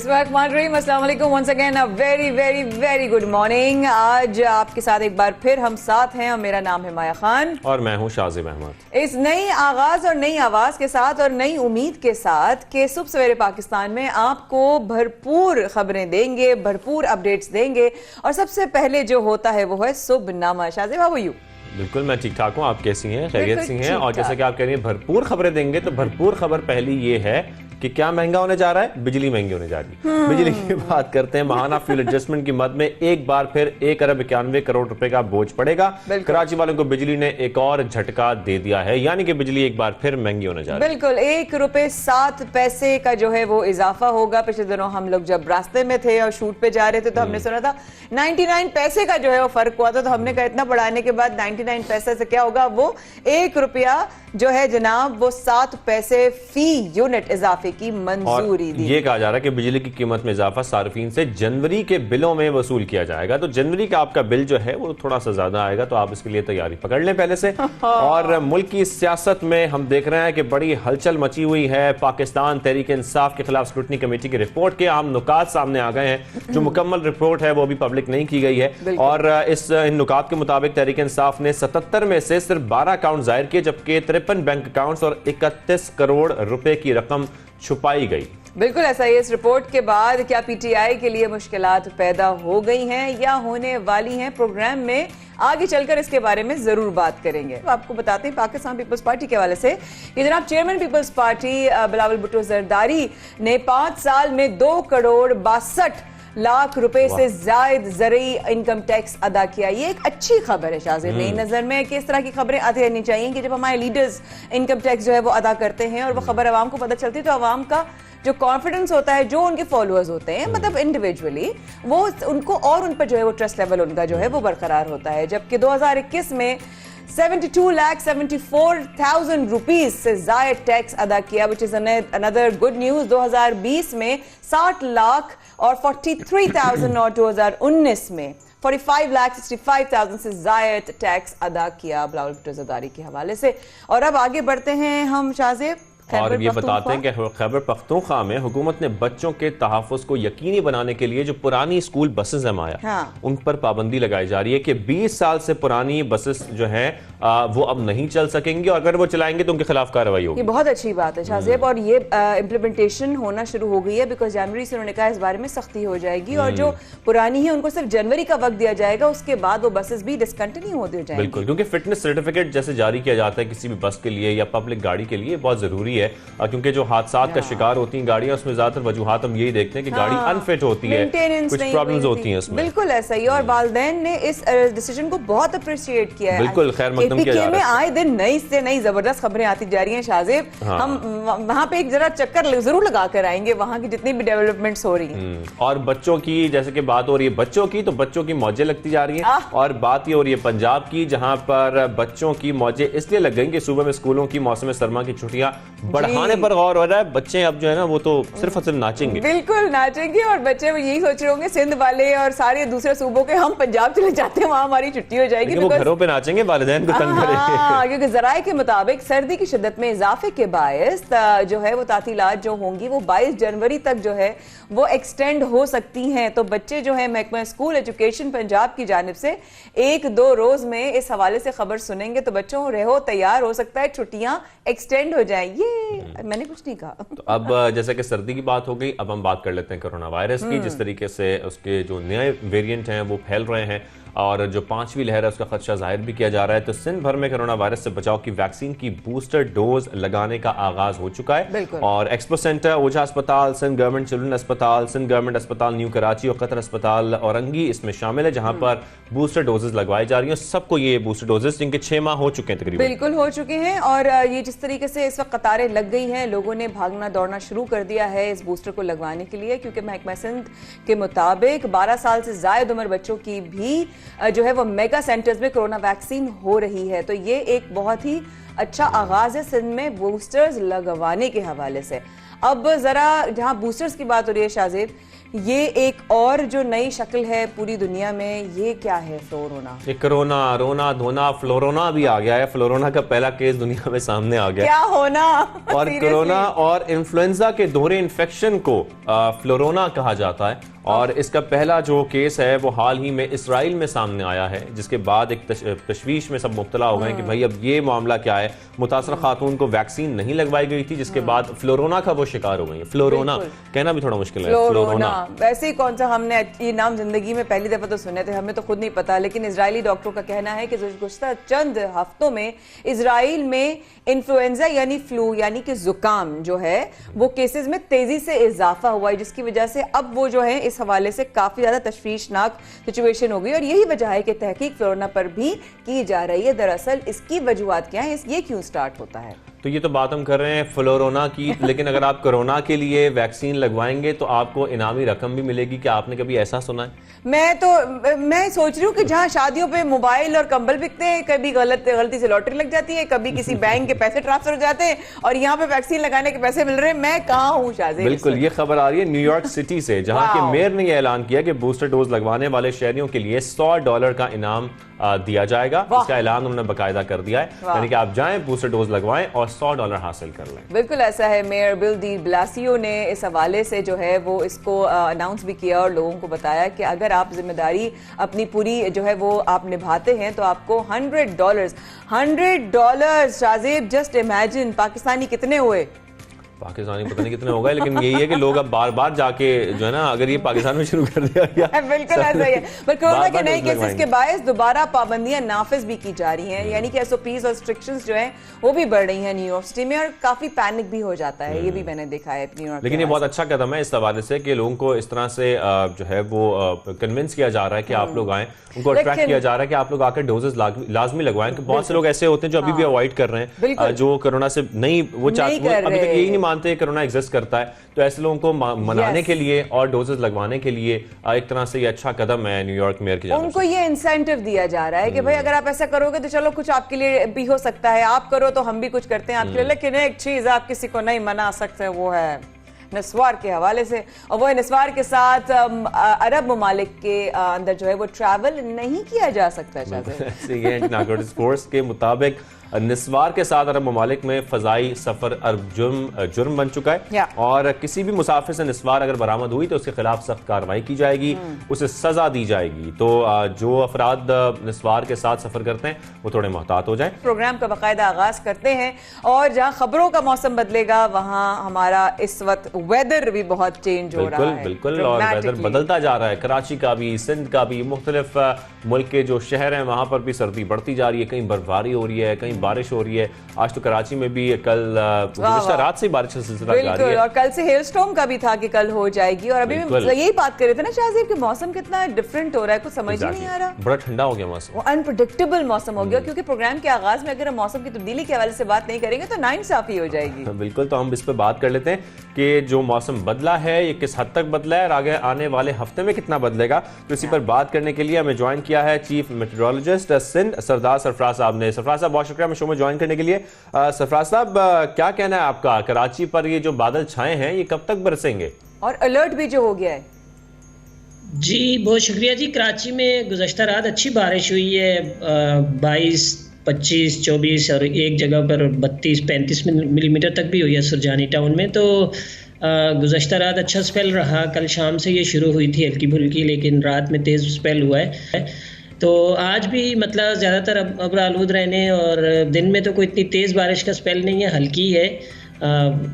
अस्सलाम वालेकुम once again a very very very good morning. आज आपके साथ एक बार फिर हम साथ हैं और मेरा नाम है माया खान और मैं हूं शाज़िब अहमद। इस नई आगाज और नई आवाज के साथ और नई उम्मीद के साथ कि सुबह सवेरे पाकिस्तान में आपको भरपूर खबरें देंगे, भरपूर अपडेट्स देंगे और सबसे पहले जो होता है वो है सुबहनामा। शाज़िब हाउ आर यू? बिल्कुल मैं ठीक ठाक हूँ, आप कैसी हैं? खैरियत सी हैं? और जैसा कि आप कह रही हैं भरपूर खबरें देंगे, तो भरपूर खबर पहली ये है कि क्या महंगा होने जा रहा है? बिजली महंगी होने जा रही है। बिजली की बात करते हैं। माहाना फ्यूल एडजस्टमेंट की मद में एक बार फिर 1 अरब 91 करोड़ रुपए का बोझ पड़ेगा। कराची वालों को बिजली ने एक और झटका दे दिया है, यानी कि बिजली एक बार फिर महंगी होने जा रही है। बिल्कुल 1 रुपए 7 पैसे का जो है वो इजाफा होगा। पिछले दिनों हम लोग जब रास्ते में थे और शूट पे जा रहे थे तो हमने सुना था 99 पैसे का जो है वो फर्क हुआ था, तो हमने कहा इतना बढ़ाने के बाद 99 पैसे से क्या होगा, वो 1 रुपया जो है जनाब वो 7 पैसे फी यूनिट इजाफे की मंजूरी दी। ये कहा जा रहा है कि बिजली की कीमत में इजाफा सार्फिन से जनवरी के बिलों में वसूल किया जाएगा। तो जनवरी का आपका बिल जो है वो थोड़ा सा ज्यादा आएगा, तो आप इसके लिए तैयारी पकड़ लें पहले से। और मुल्क की सियासत में हम देख रहे हैं कि बड़ी हलचल मची हुई है। पाकिस्तान तहरीक इंसाफ के खिलाफ स्क्रूटनी कमेटी की रिपोर्ट के अहम नुकात सामने आ गए हैं। जो मुकम्मल रिपोर्ट है वो अभी पब्लिक नहीं की गई है और इन नुकात के मुताबिक तहरीक इंसाफ ने 77 में से सिर्फ 12 अकाउंट जाहिर किए, जबकि 53 बैंक अकाउंट्स और 31 करोड़ रुपए की रकम छुपाई गई। बिल्कुल ऐसा ही। इस रिपोर्ट के बाद क्या पीटीआई के लिए मुश्किलात पैदा हो गई हैं या होने वाली हैं? प्रोग्राम में आगे चलकर इसके बारे में जरूर बात करेंगे। तो आपको बताते हैं पाकिस्तान पीपल्स पार्टी के हवाले से कि जनाब chairman Peoples Party Bilawal Bhutto Zardari ने 5 साल में 2 करोड़ 62 लाख रुपए से ज्यादा ज़रूरी इनकम टैक्स अदा किया। ये एक अच्छी खबर है शाज़िब। मेरी नजर में कि इस तरह की खबरें आती रहनी चाहिए कि जब हमारे लीडर्स इनकम टैक्स जो है वो अदा करते हैं और वो खबर आवाम को पता चलती है, तो आवाम का जो कॉन्फिडेंस होता है, जो उनके फॉलोअर्स होते हैं मतलब इंडिविजुअली, वो उनको और उन पर जो है वो ट्रस्ट लेवल उनका जो है वो बरकरार होता है। जबकि 2021 में 72,74,000 रुपीज से ज्यादा टैक्स अदा किया, which is another good news. 2020 में 60 लाख और 43,000 और 2019 में 45,65,000 से ज्यादा टैक्स अदा किया बिलावल भुट्टो जरदारी के हवाले से। और अब आगे बढ़ते हैं हम शाज़िब और ये बताते हैं कि खैबर पख्तूनख्वा में हुकूमत ने बच्चों के तहफ़्फ़ुज़ को यकीनी बनाने के लिए जो पुरानी स्कूल बसेस हैं माया, उन पर पाबंदी लगाई जा रही है कि 20 साल से पुरानी बसेस जो हैं वो अब नहीं चल सकेंगी और अगर वो चलाएंगे तो उनके खिलाफ कार्रवाई होगी। ये बहुत अच्छी बात है शाज़िब और ये इम्प्लीमेंटेशन होना शुरू हो गई है बिकॉज जनवरी से उन्होंने कहा इस बारे में सख्ती हो जाएगी और जो पुरानी है उनको सिर्फ जनवरी का वक्त दिया जाएगा, उसके बाद वो बसेस भी डिसकंटिन्यू होती जाएंगी। बिल्कुल, क्योंकि फिटनेस सर्टिफिकेट जैसे जारी किया जाता है किसी भी बस के लिए या पब्लिक गाड़ी के लिए, बहुत जरूरी है क्योंकि जो हादसात का शिकार होती हैं गाड़ियां, उसमें ज्यादातर वजूहात हम यही देखते हैं कि गाड़ी अनफिट होती है, कुछ प्रॉब्लम्स होती हैं उसमें। बिल्कुल ऐसा ही। और वालिदैन ने इस डिसीजन को बहुत अप्रिशिएट किया है। बिल्कुल खैर मकदम किया जा रहा है। आए दिन नई से नई जबरदस्त खबरें आती जा रही हैं शाज़िब। हम वहां पे एक जरा चक्कर जरूर लगा कर आएंगे, वहां की जितनी भी डेवलपमेंट्स हो रही हैं। और बच्चों की जैसे कि बात हो रही है बच्चों की, तो बच्चों की मौजें लगती जा रही हैं। और बात ये हो रही है पंजाब की, जहां पर बच्चों की मौजें इसलिए लग गई कि सुबह में स्कूलों की मौसम सरमा की छुट्टियां बढ़ाने पर गौर हो रहा है। बच्चे अब जो है ना वो तो सिर्फ और सिर्फ नाचेंगे। बिल्कुल नाचेंगे और बच्चे यही सोच रहे होंगे सिंध वाले और सारे दूसरे सूबों के हम पंजाब चले जाते हैं, वहां हमारी छुट्टी हो जाएगी। वो घरों पे नाचेंगे, वालिदैन को तंग करेंगे। क्योंकि जराए के मुताबिक सर्दी की शिद्दत में इजाफे के बायस जो है वो तातीलात जो होंगी वो 22 जनवरी तक जो है वो एक्सटेंड हो सकती हैं। तो बच्चे जो है महकमा स्कूल एजुकेशन पंजाब की जानिब से 1-2 रोज में इस हवाले से खबर सुनेंगे, तो बच्चों रहो तैयार, हो सकता है छुट्टियां एक्सटेंड हो जाएं। ये मैंने कुछ नहीं कहा। तो अब जैसे कि सर्दी की बात हो गई, अब हम बात कर लेते हैं कोरोना वायरस की। जिस तरीके से उसके जो नए वेरिएंट हैं वो फैल रहे हैं और जो 5वीं लहर है उसका खदशा जाहिर भी किया जा रहा है, तो सिंध भर में कोरोना वायरस से बचाव की वैक्सीन की बूस्टर डोज लगाने का आगाज हो चुका है। और एक्सपो सेंटर, ओझा अस्पताल, सिंध गवर्नमेंट चिल्ड्रन अस्पताल, सिंध गवर्नमेंट अस्पताल न्यू कराची और कतर अस्पताल औरंगी इसमें शामिल है, जहां पर बूस्टर डोजेस लगवाई जा रही हैं। सबको ये बूस्टर डोजेस जिनके 6 माह हो चुके हैं तकरीबन, बिल्कुल हो चुके हैं। और ये जिस तरीके से इस वक्त कतारें लग गई हैं, लोगों ने भागना दौड़ना शुरू कर दिया है इस बूस्टर को लगवाने के लिए, क्योंकि महकमा सिंध के मुताबिक 12 साल से ज्यादा उम्र बच्चों की भी जो है वो मेगा सेंटर्स में कोरोना वैक्सीन हो रही है। तो ये एक बहुत ही अच्छा आगाज है सिंध में बूस्टर्स लगवाने के हवाले से। अब जरा जहां बूस्टर्स की बात हो रही है शाज़िब, ये एक और जो नई शक्ल है पूरी दुनिया में, ये क्या है फ्लोरोना? ये कोरोना, रोना, धोना, फ्लोरोना भी आ गया है। फ्लोरोना का पहला केस दुनिया में सामने आ गया। क्या होना? और कोरोना और इन्फ्लुएंजा के दोहरे इन्फेक्शन को फ्लोरोना कहा जाता है। और इसका पहला जो केस है वो हाल ही में इसराइल में सामने आया है, जिसके बाद एक तशवीश में सब मुब्तला हो गए कि भाई अब ये मामला क्या है। मुतासरा खातून को वैक्सीन नहीं लगवाई गई थी, जिसके बाद फ्लोरोना का वो शिकार हो गई है। फ्लोरोना कहना भी थोड़ा मुश्किल है। फ्लोरोना वैसे ही कौन सा, हमने ये नाम जिंदगी में पहली दफा तो सुने थे, हमें तो खुद नहीं पता, लेकिन इजरायली डॉक्टरों का कहना है कि गुज़श्ता चंद हफ्तों में इजराइल में इन्फ्लुएंजा यानी फ्लू यानी कि जुकाम जो है वो केसेस में तेजी से इजाफा हुआ है, जिसकी वजह से अब वो जो है इस हवाले से काफी ज्यादा तशवीशनाक सिचुएशन हो गई। और यही वजह है कि तहकीक फ्लोरोना पर भी की जा रही है। दरअसल इसकी वजूहत क्या है, ये क्यों स्टार्ट होता है? तो ये तो बात हम कर रहे हैं फ्लोरोना की, लेकिन अगर आप कोरोना के लिए वैक्सीन लगवाएंगे तो आपको इनामी रकम भी मिलेगी। क्या आपने कभी ऐसा सुना है? मैं सोच रही हूँ कि जहाँ शादियों पे मोबाइल और कंबल बिकते हैं, कभी गलती से लॉटरी लग जाती है, कभी किसी बैंक के पैसे ट्रांसफर हो जाते हैं और यहाँ पे वैक्सीन लगाने के पैसे मिल रहे हैं। मैं कहाँ हूँ शाहज़ेब? बिल्कुल, ये खबर आ रही है न्यूयॉर्क सिटी से, जहाँ के मेयर ने यह ऐलान किया कि बूस्टर डोज लगवाने वाले शहरियों के लिए $100 का इनाम दिया जाएगा। इसका ऐलान उन्होंने बाकायदा कर दिया है, यानी कि आप जाएं, बूस्टर डोज लगवाएं और $100 हासिल कर लें। बिल्कुल ऐसा है। मेयर बिल डी ब्लासियो ने इस हवाले से जो है वो इसको अनाउंस भी किया और लोगों को बताया कि अगर आप जिम्मेदारी अपनी पूरी जो है वो आप निभाते हैं तो आपको $100 शाहज़ेब, जस्ट इमेजिन पाकिस्तानी कितने हुए? पाकिस्तानी पता नहीं कितने हो गए, लेकिन यही है कि लोग अब बार बार जाके जो है ना, अगर ये पाकिस्तान में शुरू कर दिया गया बिल्कुल ऐसा ही है। पर कोरोना के नए केसेस के बायस दोबारा पाबंदियां नाफिज भी की जा रही हैं, यानी कि एसओपीज और रिस्ट्रिक्शंस जो हैं वो भी बढ़ रही हैं न्यूयॉर्क सिटी में, और काफी पैनिक भी हो जाता है। ये भी मैंने देखा है न्यूयॉर्क। लेकिन ये बहुत अच्छा कदम है इस हवाले से कि लोगों को इस तरह से जो है वो कन्विंस किया जा रहा है कि आप लोग आए, उनको अट्रैक्ट किया जा रहा है कि आप लोग आकर डोजेस लाजमी लगवाएं। बहुत से लोग ऐसे होते हैं जो अभी भी अवॉइड कर रहे हैं, जो कोरोना से नहीं, वो अभी तक यही नहीं मानते कोरोना एग्जिस्ट करता है। तो ऐसे लोगों को मनाने के लिए और डोजेस लगवाने के लिए एक तरह से ये अच्छा कदम है न्यूयॉर्क मेयर की जानिब से। उनको ये इंसेंटिव दिया जा रहा है कि भाई अगर आप ऐसा करोगे तो चलो कुछ आपके लिए भी हो सकता है, आप करो तो हम भी कुछ करते हैं आपके लिए। लेकिन एक चीज आप किसी को नहीं मना सकते, वो है निस्वार के हवाले से, और वो निस्वार के साथ अरब ममालिक के अंदर जो है वो ट्रैवल नहीं किया जा सकता। नार्कोटिक्स फोर्स के मुताबिक निस्वार के साथ अरब ममालिक में फजाई सफर जुर्म बन चुका है, और किसी भी मुसाफिर से निस्वार अगर बरामद हुई तो उसके खिलाफ सख्त कार्रवाई की जाएगी, उसे सजा दी जाएगी। तो जो अफराद निस्वार के साथ सफर करते हैं वो थोड़े मोहतात हो जाएं। प्रोग्राम का बाकायदा आगाज करते हैं, और जहां खबरों का मौसम बदलेगा वहां हमारा इस वक्त वेदर भी बहुत चेंज हो रहा है। बिल्कुल, और वेदर बदलता जा रहा है। कराची का भी, सिंध का भी, मुख्तलिफ मुल्क के जो शहर हैं वहां पर भी सर्दी बढ़ती जा रही है। कहीं बर्फबारी हो रही है, कहीं बारिश हो रही है। आज तो कराची में भी कल रात से बारिश का सिलसिला जारी है, और कल से हेल स्टॉर्म का भी था कि कल हो जाएगी। और अभी यही बात कर रहे थे ना शाहज़ेब कि मौसम कितना डिफरेंट हो रहा है, कुछ समझ ही नहीं आ रहा। बड़ा ठंडा हो गया मौसम, अनप्रेडिक्टेबल मौसम हो गया। क्योंकि प्रोग्राम के आगाज में अगर हम मौसम की तब्दीली के हवाले से बात नहीं करेंगे तो नाइंसाफी हो जाएगी। बिल्कुल, तो हम इस पर बात कर लेते हैं कि जो मौसम बदला है ये किस हद तक बदला है और आगे आने वाले हफ्ते में कितना बदलेगा। तो इसी पर बात करने के लिए हमें ज्वाइन किया है चीफ मेट्रोलॉजिस्ट सिंध सरदार सरफराज साहब ने। सरफराज साहब बहुत शुक्रिया शो में ज्वाइन करने के लिए। सरफराज साहब, क्या कहना है आपका, कराची पर ये जो बादल छाए हैं ये कब तक बरसेंगे, और अलर्ट भी जो हो गया है? जी बहुत शुक्रिया जी। कराची में गुज़श्ता रात अच्छी बारिश हुई है, 22, 25, 24 और एक जगह पर 32-35 मिलीमीटर तक भी हुई है सुरजानी टाउन में। तो गुज़श्ता रात अच्छा स्पेल रहा। कल शाम से ये शुरू हुई थी हल्की फुल्की, लेकिन रात में तेज़ स्पेल हुआ है। तो आज भी मतलब ज़्यादातर अब्र आलूद रहने, और दिन में तो कोई इतनी तेज़ बारिश का स्पेल नहीं है, हल्की है,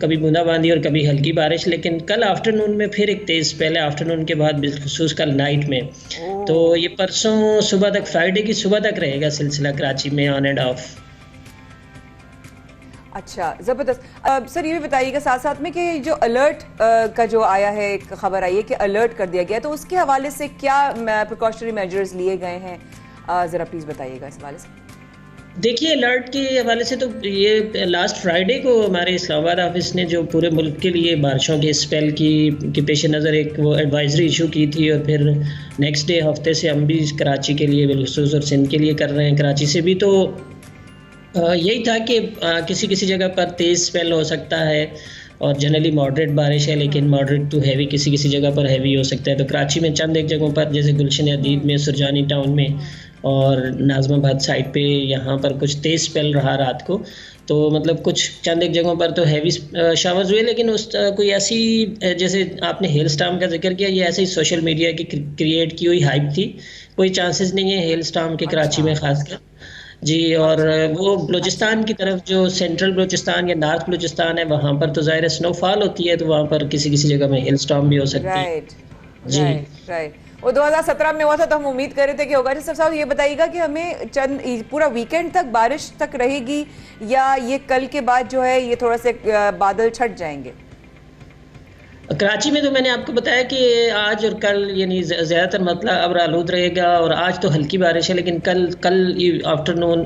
कभी बूंदाबांदी और कभी हल्की बारिश। लेकिन कल आफ्टरनून में फिर एक तेज़ स्पेल है, आफ्टरनून के बाद बिलखुसूस कल नाइट में। तो ये परसों सुबह तक, फ्राइडे की सुबह तक रहेगा सिलसिला कराची में ऑन एंड ऑफ। अच्छा, ज़बरदस्त। सर ये भी बताइएगा साथ साथ में कि जो अलर्ट का जो आया है, एक खबर आई है कि अलर्ट कर दिया गया, तो उसके हवाले से क्या प्रिकॉशनरी मेजर्स लिए गए हैं, ज़रा प्लीज़ बताइएगा इस हवाले से। देखिए, अलर्ट के हवाले से तो ये लास्ट फ्राइडे को हमारे इस्लामाबाद ऑफिस ने जो पूरे मुल्क के लिए बारिशों के स्पेल की पेश नज़र एक वो एडवाइजरी इशू की थी, और फिर नेक्स्ट डे हफ्ते से हम भी कराची के लिए बिलखुसूस और सिंध के लिए कर रहे हैं। कराची से भी तो यही था कि किसी किसी जगह पर तेज़ स्पेल हो सकता है, और जनरली मॉडरेट बारिश है, लेकिन मॉडरेट टू हैवी किसी किसी जगह पर हैवी हो सकता है। तो कराची में चंद एक जगहों पर जैसे गुलशन अदीद में, सुरजानी टाउन में और नाजमाबाद साइड पे यहाँ पर कुछ तेज़ स्पेल रहा रात को। तो मतलब कुछ चंद एक जगहों पर तो हैवी शावर्स हुए, लेकिन उस कोई ऐसी, जैसे आपने हेल स्टॉर्म का जिक्र किया, ये ऐसे ही सोशल मीडिया की क्रिएट की हुई हाइप थी। कोई चांसेस नहीं है हेल स्टॉर्म के कराची में खासकर जी। और वो बलूचिस्तान की तरफ, जो सेंट्रल बलूचिस्तान या नॉर्थ बलूचिस्तान है, वहाँ पर तो ज़ाहिर स्नोफॉल होती है, तो वहाँ पर किसी किसी जगह में हेल स्टॉर्म भी हो सकती है। जी राइट। वो 2017 में हुआ था तो हम उम्मीद कर रहे थे कि होगा। जैसे साहब ये बताइएगा कि हमें पूरा वीकेंड तक बारिश तक रहेगी या ये कल के बाद जो है ये थोड़ा से बादल छट जाएंगे? कराची में तो मैंने आपको बताया कि आज और कल यानी ज़्यादातर मतलब अब आलूद रहेगा, और आज तो हल्की बारिश है, लेकिन कल आफ्टरनून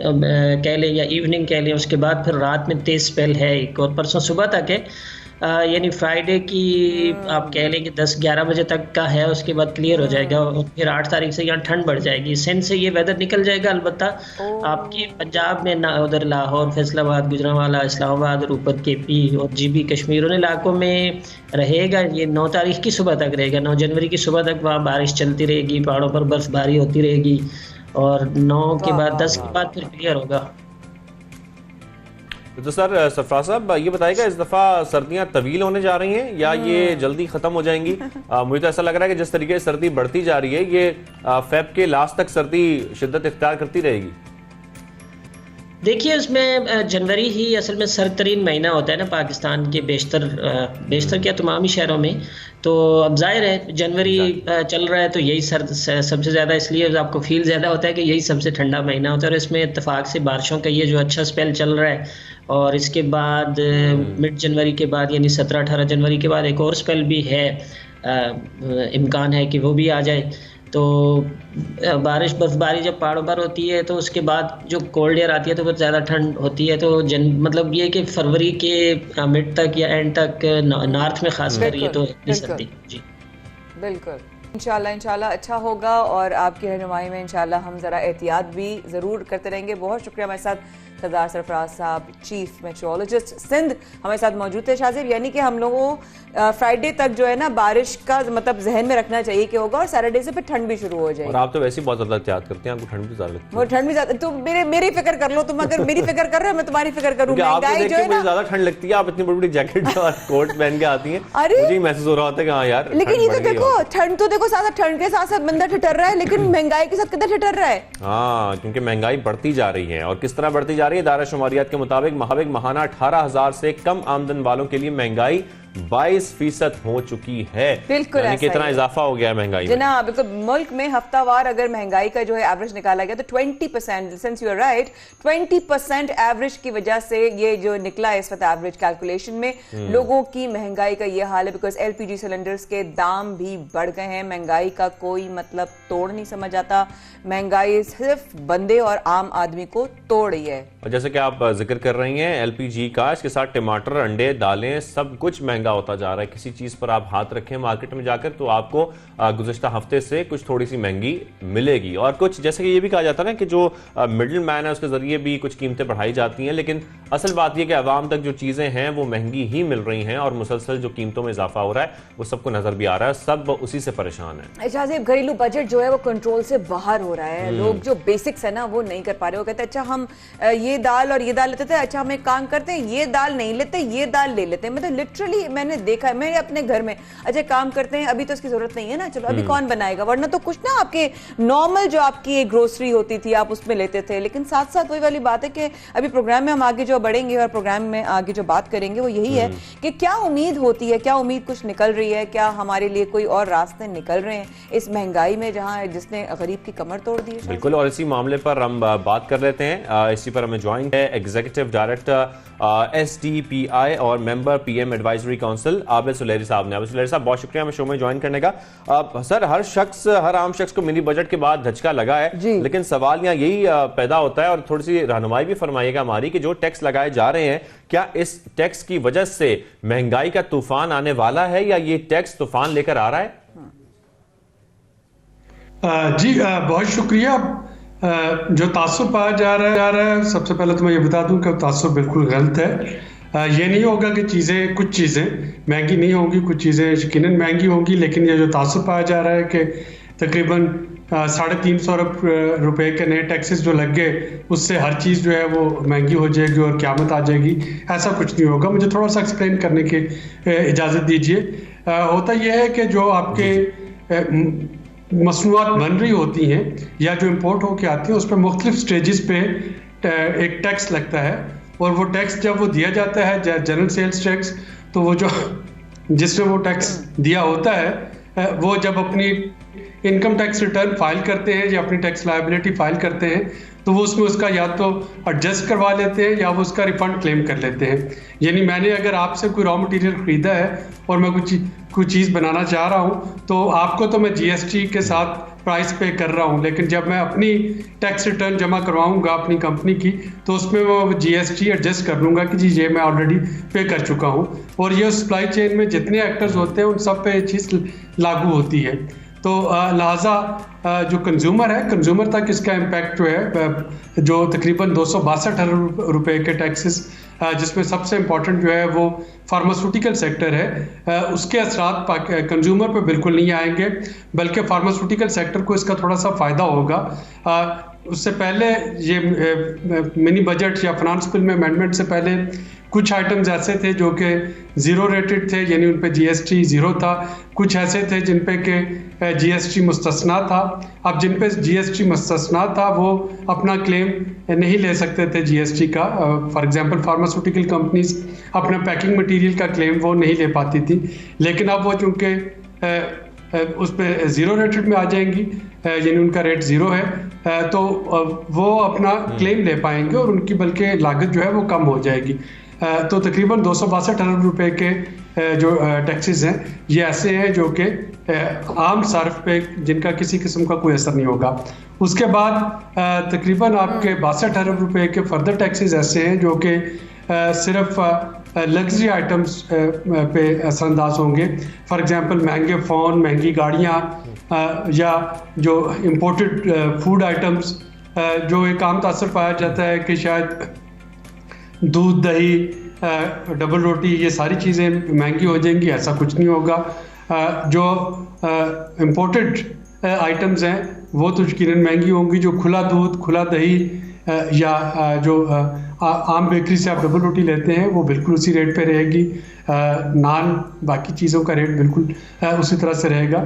कह लें या इवनिंग कह लें, उसके बाद फिर रात में तेज़ स्पेल है एक, और परसों सुबह तक है, यानी फ्राइडे की आप कह लें कि 10-11 बजे तक का है, उसके बाद क्लियर हो जाएगा और फिर 8 तारीख से यहाँ ठंड बढ़ जाएगी। सिंध से ये वेदर निकल जाएगा, अलबत्ता आपकी पंजाब में ना, उधर लाहौर, फैसलाबाद, गुजरांवाला, इस्लामाबाद और ऊपर केपी और जीबी कश्मीर उन इलाकों में रहेगा। ये 9 तारीख की सुबह तक रहेगा, 9 जनवरी की सुबह तक वहाँ बारिश चलती रहेगी, पहाड़ों पर बर्फबारी होती रहेगी, और 9 के बाद 10 के बाद फिर क्लियर होगा। तो सर सरफराज साहब ये बताइएगा, इस दफ़ा सर्दियां तवील होने जा रही हैं या ये जल्दी ख़त्म हो जाएंगी? मुझे तो ऐसा लग रहा है कि जिस तरीके से सर्दी बढ़ती जा रही है, ये फेब के लास्ट तक सर्दी शिद्दत इख्तियार करती रहेगी। देखिए, उसमें जनवरी ही असल में सर्द तरीन महीना होता है ना पाकिस्तान के बेशतर क्या तमाम ही शहरों में। तो अब जाहिर है जनवरी चल रहा है तो यही सर्द सबसे ज़्यादा, इसलिए आपको फील ज़्यादा होता है कि यही सबसे ठंडा महीना होता है। और इसमें इत्तेफाक से बारिशों का ये जो अच्छा स्पेल चल रहा है, और इसके बाद मिड जनवरी के बाद यानी 17-18 जनवरी के बाद एक और स्पेल भी है, इम्कान है कि वो भी आ जाए। तो बारिश बर्फबारी जब पहाड़ों पर होती है तो उसके बाद जो कोल्ड एयर आती है तो बहुत ज़्यादा ठंड होती है। तो मतलब ये कि फरवरी के मिड तक या एंड तक नॉर्थ में खास कर ये तो सर्दी। जी बिल्कुल, इंशाल्लाह अच्छा होगा, और आपकी रहनुमाई में इंशाल्लाह हम ज़रा एहतियात भी ज़रूर करते रहेंगे। बहुत शुक्रिया। हमारे साथ सरदार सरफराज साहब, चीफ मेट्रोलॉजिस्ट सिंध, हमारे साथ मौजूद थे। शाहजेब, यानी कि हम लोगों फ्राइडे तक जो है ना बारिश का मतलब जहन में रखना चाहिए कि होगा, और सैटरडे से फिर ठंड भी शुरू हो जाएगी। और आप तो वैसे ही बहुत ज्यादा एहतियात करते हैं, आपको ठंड भी ज्यादा लगती है। वो ठंड भी ज्यादा, तो मेरी फिक्र कर लो तुम। अगर मेरी फिक्र कर रहे हो मैं तुम्हारी फिक्र करूंगा। महंगाई जो है ना, ज्यादा ठंड लगती है, आप इतनी बड़ी बड़ी जैकेट और कोट पहन के आती हैं, मुझे महसूस हो रहा होता है कि हाँ यार। लेकिन ये तो देखो, ठंड तो देखो, साथ ठंड के साथ साथ बंदा ठिठर रहा है, लेकिन महंगाई के साथ कितना ठिठर रहा है। हाँ, क्योंकि महंगाई बढ़ती जा रही है, और किस तरह बढ़ती जा रही है। दायरा शुमारियात के मुताबिक माहाना 18,000 से कम आमदन वालों के लिए महंगाई 22% हो चुकी है। बिल्कुल, यानी कितना इजाफा हो गया है महंगाई में। जनाब, बिल्कुल। मुल्क में हफ्तावार अगर महंगाई का जो है एवरेज निकाला गया तो 20%, since you are right, 20% average की वजह से ये जो निकला है इस वक्त एवरेज कैलकुलेशन में, लोगों की महंगाई का ये हाल है। बिकॉज LPG सिलेंडर्स के दाम भी बढ़ गए हैं। महंगाई का कोई मतलब तोड़ नहीं समझ आता। महंगाई सिर्फ बंदे और आम आदमी को तोड़ रही है। और जैसे कि आप जिक्र कर रही हैं LPG का, इसके साथ टमाटर, अंडे, दालें, सब कुछ महंगा होता जा रहा है। किसी चीज पर आप हाथ रखें मार्केट में जाकर तो आपको गुज़श्ता हफ्ते से कुछ थोड़ी सी महंगी मिलेगी। और कुछ जैसे कि ये भी कहा जाता है ना कि जो मिडिल मैन है उसके जरिए भी कुछ कीमतें बढ़ाई जाती हैं, लेकिन असल बात यह कि आवाम तक जो चीजें हैं वो महंगी ही मिल रही हैं, और मुसलसल जो कीमतों में इजाफा हो रहा है वो सबको नजर भी आ रहा है, सब उसी से परेशान है। शाहजेब, घरेलू बजट जो है वो कंट्रोल से बाहर हो रहा है। लोग जो बेसिक्स है ना वो नहीं कर पा रहे। वो कहते हैं अच्छा हम ये दाल और ये दाल लेते थे, अच्छा हम एक काम करते हैं ये दाल नहीं लेते, ये दाल ले लेते हैं। मतलब लिटरली मैंने देखा है, मैंने अपने घर में, अच्छा काम करते हैं अभी तो इसकी जरूरत नहीं है ना, चलो अभी कौन बनाएगा, वरना तो कुछ ना आपके नॉर्मल जो आपकी ग्रोसरी होती थी आप उसमें लेते थे। लेकिन साथ साथ वही वाली बात है कि अभी प्रोग्राम में हम आगे जो बढ़ेंगे और प्रोग्राम में आगे जो बात करेंगे वो यही है कि क्या उम्मीद होती है, क्या उम्मीद कुछ निकल रही है, क्या हमारे लिए कोई और रास्ते निकल रहे हैं इस महंगाई में जहां जिसने गरीब की कमर तोड़ दी है। बिल्कुल, और इसी मामले पर हम बात कर लेते हैं। इसी पर हमें ज्वाइन है एग्जीक्यूटिव डायरेक्टर SDPI और member PM advisory council Abid Suleri साहब ने। आबिद सुलेरी साहब, बहुत शुक्रिया हमें शो में ज्वाइन करने का। सर, हर आम शख्स को मिनी बजट के बाद धचका लगा है, लेकिन सवाल यहाँ यही पैदा होता है, और थोड़ी सी रहनुमाई भी फरमाइएगा हमारी, कि जो टैक्स लगाए जा रहे हैं क्या इस टैक्स की वजह से महंगाई का तूफान आने वाला है या ये टैक्स तूफान लेकर आ रहा है? जी बहुत शुक्रिया। जो तासुब पाया जा रहा है, सबसे पहले तो मैं ये बता दूं कि तासुब बिल्कुल गलत है। ये नहीं होगा कि कुछ चीज़ें महंगी नहीं होंगी, कुछ चीज़ें यकीनन महंगी होंगी, लेकिन ये जो तासुर पाया जा रहा है कि तकरीबन 350 रुपये के नए टैक्सेस जो लग गए उससे हर चीज़ जो है वो महंगी हो जाएगी और क़यामत आ जाएगी, ऐसा कुछ नहीं होगा। मुझे थोड़ा सा एक्सप्लेन करने की इजाज़त दीजिए। होता यह है कि जो आपके मसनूआत बन रही होती हैं या जो इम्पोर्ट होके आती हैं उस पर मुख्तलिफ स्टेजेस पे एक टैक्स लगता है, और वो टैक्स जब वो दिया जाता है जनरल सेल्स टैक्स, तो वो जो जिसमें वो टैक्स दिया होता है वो जब अपनी इनकम टैक्स रिटर्न फाइल करते हैं या अपनी टैक्स लायबिलिटी फाइल करते हैं तो वो उसमें उसका या तो एडजस्ट करवा लेते हैं या वो उसका रिफंड क्लेम कर लेते हैं। यानी मैंने अगर आपसे कोई रॉ मटेरियल ख़रीदा है और मैं कुछ चीज़ बनाना चाह रहा हूँ तो आपको तो मैं GST के साथ प्राइस पे कर रहा हूँ, लेकिन जब मैं अपनी टैक्स रिटर्न जमा करवाऊँगा अपनी कंपनी की तो उसमें वो GST एडजस्ट कर लूँगा कि जी ये मैं ऑलरेडी पे कर चुका हूँ। और ये सप्लाई चेन में जितने एक्टर्स होते हैं उन सब पे ये चीज़ लागू होती है। तो लिहाजा जो कंज्यूमर है, कंज्यूमर तक इसका इम्पैक्ट जो है जो तकरीबन 262 अरब रुपए के टैक्सेस, जिसमें सबसे इम्पॉर्टेंट जो है वो फार्मास्यूटिकल सेक्टर है, उसके असरात कंज्यूमर पे बिल्कुल नहीं आएंगे, बल्कि फार्मास्यूटिकल सेक्टर को इसका थोड़ा सा फ़ायदा होगा। उससे पहले ये मिनी बजट या फाइनेंस बिल में अमेंडमेंट से पहले कुछ आइटम्स ऐसे थे जो कि ज़ीरो रेटेड थे, यानी उन पे GST ज़ीरो था। कुछ ऐसे थे जिन पे के GST मुस्तस्ना था। अब जिन पे GST मुस्तस्ना था वो अपना क्लेम नहीं ले सकते थे GST का। फॉर एग्जांपल फार्मास्यूटिकल कंपनीज अपना पैकिंग मटेरियल का क्लेम वो नहीं ले पाती थी, लेकिन अब वो चूँकि उस पर ज़ीरो रेटेड में आ जाएंगी, यानी उनका रेट ज़ीरो है, तो वो अपना क्लेम ले पाएंगे और उनकी बल्कि लागत जो है वो कम हो जाएगी। तो तकरीबन 262 अरब रुपए के जो टैक्सेस हैं ये ऐसे हैं जो कि आम सार्फ पे जिनका किसी किस्म का कोई असर नहीं होगा। उसके बाद तकरीबन आपके 62 अरब रुपए के फर्दर टैक्सेस ऐसे हैं जो कि सिर्फ लग्जरी आइटम्स पे असरअंदाज होंगे। फॉर एग्जांपल महंगे फ़ोन, महंगी गाड़ियाँ या जो इम्पोर्टेड फूड आइटम्स, जो एक आम तासर पाया जाता है कि शायद दूध, दही, डबल रोटी, ये सारी चीज़ें महंगी हो जाएंगी, ऐसा कुछ नहीं होगा। जो इम्पोर्टेड आइटम्स हैं वो तो यकीनन महंगी होंगी। जो खुला दूध, खुला दही या जो आम बेकरी से आप डबल रोटी लेते हैं वो बिल्कुल उसी रेट पे रहेगी। नान, बाकी चीज़ों का रेट बिल्कुल उसी तरह से रहेगा।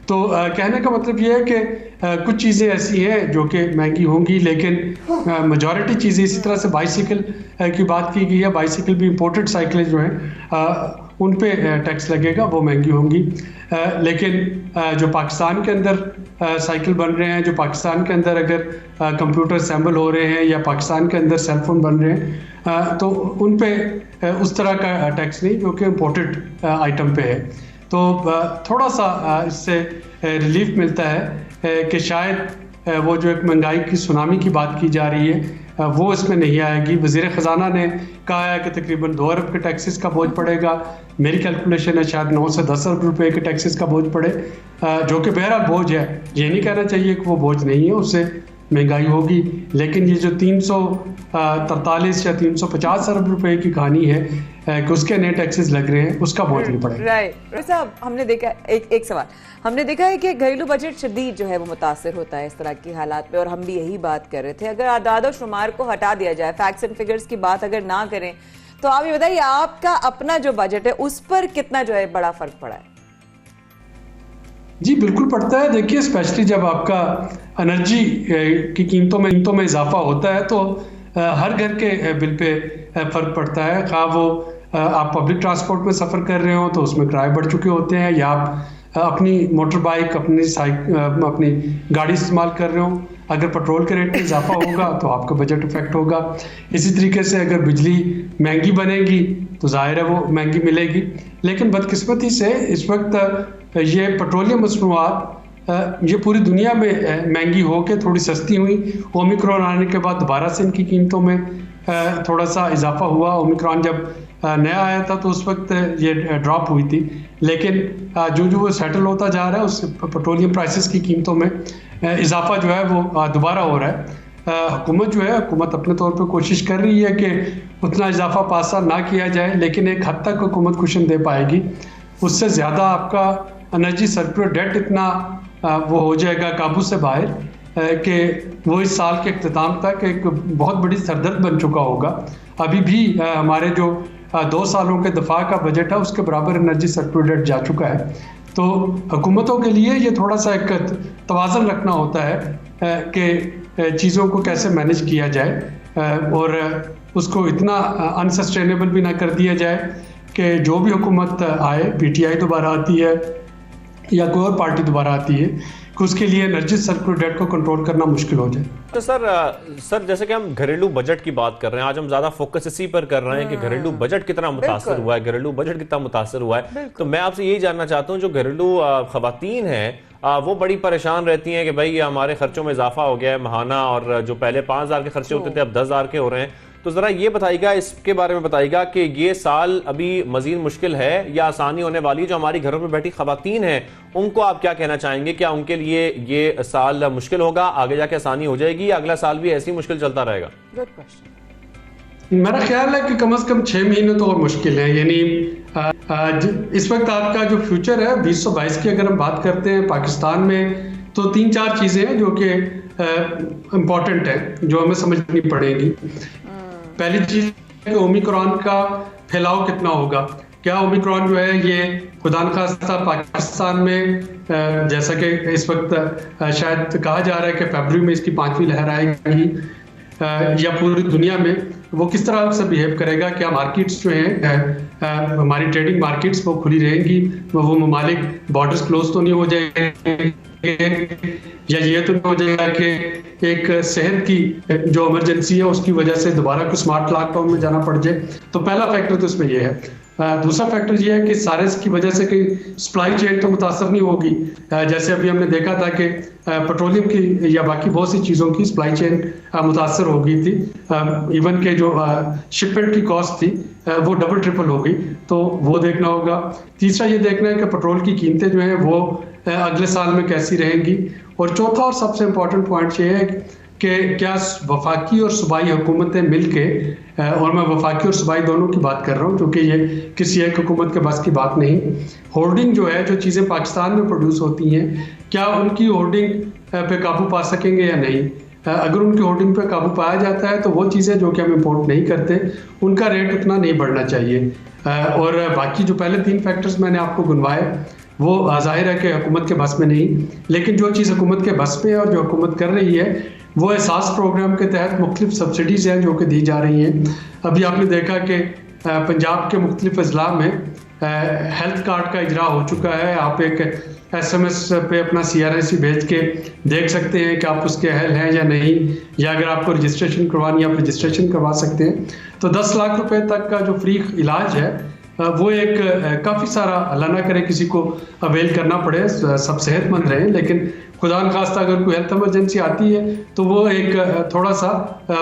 तो कहने का मतलब ये है कि कुछ चीज़ें ऐसी हैं जो कि महंगी होंगी, लेकिन मेजॉरिटी चीज़ें इसी तरह से बाइसिकल की बात की गई है। बाइसिकल भी इंपोर्टेड साइकिलें जो हैं उन पे टैक्स लगेगा, वो महंगी होंगी। लेकिन जो पाकिस्तान के अंदर साइकिल बन रहे हैं, जो पाकिस्तान के अंदर अगर कंप्यूटर असेंबल हो रहे हैं या पाकिस्तान के अंदर सेलफोन बन रहे हैं, तो उन पे उस तरह का टैक्स नहीं जो कि इम्पोर्टेड आइटम पे है। तो थोड़ा सा इससे रिलीफ मिलता है कि शायद वो जो एक महंगाई की सुनामी की बात की जा रही है वो इसमें नहीं आएगी। वज़ीर ख़जाना ने कहा है कि तकरीबन 2 अरब के टैक्सेस का बोझ पड़ेगा। मेरी कैलकुलेशन है शायद 9 से 10 अरब रुपए के टैक्सेस का बोझ पड़े, जो कि बहरहाल बोझ है। ये नहीं कहना चाहिए कि वो बोझ नहीं है, उससे महंगाई होगी, लेकिन ये जो 343 या 350 अरब रुपए की कहानी है कि उसके नए टैक्सेस लग रहे हैं, उसका बोझ नहीं पड़ेगा। राइट साहब, हमने देखा एक सवाल हमने देखा है कि घरेलू बजट शदीद जो है वो मुतासर होता है इस तरह की हालात में, और हम भी यही बात कर रहे थे। अगर आदाद और शुमार को हटा दिया जाए, फैक्ट्स एंड फिगर्स की बात अगर ना करें, तो आप ये बताइए आपका अपना जो बजट है उस पर कितना जो है बड़ा फर्क पड़ा है? जी बिल्कुल पड़ता है। देखिए, स्पेशली जब आपका एनर्जी की कीमतों में इजाफा होता है तो हर घर के बिल पे फ़र्क पड़ता है। खा वो आप पब्लिक ट्रांसपोर्ट में सफ़र कर रहे हो तो उसमें किराए बढ़ चुके होते हैं, या आप अपनी मोटर बाइक, अपनी गाड़ी इस्तेमाल कर रहे हो, अगर पेट्रोल के रेट में इजाफा होगा तो आपका बजट इफेक्ट होगा। इसी तरीके से अगर बिजली महंगी बनेगी तो जाहिर है वो महंगी मिलेगी। लेकिन बदकिस्मती से इस वक्त ये पेट्रोलियम मसनूआत ये पूरी दुनिया में महंगी हो के थोड़ी सस्ती हुई। ओमिक्रॉन आने के बाद दोबारा से इनकी कीमतों में थोड़ा सा इजाफा हुआ। ओमिक्रॉन जब नया आया था तो उस वक्त ये ड्रॉप हुई थी, लेकिन जो वो सेटल होता जा रहा है उस पेट्रोलियम प्राइसेस की कीमतों में इजाफा जो है वो दोबारा हो रहा हुकूमत जो है, हुकूमत अपने तौर पे कोशिश कर रही है कि उतना इजाफा पासा ना किया जाए, लेकिन एक हद तक हुकूमत कुशन दे पाएगी। उससे ज़्यादा आपका एनर्जी सर्कुलर डेट इतना वो हो जाएगा काबू से बाहर कि वो इस साल के इख्तिताम तक एक बहुत बड़ी सरदर्द बन चुका होगा। अभी भी हमारे जो 2 सालों के दफा का बजट है उसके बराबर एनर्जी सर्कुलर डेट जा चुका है। तो हुकूमतों के लिए ये थोड़ा सा एक तवाज़न रखना होता है कि चीज़ों को कैसे मैनेज किया जाए और उसको इतना अनसस्टेनेबल भी ना कर दिया जाए कि जो भी हुकूमत आए, PTI दोबारा आती है या कोई और पार्टी दोबारा आती है, कि उसके लिए एनर्जी सर्कुलर डेट को कंट्रोल करना मुश्किल हो जाए। तो सर जैसे कि हम घरेलू बजट की बात कर रहे हैं, आज हम ज्यादा फोकस इसी पर कर रहे हैं कि घरेलू बजट कितना मुतासर हुआ है, घरेलू बजट कितना मुतासर हुआ है। तो मैं आपसे यही जानना चाहता हूँ, जो घरेलू खवातीन हैं वो बड़ी परेशान रहती हैं कि भाई हमारे खर्चों में इजाफा हो गया है महाना, और जो पहले 5,000 के खर्चे होते थे अब 10,000 के हो रहे हैं। तो जरा ये बताइएगा, इसके बारे में बताइएगा कि ये साल अभी मजीद मुश्किल है या आसानी होने वाली? जो हमारी घरों में बैठी खवातीन हैं उनको आप क्या कहना चाहेंगे? क्या उनके लिए ये साल मुश्किल होगा, आगे जाके आसानी हो जाएगी, या अगला साल भी ऐसी मुश्किल चलता रहेगा? Good question. मेरा ख्याल है कि कम से कम 6 महीने तो और मुश्किल है। यानी इस वक्त आपका जो फ्यूचर है 2022 की अगर हम बात करते हैं पाकिस्तान में, तो 3-4 चीज़ें हैं जो कि इम्पॉर्टेंट है, जो हमें समझनी पड़ेगी। पहली चीज़ है कि ओमिक्रॉन का फैलाव कितना होगा। क्या ओमिक्रॉन जो है ये खुदा न खास्ता पाकिस्तान में जैसा कि इस वक्त शायद कहा जा रहा है कि फरवरी में इसकी 5वीं लहर आएगी, या पूरी दुनिया में वो किस तरह से बिहेव करेगा? क्या मार्केट्स जो हैं हमारी ट्रेडिंग मार्केट्स वो खुली रहेंगी, वो ममालिक बॉर्डर्स क्लोज तो नहीं हो जाएंगे, या ये तो नहीं हो जाएगा कि एक सेहत की जो इमरजेंसी है उसकी वजह से दोबारा को स्मार्ट लॉकडाउन में जाना पड़ जाए? तो पहला फैक्टर तो इसमें ये है। दूसरा फैक्टर ये है कि साइरस की वजह से कि सप्लाई चेन तो मुतासर नहीं होगी। जैसे अभी हमने देखा था कि पेट्रोलियम की या बाकी बहुत सी चीज़ों की सप्लाई चेन मुतासर हो गई थी। इवन के जो शिपमेंट की कॉस्ट थी वो डबल ट्रिपल हो गई, तो वो देखना होगा। तीसरा ये देखना है कि पेट्रोल की कीमतें जो हैं वो अगले साल में कैसी रहेंगी। और चौथा और सबसे इम्पोर्टेंट पॉइंट ये है कि क्या वफाकी और सूबाई हुकूमतें मिलके, और मैं वफाकी और सूबाई दोनों की बात कर रहा हूँ क्योंकि ये किसी एक हुकूमत के बस की बात नहीं, होर्डिंग जो है, जो चीज़ें पाकिस्तान में प्रोड्यूस होती हैं, क्या उनकी होर्डिंग पे काबू पा सकेंगे या नहीं? अगर उनकी होर्डिंग पे काबू पाया जाता है तो वो चीज़ें जो कि हम इम्पोर्ट नहीं करते उनका रेट उतना नहीं बढ़ना चाहिए। और बाकी जो पहले 3 फैक्टर्स मैंने आपको गिनवाए वो जाहिर है कि हुकूमत के बस में नहीं, लेकिन जो चीज़ हुकूमत के बस में है और जो हुकूमत कर रही है वो एहसास प्रोग्राम के तहत मुख्तलिफ सब्सिडीज़ हैं जो कि दी जा रही हैं। अभी आपने देखा कि पंजाब के मुख्तलिफ अजला में हेल्थ कार्ड का इजरा हो चुका है। आप एक SMS पे अपना CRSC भेज के देख सकते हैं कि आप उसके अहल हैं या नहीं, या अगर आपको रजिस्ट्रेशन करवानी है आप रजिस्ट्रेशन करवा सकते हैं। तो 10 लाख रुपए तक का जो फ्री इलाज है वो एक काफ़ी सारा, अल्लाह ना करे किसी को अवेल करना पड़े, सब सेहतमंद रहें, लेकिन खुदा न खास्ता अगर कोई हेल्थ इमरजेंसी आती है तो वो एक थोड़ा सा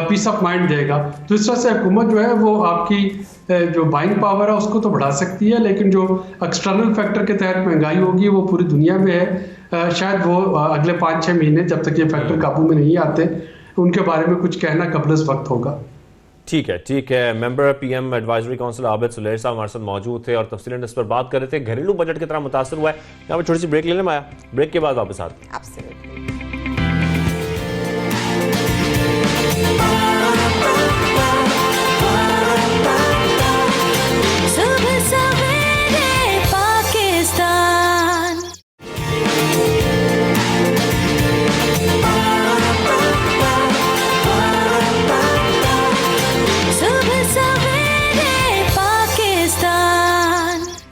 पीस ऑफ माइंड देगा। तो इस तरह से हुकूमत जो है वो आपकी जो बाइंग पावर है उसको तो बढ़ा सकती है, लेकिन जो एक्सटर्नल फैक्टर के तहत महंगाई होगी वो पूरी दुनिया में है। शायद वो अगले 5-6 महीने जब तक ये फैक्टर काबू में नहीं आते उनके बारे में कुछ कहना कबल इस वक्त होगा। ठीक है। Member PM advisory council Abid Suleri साहब हमारे साथ मौजूद थे और तफसीलन इस पर बात कर रहे थे। घरेलू बजट कितना मुतासर हुआ है। यहाँ पर छोटी सी ब्रेक लेने में आया, ब्रेक के बाद वापस आते हैं।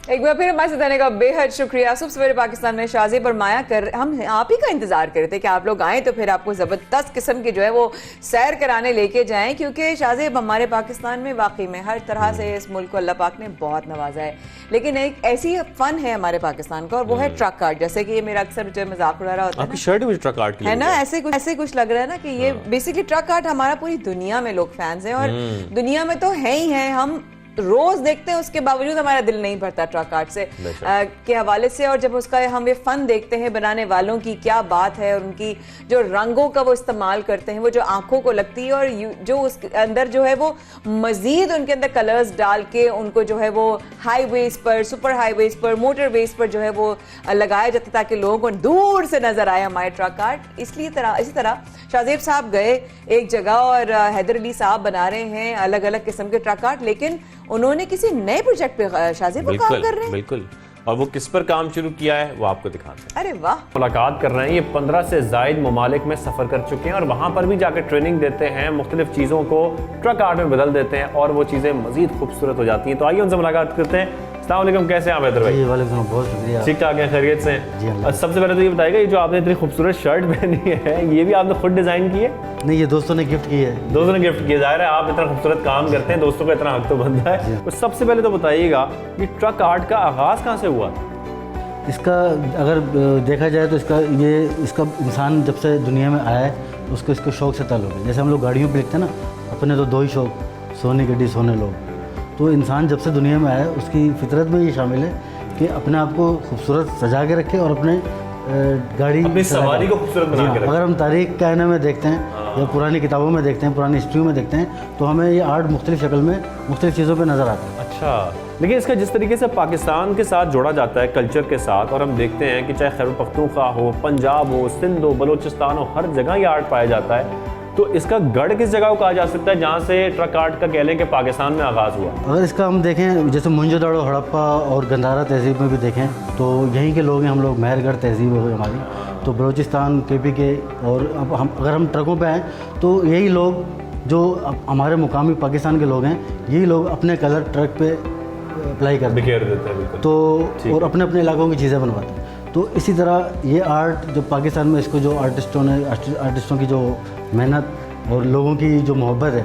एक बार फिर हमारे साथ आने का बेहद शुक्रिया। सुबह सवेरे पाकिस्तान में शाज़ी पर माया कर, हम आप ही का इंतजार कर रहे थे कि आप लोग आएँ तो फिर आपको ज़बरदस्त किस्म की जो है वो सैर कराने लेके जाएं, क्योंकि शाज़ी हमारे पाकिस्तान में वाकई में हर तरह से इस मुल्क को अल्लाह पाक ने बहुत नवाजा है, लेकिन एक ऐसी फन है हमारे पाकिस्तान का और वो है ट्रक कार्ड। जैसे कि ये मेरा अक्सर जो मजाक उड़ा रहा होता है, आपकी शर्ट भी ट्रक कार्ड की है ना, ऐसे कुछ लग रहा है ना कि ये बेसिकली ट्रक कार्ड हमारा पूरी दुनिया में लोग फैंस हैं और दुनिया में तो है ही हैं। हम रोज देखते हैं, उसके बावजूद हमारा दिल नहीं भरता ट्रक आर्ट से के हवाले से। और जब उसका हम ये फन देखते हैं बनाने वालों की, क्या बात है, और उनकी जो रंगों का वो इस्तेमाल करते हैं, वो जो आंखों को लगती है, और जो उसके अंदर जो है वो मजीद उनके अंदर कलर्स डाल के उनको जो है वो हाईवेज पर, सुपर हाईवेज पर, मोटरवेज पर जो है वो लगाया जाता ताकि लोगों को दूर से नजर आए हमारे ट्रक आर्ट। इसी तरह शाहजेब साहब गए एक जगह और हैदर अली साहब बना रहे हैं अलग अलग किस्म के ट्रक आर्ट, लेकिन उन्होंने किसी नए प्रोजेक्ट पे शाहजेब वो काम कर रहे हैं। बिल्कुल, और वो किस पर काम शुरू किया है वो आपको दिखाते हैं। अरे वाह, मुलाकात कर रहे हैं, ये 15 से ज़ायद ममालिक में सफ़र कर चुके हैं और वहाँ पर भी जाकर ट्रेनिंग देते हैं, मुख्तलिफ चीज़ों को ट्रक आर्ट में बदल देते हैं और वो चीज़ें मज़ीद खूबसूरत हो जाती हैं। तो आइए उनसे मुलाकात करते हैं। अस्सलाम वालेकुम, कैसे हैं आप हैदर भाई? वालेकुम, बहुत शुक्रिया। ठीक ठाक है, खैरियत से जी, हैं? सबसे पहले तो ये बताइएगा, ये जो आपने इतनी खूबसूरत शर्ट पहनी है, ये भी आपने खुद डिज़ाइन की है? नहीं, ये दोस्तों ने गिफ्ट की है। दोस्तों ने गिफ्ट किया। जाहिर है आप इतना खूबसूरत काम करते हैं, दोस्तों का इतना हक तो बनता है। तो सबसे पहले तो बताइएगा ये ट्रक आर्ट का आगाज़ कहाँ से हुआ? इसका अगर देखा जाए तो इसका इंसान जब से दुनिया में आया है उसको इसके शौक़ से ताल्लुक़ है। जैसे हम लोग गाड़ियों पे लिखते हैं ना, अपने तो दो ही शौक़, सोने गड्डी सोने लोग। तो इंसान जब से दुनिया में आया है उसकी फितरत में ये शामिल है कि अपने आप को खूबसूरत सजा के रखे और अपने गाड़ी अपनी सवारी को खूबसूरत बना के रखे। अगर हम तारीख के आईने में देखते हैं या पुरानी किताबों में देखते हैं, पुरानी हिस्ट्री में देखते हैं, तो हमें ये आर्ट मुख्तलिफ शक्ल में मुख्तलिफ चीज़ों पर नज़र आता है। अच्छा, लेकिन इसका जिस तरीके से पाकिस्तान के साथ जोड़ा जाता है, कल्चर के साथ, और हम देखते हैं कि चाहे खैबर पख्तूनख्वा हो, पंजाब हो, सिंध हो, बलोचिस्तान हो, हर जगह ये आर्ट पाया जाता है। तो इसका गढ़ किस जगह को कहा जा सकता है जहाँ से ट्रक आर्ट का कह लें कि पाकिस्तान में आगाज़ हुआ? अगर इसका हम देखें, जैसे मोहनजोदड़ो, हड़प्पा और गंधारा तहजीब में भी देखें तो यहीं के लोग हैं हम लोग। मेहरगढ़ तहजीब है हमारी, तो बलूचिस्तान KP के। और अब अगर हम ट्रकों पे आएँ तो यही लोग जो हमारे मुकामी पाकिस्तान के लोग हैं, यही लोग अपने कलर ट्रक पे अप्लाई करते हैं, तो और अपने अपने इलाकों की चीज़ें बनवाते हैं। तो इसी तरह ये आर्ट जो पाकिस्तान में, इसको जो आर्टिस्टों की जो मेहनत और लोगों की जो मोहब्बत है,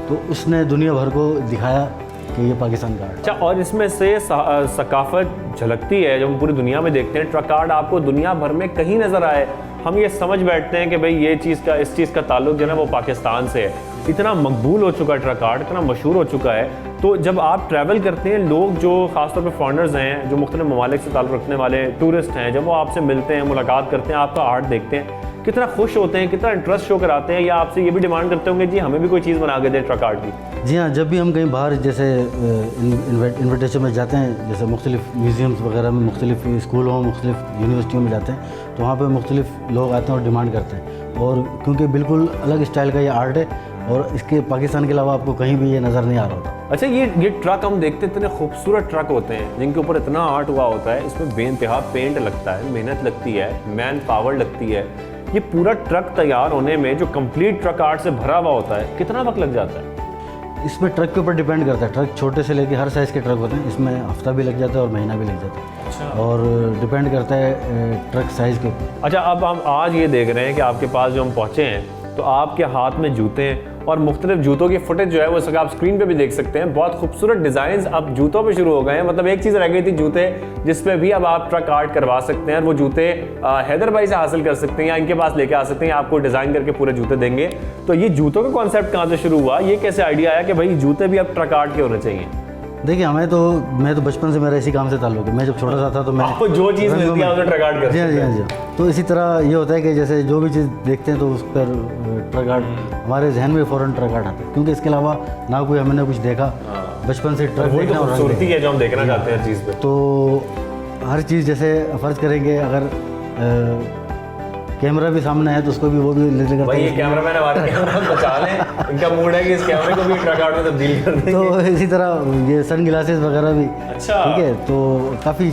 तो उसने दुनिया भर को दिखाया कि ये पाकिस्तान का आर्ट। अच्छा, और इसमें से सकाफत झलकती है जो हम पूरी दुनिया में देखते हैं। ट्रक आर्ट आपको दुनिया भर में कहीं नज़र आए, हम ये समझ बैठते हैं कि भाई ये चीज़ का, इस चीज़ का ताल्लुक जो है ना वो पाकिस्तान से है। इतना मकबूल हो चुका है ट्रक आर्ट, इतना मशहूर हो चुका है। तो जब आप ट्रैवल करते हैं, लोग जो ख़ासतौर पे फॉरेनर्स हैं, जो मुख्तलिफ ममालिक से ताल्लुक़ रखने वाले टूरिस्ट हैं, जब वो आपसे मिलते हैं, मुलाकात करते हैं, आपका आर्ट देखते हैं, कितना खुश होते हैं, कितना इंटरेस्ट शो कराते हैं, या आपसे ये भी डिमांड करते होंगे जी हमें भी कोई चीज़ बना के दें ट्रक आर्ट की? जी हाँ, जब भी हम कहीं बाहर जैसे इन्विटेशन में जाते हैं, जैसे मुख्तलिफ म्यूज़ियम्स वगैरह में, मुख्तलिफ स्कूलों, मुख्तलिफ यूनिवर्सिटियों में जाते हैं, तो वहाँ पर मुख्तलिफ लोग आते हैं और डिमांड करते हैं। और क्योंकि बिल्कुल अलग स्टाइल का ये आर्ट है और इसके पाकिस्तान के अलावा आपको कहीं भी ये नज़र नहीं आ रहा होता। अच्छा, ये ट्रक हम देखते हैं, इतने खूबसूरत ट्रक होते हैं जिनके ऊपर इतना आर्ट हुआ होता है, इसमें बेइंतहा पेंट लगता है, मेहनत लगती है, मैन पावर लगती है। ये पूरा ट्रक तैयार होने में जो कंप्लीट ट्रक आर्ट से भरा हुआ होता है, कितना वक्त लग जाता है? इसमें ट्रक के ऊपर डिपेंड करता है। ट्रक छोटे से लेके हर साइज़ के ट्रक होते हैं, इसमें हफ्ता भी लग जाता है और महीना भी लग जाता है। अच्छा। और डिपेंड करता है ट्रक साइज़ के ऊपर। अच्छा, अब हम आज ये देख रहे हैं कि आपके पास जो हम पहुँचे हैं, तो आपके हाथ में जूते हैं और मुख्तलिफ जूतों की फुटेज जो है वो आप स्क्रीन पे भी देख सकते हैं। बहुत खूबसूरत डिज़ाइन अब जूतों पे शुरू हो गए हैं। मतलब एक चीज़ रह गई थी जूते, जिस पे भी अब आप ट्रक आर्ट करवा सकते हैं। वो जूते हैदर भाई से हासिल कर सकते हैं या इनके पास लेके आ सकते हैं, आपको डिज़ाइन करके पूरे जूते देंगे। तो ये जूतों का कॉन्सेप्ट कहाँ से शुरू हुआ? ये कैसे आइडिया आया कि भाई जूते भी अब ट्रक आर्ट के होने चाहिए? देखिए, मैं तो बचपन से मेरा इसी काम से ताल्लुक है। मैं जब छोटा सा था तो मैं आपको जो चीज़ मिलती है उसे ट्रक आर्ट करते हैं। जी हाँ। तो इसी तरह ये होता है कि जैसे जो भी चीज़ देखते हैं तो उस पर ट्रक आर्ट हमारे जहन में फ़ौरन ट्रक आर्ट आता है, क्योंकि इसके अलावा ना कोई हमने कुछ देखा बचपन से। ट्रक देखना और खूबसूरती है जो हम देखना चाहते हैं चीज़ पे। तो हर चीज़ जैसे फ़र्ज़ करेंगे, अगर कैमरा भी सामने है तो उसको भी वो भी लेकर भाई ये कैमरामैन हमारे कैमरा बचा लें, इनका मूड है कि इस कैमरे को भी ट्रक आर्ट में तब्दील कर देंगे। तो इसी तरह ये सन ग्लासेस वगैरह भी। अच्छा, ठीक है। तो काफ़ी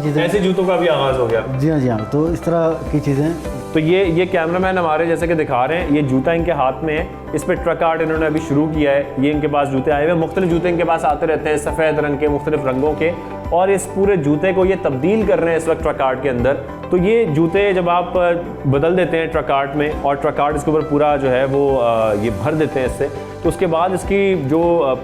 चीज़ें ऐसे जूतों का भी आगाज़ हो गया। जी हाँ। तो इस तरह की चीज़ें। तो ये कैमरामैन हमारे जैसे कि दिखा रहे हैं, ये जूता इनके हाथ में है, इस पर ट्रक आर्ट इन्होंने अभी शुरू किया है। ये इनके पास जूते आए हुए, मुख्तलिफ जूते इनके पास आते रहते हैं, सफ़ेद रंग के, मुख्तलिफ रंगों के, और इस पूरे जूते को ये तब्दील कर रहे हैं इस वक्त ट्रक आर्ट के अंदर। तो ये जूते जब आप बदल देते हैं ट्रक आर्ट में, और ट्रक आर्ट इसके ऊपर पूरा जो है वो ये भर देते हैं इससे, तो उसके बाद इसकी जो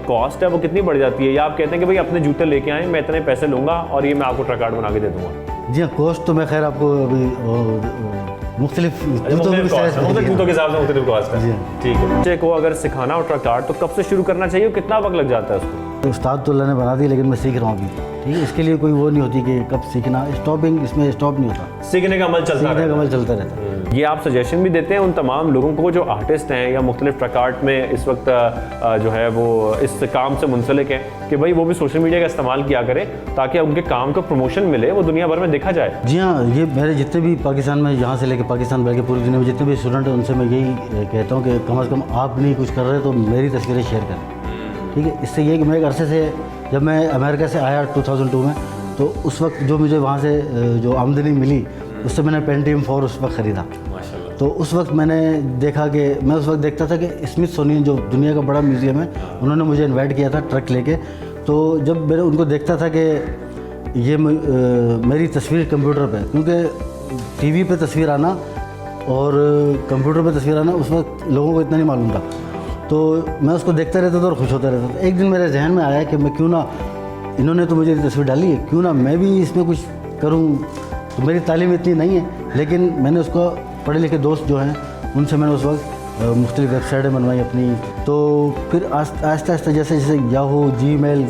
कॉस्ट है वो कितनी बढ़ जाती है? या आप कहते हैं कि भाई अपने जूते लेके आएँ, मैं इतने पैसे लूँगा और ये मैं आपको ट्रक आर्ट बना के दे दूँगा? जी हाँ, कॉस्ट तो मैं खैर आपको अभी मुख्तलिफ जूतों के हिसाब से मुख्तलिफ कॉस्ट है। ठीक है। बच्चे को अगर सिखाना हो ट्रक आर्ट तो कब से शुरू करना चाहिए, कितना वक्त लग जाता है उसको? उस्ताद तो अल्लाह ने बना दी, लेकिन मैं सीख रहा हूँ अभी, ठीक है। इसके लिए कोई वो नहीं होती कि कब सीखना, स्टॉपिंग, इसमें स्टॉप नहीं होता, सीखने का अमल चलता रहता है। ये आप सजेशन भी देते हैं उन तमाम लोगों को जो आर्टिस्ट हैं या मुख्तलिफ ट्रक आर्ट में इस वक्त जो है वो इस काम से मुंसलिक हैं कि भाई वो भी सोशल मीडिया का इस्तेमाल किया करें ताकि उनके काम को प्रमोशन मिले, वो दुनिया भर में देखा जाए। जी हाँ, ये मेरे जितने भी पाकिस्तान में, यहाँ से लेकर पाकिस्तान बल्कि पूरी दुनिया में जितने भी स्टूडेंट हैं उनसे मैं यही कहता हूँ कि कम से कम आप नहीं कुछ कर रहे तो मेरी तस्वीरें शेयर करें, ठीक है। इससे ये कि मैं एक अरसे से, जब मैं अमेरिका से आया 2002 में, तो उस वक्त जो मुझे वहाँ से जो आमदनी मिली उससे मैंने पेंटियम 4 उस वक्त ख़रीदा। तो उस वक्त मैंने देखा कि मैं उस वक्त देखता था कि स्मिथसोनियन जो दुनिया का बड़ा म्यूज़ियम है, उन्होंने मुझे इनवाइट किया था ट्रक लेके। तो जब मैंने उनको देखता था कि ये मेरी तस्वीर कंप्यूटर पे, क्योंकि टीवी पे तस्वीर आना और कंप्यूटर पे तस्वीर आना उस वक्त लोगों को इतना नहीं मालूम था, तो मैं उसको देखता रहता था और खुश होता रहता था। एक दिन मेरे जहन में आया कि मैं क्यों ना, इन्होंने तो मुझे तस्वीर डाली है, क्यों ना मैं भी इसमें कुछ करूं। तो मेरी तालीम इतनी नहीं है, लेकिन मैंने उसको पढ़े लिखे दोस्त जो हैं उनसे मैंने उस वक्त मुख्तलिफ वेबसाइटें बनवाई अपनी। तो फिर आहिस्ता आहिस्ता जैसे जैसे याहू, जीमेल,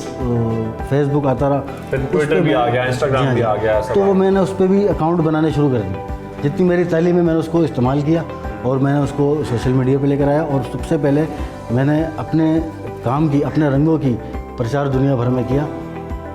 फेसबुक आता रहा, फिर ट्विटर भी आ गया, इंस्टाग्राम भी आ गया, तो मैंने उस पर भी अकाउंट बनाने शुरू कर दिए। जितनी मेरी तालीम है मैंने उसको इस्तेमाल किया और मैंने उसको सोशल मीडिया पे लेकर आया। और सबसे पहले मैंने अपने काम की, अपने रंगों की प्रचार दुनिया भर में किया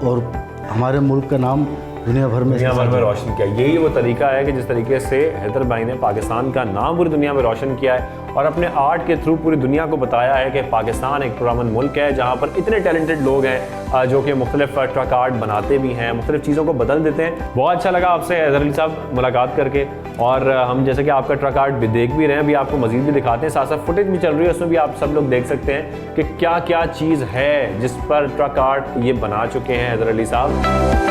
और हमारे मुल्क का नाम दुनिया भर में रोशन किया। यही वो तरीका है कि जिस तरीके से हैदर भाई ने पाकिस्तान का नाम पूरी दुनिया में रोशन किया है और अपने आर्ट के थ्रू पूरी दुनिया को बताया है कि पाकिस्तान एक पुरअमन मुल्क है जहाँ पर इतने टैलेंटेड लोग हैं जो कि मुख्तलिफ ट्रक आर्ट बनाते भी हैं, मुख्तलिफ चीज़ों को बदल देते हैं। बहुत अच्छा लगा आपसे हैदर अली साहब मुलाकात करके, और हम जैसे कि आपका ट्रक आर्ट भी देख भी रहे हैं, अभी आपको मजीद भी दिखाते हैं, साथ साथ फुटेज भी चल रही है, उसमें भी आप सब लोग देख सकते हैं कि क्या क्या चीज़ है जिस पर ट्रक आर्ट ये बना चुके हैं हैदर अली साहब।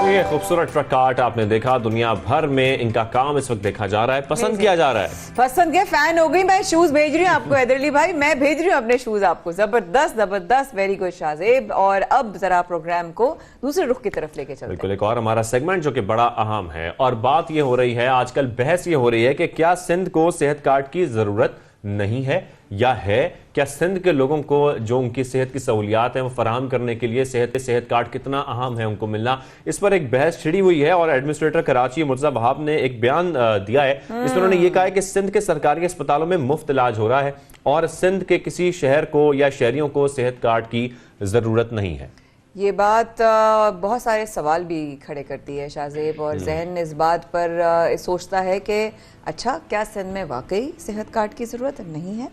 ये खूबसूरत ट्रक आर्ट आपने देखा, दुनिया भर में इनका काम इस वक्त देखा जा रहा है, पसंद किया जा रहा है। पसंद किया, फैन हो गई। मैं शूज भेज रही हूँ आपको हैदर अली भाई, मैं भेज रही हूँ अपने शूज आपको। जबरदस्त जबरदस्त, वेरी गुड शाहजेब। और अब जरा प्रोग्राम को दूसरे रुख की तरफ लेके चलते हैं। बिल्कुल, एक और हमारा सेगमेंट जो कि बड़ा अहम है, और बात ये हो रही है, आजकल बहस ये हो रही है कि क्या सिंध को सेहत कार्ड की जरूरत नहीं है या है? क्या सिंध के लोगों को जो उनकी सेहत की सहूलियात हैं वो फराहम करने के लिए सेहत कार्ड कितना अहम है उनको मिलना? इस पर एक बहस छिड़ी हुई है और एडमिनिस्ट्रेटर कराची मुर्तज़ा वहाब ने एक बयान दिया है जिसमें उन्होंने ये कहा है कि सिंध के सरकारी अस्पतालों में मुफ्त इलाज हो रहा है और सिंध के किसी शहर को या शहरियों को सेहत कार्ड की जरूरत नहीं है। ये बात बहुत सारे सवाल भी खड़े करती है शाहजेब, और जहन इस बात पर सोचता है कि अच्छा, क्या सिंध में वाकई सेहत कार्ड की ज़रूरत नहीं है?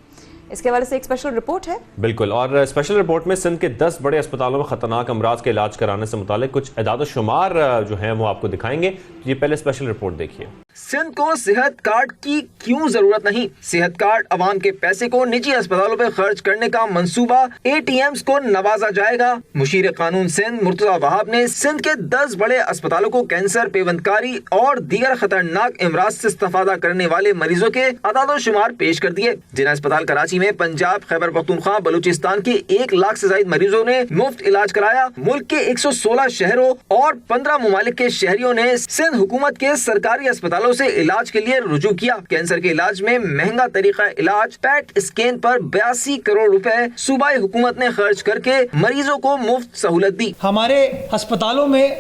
इसके हवाले से एक स्पेशल रिपोर्ट है। बिल्कुल, और स्पेशल रिपोर्ट में सिंध के 10 बड़े अस्पतालों में खतरनाक अमराज के इलाज कराने से मुतालिक कुछ एदाद शुमार जो हैं वो आपको दिखाएंगे। ये पहले स्पेशल रिपोर्ट देखिए। सिंध को सेहत कार्ड की क्यों जरूरत नहीं? सेहत कार्ड अवाम के पैसे को निजी अस्पतालों पे खर्च करने का मंसूबा, ATMs को नवाजा जाएगा। मुशीर कानून सिंध मुर्तज़ा वहाब ने सिंध के 10 बड़े अस्पतालों को कैंसर, पेवंदकारी और दीगर खतरनाक अमराज से इस्तेफादा करने वाले मरीजों के अदाद शुमार पेश कर दिए। जिन्हें अस्पताल कराची में पंजाब, खैबर पख्तूनख्वा, बलूचिस्तान के 1 लाख से ज्यादा मरीजों ने मुफ्त इलाज कराया। मुल्क के 116 शहरों और 15 मुमालिक के शहरियों ने सिंध हुकूमत के सरकारी अस्पतालों से इलाज के लिए रुजू किया। कैंसर के इलाज में महंगा तरीका इलाज पैट स्कैन पर 82 करोड़ रुपए सूबाई हुकूमत ने खर्च करके मरीजों को मुफ्त सहूलत दी। हमारे अस्पतालों में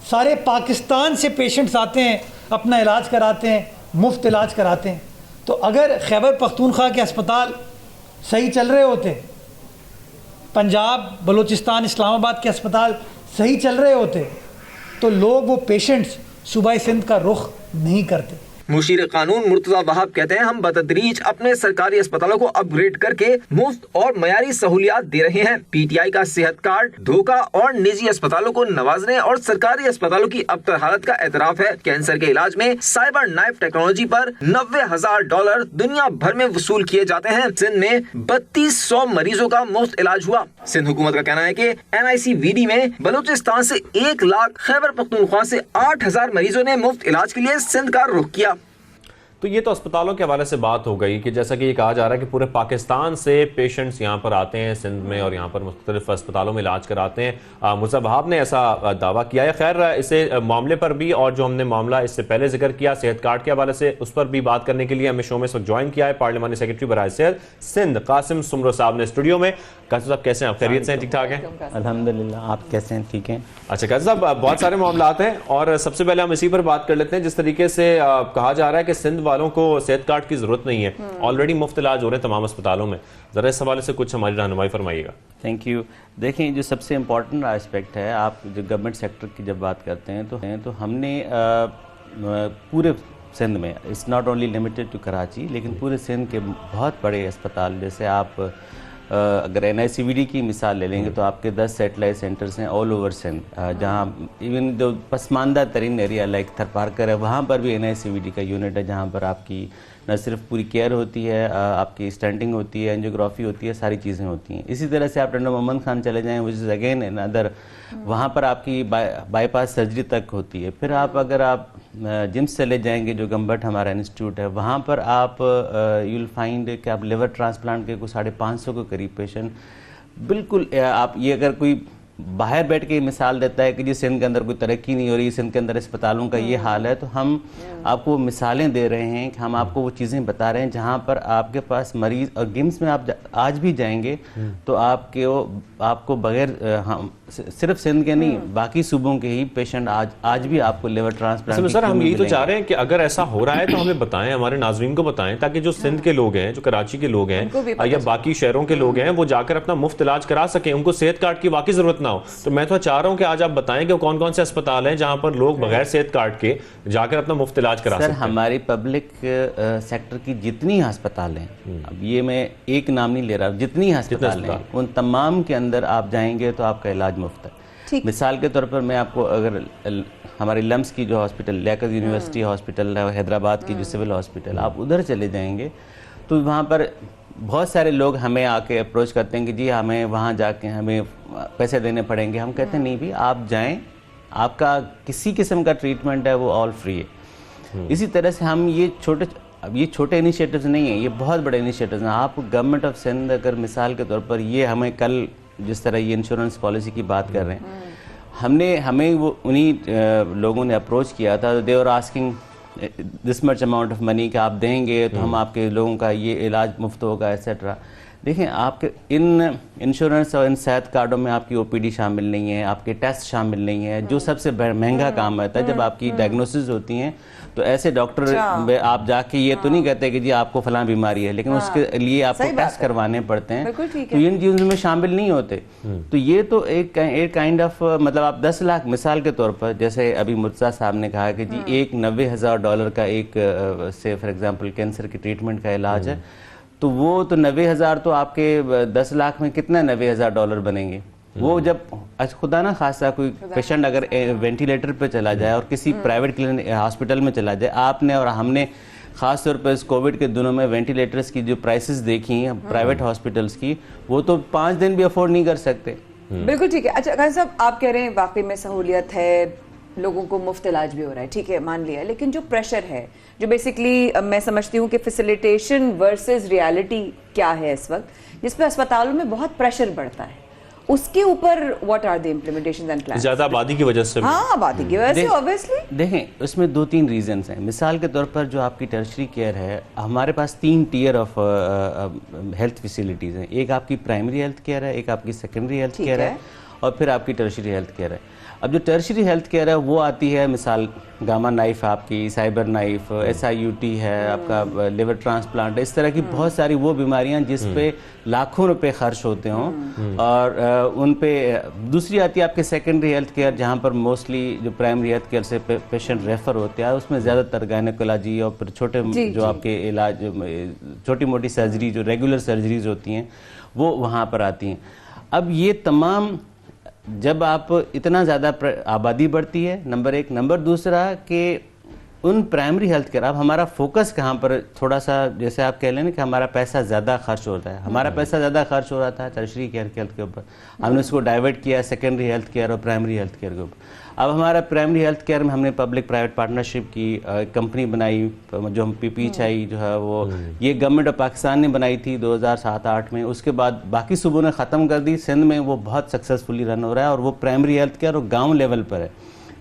सारे पाकिस्तान से पेशेंट्स आते हैं, अपना इलाज कराते हैं, मुफ्त इलाज कराते हैं। तो अगर खैबर पख्तूनख्वा के अस्पताल सही चल रहे होते, पंजाब, बलूचिस्तान, इस्लामाबाद के अस्पताल सही चल रहे होते, तो लोग, वो पेशेंट्स सूबाई सिंध का रुख नहीं करते। मुशीर कानून मुर्तज़ा वहाब कहते हैं, हम बतदरीज अपने सरकारी अस्पतालों को अपग्रेड करके मुफ्त और मयारी सहूलियात दे रहे हैं। PTI का सेहत कार्ड धोखा और निजी अस्पतालों को नवाजने और सरकारी अस्पतालों की अबतर हालत का एतराफ है। कैंसर के इलाज में साइबर नाइफ टेक्नोलॉजी पर $90,000 दुनिया भर में वसूल किए जाते हैं। सिंध में 3200 मरीजों का मुफ्त इलाज हुआ। सिंध हुकूमत का कहना है कि NICVD में बलूचिस्तान से 1 लाख, खैबर पख्तूनख्वा से 8000 मरीजों ने मुफ्त इलाज के लिए सिंध का रुख किया। तो ये तो अस्पतालों के हवाले से बात हो गई कि जैसा कि ये कहा जा रहा है कि पूरे पाकिस्तान से पेशेंट्स यहाँ पर आते हैं सिंध में और यहाँ पर मुख्तलिफ अस्पतालों में इलाज कराते हैं। मुर्तज़ा वहाब ने ऐसा दावा किया है। खैर, इसे मामले पर भी और जो हमने मामला इससे पहले जिक्र किया सेहत कार्ड के हवाले से, उस पर भी बात करने के लिए हमें शो में इस वक्त ज्वाइन किया है पार्लिमानी सेक्रेटरी बराए सेहत सिंध कासिम सुमरो साहब ने स्टूडियो में। कासिम साहब कैसे हैं आप? खैरियत से ठीक ठाक हैं? अल्हम्दुलिल्लाह, आप कैसे हैं? ठीक हैं। अच्छा कासिम साहब, बहुत सारे मामलात हैं और सबसे पहले हम इसी पर बात कर लेते हैं। जिस तरीके से कहा जा रहा है कि सिंध वालों को सेहत कार्ड की जरूरत नहीं है, ऑलरेडी मुफ्त इलाज हो रहे हैं तमाम अस्पतालों में, जरा इस हवाले से कुछ हमारी रहनुमाई फरमाइएगा। Thank you. देखें, जो सबसे इम्पोर्टेंट एस्पेक्ट है, आप जो गवर्नमेंट सेक्टर की जब बात करते हैं तो हमने पूरे सिंध में, it's not only limited to Karachi, लेकिन पूरे सिंध के बहुत बड़े अस्पताल, जैसे आप अगर NICVD की मिसाल ले लेंगे तो आपके 10 सेटेलाइट सेंटर्स हैं ऑल ओवर सिंध, जहाँ इवन जो पसमानदा तरीन एरिया लाइक थरपारकर है, वहाँ पर भी NICVD का यूनिट है, जहाँ पर आपकी न सिर्फ पूरी केयर होती है, आपकी स्टेंटिंग होती है, एंजियोग्राफी होती है, सारी चीज़ें होती हैं। इसी तरह से आप टंडा मोहम्मद खान चले जाएँ, विच इज़ अगेन अनदर, वहाँ पर आपकी बाईपास सर्जरी तक होती है। फिर आप अगर आप जिम्स चले जाएंगे, जो गम्बट हमारा इंस्टीट्यूट है, वहाँ पर आप यू विल फाइंड कि आप लिवर ट्रांसप्लांट के कुछ 550 के करीब पेशेंट, बिल्कुल आप ये अगर कोई बाहर बैठ के मिसाल देता है कि जी सिंध के अंदर कोई तरक्की नहीं हो रही, सिंध के अंदर अस्पतालों का ये हाल है, तो हम आपको मिसालें दे रहे हैं कि हम आपको वो चीज़ें बता रहे हैं जहाँ पर आपके पास मरीज़, और गिम्स में आप आज भी जाएंगे तो आपको बगैर सिर्फ सिंध के नहीं, बाकी सूबों के ही पेशेंट आज भी आपको लिवर ट्रांसप्लांट। सर, हम यही तो चाह रहे हैं कि अगर ऐसा हो रहा है तो हमें बताएं, हमारे नाज़रीन को बताएं, ताकि जो सिंध के लोग हैं, जो कराची के लोग हैं या बाकी शहरों के लोग हैं, वो जाकर अपना मुफ्त इलाज करा सकें, उनको सेहत कार्ड की वाकई जरूरत ना हो। तो मैं तो चाह रहा हूं कि आज आप बताएं कि कौन कौन से अस्पताल हैं जहां पर लोग बगैर सेहत कार्ड के जाकर अपना मुफ्त इलाज करा सकते हैं। हमारी पब्लिक सेक्टर की जितनी अस्पताल हैं, अब ये मैं एक नाम नहीं ले रहा, जितनी अस्पताल हैं उन तमाम के अंदर आप जाएंगे तो आपका इलाज मुफ्त है। मिसाल के तौर पर मैं आपको, अगर हमारी लम्स की जो हॉस्पिटल, लियाकत यूनिवर्सिटी हॉस्पिटल है हैदराबाद की, जो सिविल हॉस्पिटल, आप उधर चले जाएंगे तो वहाँ पर बहुत सारे लोग हमें आके अप्रोच करते हैं कि जी हमें वहाँ जाके हमें पैसे देने पड़ेंगे। हम कहते हैं नहीं भी, आप जाएं, आपका किसी किस्म का ट्रीटमेंट है वो ऑल फ्री है। इसी तरह से हम ये छोटे इनिशिएटिव्स नहीं हैं, ये बहुत बड़े इनिशिएटिव्स हैं। आप गवर्नमेंट ऑफ सिंध, अगर मिसाल के तौर पर ये हमें कल जिस तरह ये इंश्योरेंस पॉलिसी की बात कर रहे हैं, हमें वो उन्हीं लोगों ने अप्रोच किया था, they were asking this much amount of money कि आप देंगे तो हम आपके लोगों का ये इलाज मुफ्त होगा एट्सेट्रा। देखें, आपके इन इंश्योरेंस और इन सेहत कार्डों में आपकी OPD शामिल नहीं है, आपके टेस्ट शामिल नहीं है, जो सबसे महंगा काम होता है जब आपकी डायग्नोसिस होती हैं। तो ऐसे डॉक्टर आप जाके ये तो नहीं कहते कि जी आपको फलां बीमारी है, लेकिन उसके लिए आपको टेस्ट करवाने पड़ते हैं, तो इन चीज़ों में शामिल नहीं होते। तो ये तो एक काइंड ऑफ, मतलब आप 10 लाख मिसाल के तौर पर, जैसे अभी मुर्तज़ा साहब ने कहा कि जी एक $90,000 का एक से फॉर एग्जांपल कैंसर की ट्रीटमेंट का इलाज है, तो वो तो 90,000 तो आपके 10 लाख में कितना $90,000 बनेंगे। वो जब खुदा ना खासा कोई पेशेंट अगर वेंटिलेटर पे चला जाए और किसी प्राइवेट क्लिनिक हॉस्पिटल में चला जाए, आपने और हमने ख़ास तौर पर इस कोविड के दिनों में वेंटिलेटर्स की जो प्राइसेस देखी हैं प्राइवेट हॉस्पिटल्स की, वो तो 5 दिन भी अफोर्ड नहीं कर सकते। बिल्कुल ठीक है। अच्छा खान साहब, आप कह रहे हैं वाकई में सहूलियत है, लोगों को मुफ्त इलाज भी हो रहा है, ठीक है, मान लिया, लेकिन जो प्रेशर है, जो बेसिकली मैं समझती हूँ कि फैसिलिटेशन वर्सेस रियलिटी क्या है इस वक्त, जिस पे अस्पतालों में बहुत प्रेशर बढ़ता है, उसके ऊपर what are the implementations and plans? ज्यादा आबादी की वजह से। हाँ, आबादी की वजह से ऑब्वियसली। देखें, उसमें 2-3 रीजंस हैं। मिसाल के तौर पर जो आपकी टर्शरी केयर है, हमारे पास 3 टियर ऑफ हेल्थ फैसिलिटीज़ हैं। एक आपकी प्राइमरी हेल्थ केयर है, एक आपकी सेकेंडरी हेल्थ केयर है, और फिर आपकी टर्शरी हेल्थ केयर है। अब जो टर्शरी हेल्थ केयर है वो आती है, मिसाल गामा नाइफ आपकी, साइबर नाइफ, SIUT है, आपका लिवर ट्रांसप्लांट, इस तरह की बहुत सारी वो बीमारियां जिस पे लाखों रुपए खर्च होते हों, और उन पे दूसरी आती है आपके सेकेंडरी हेल्थ केयर, जहाँ पर मोस्टली जो प्राइमरी हेल्थ केयर से पेशेंट रेफर होते हैं, उसमें ज़्यादातर गायनेकोलॉजी और फिर छोटे जो आपके इलाज, छोटी मोटी सर्जरी, जो रेगुलर सर्जरीज होती हैं, वो वहाँ पर आती हैं। अब ये तमाम, जब आप इतना ज़्यादा आबादी बढ़ती है, नंबर 1, नंबर दूसरा कि उन प्राइमरी हेल्थ केयर, अब हमारा फोकस कहाँ पर थोड़ा सा, जैसे आप कह लें ना कि हमारा पैसा ज़्यादा खर्च होता है, हमारा पैसा ज़्यादा खर्च हो रहा था टर्शरी केयर के ऊपर, हमने उसको डाइवर्ट किया सेकेंडरी हेल्थ केयर और प्राइमरी हेल्थ केयर के ऊपर। अब हमारा प्राइमरी हेल्थ केयर में हमने पब्लिक प्राइवेट पार्टनरशिप की कंपनी बनाई, जो हम PPHI जो है वो ये गवर्नमेंट ऑफ पाकिस्तान ने बनाई थी 2007-8 में। उसके बाद बाकी सूबों ने ख़त्म कर दी, सिंध में वो बहुत सक्सेसफुली रन हो रहा है और वो प्राइमरी हेल्थ केयर और गाँव लेवल पर है,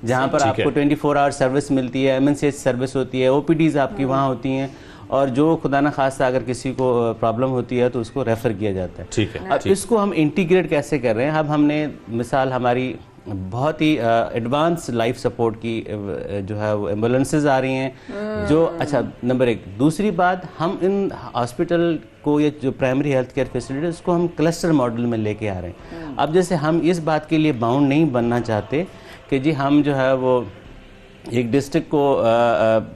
जहाँ पर आपको 24 आवर सर्विस मिलती है, MNCH सर्विस होती है, OPDs आपकी वहाँ होती हैं, और जो खुदा न खास्ता अगर किसी को प्रॉब्लम होती है तो उसको रेफ़र किया जाता है। ठीक है। अब इसको हम इंटीग्रेट कैसे कर रहे हैं? अब हमने मिसाल हमारी बहुत ही एडवांस लाइफ सपोर्ट की जो है वो एम्बुलेंसेज आ रही हैं जो, अच्छा नंबर 1। दूसरी बात, हम इन हॉस्पिटल को, ये जो प्राइमरी हेल्थ केयर फैसिलिटी उसको हम क्लस्टर मॉडल में लेके आ रहे हैं। अब जैसे हम इस बात के लिए बाउंड नहीं बनना चाहते कि जी हम जो है वो एक डिस्ट्रिक्ट को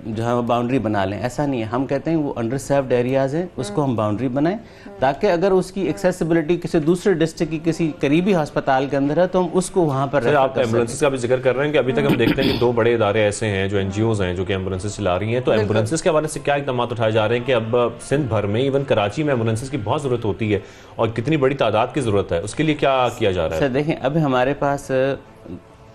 जो है वो बाउंड्री बना लें, ऐसा नहीं है। हम कहते हैं वो अंडर सर्व्ड एरियाज़ हैं, उसको हम बाउंड्री बनाएं ताकि अगर उसकी एक्सेसिबिलिटी किसी दूसरे डिस्ट्रिक्ट की किसी करीबी अस्पताल के अंदर है तो हम उसको वहाँ पर रेफर आप एम्बुलेंसेस का भी जिक्र कर रहे हैं कि अभी तक हम देखते हैं कि 2 बड़े इदारे ऐसे हैं जो NGOs हैं जो कि एम्बुलेंसेस चला रही हैं, तो एम्बुलेंसेस के हवाले से क्या इकदाम उठाए जा रहे हैं कि अब सिंध भर में, इवन कराची में एम्बुलेंसेस की बहुत ज़रूरत होती है और कितनी बड़ी तादाद की ज़रूरत है, उसके लिए क्या किया जा रहा है? सर देखें, अभी हमारे पास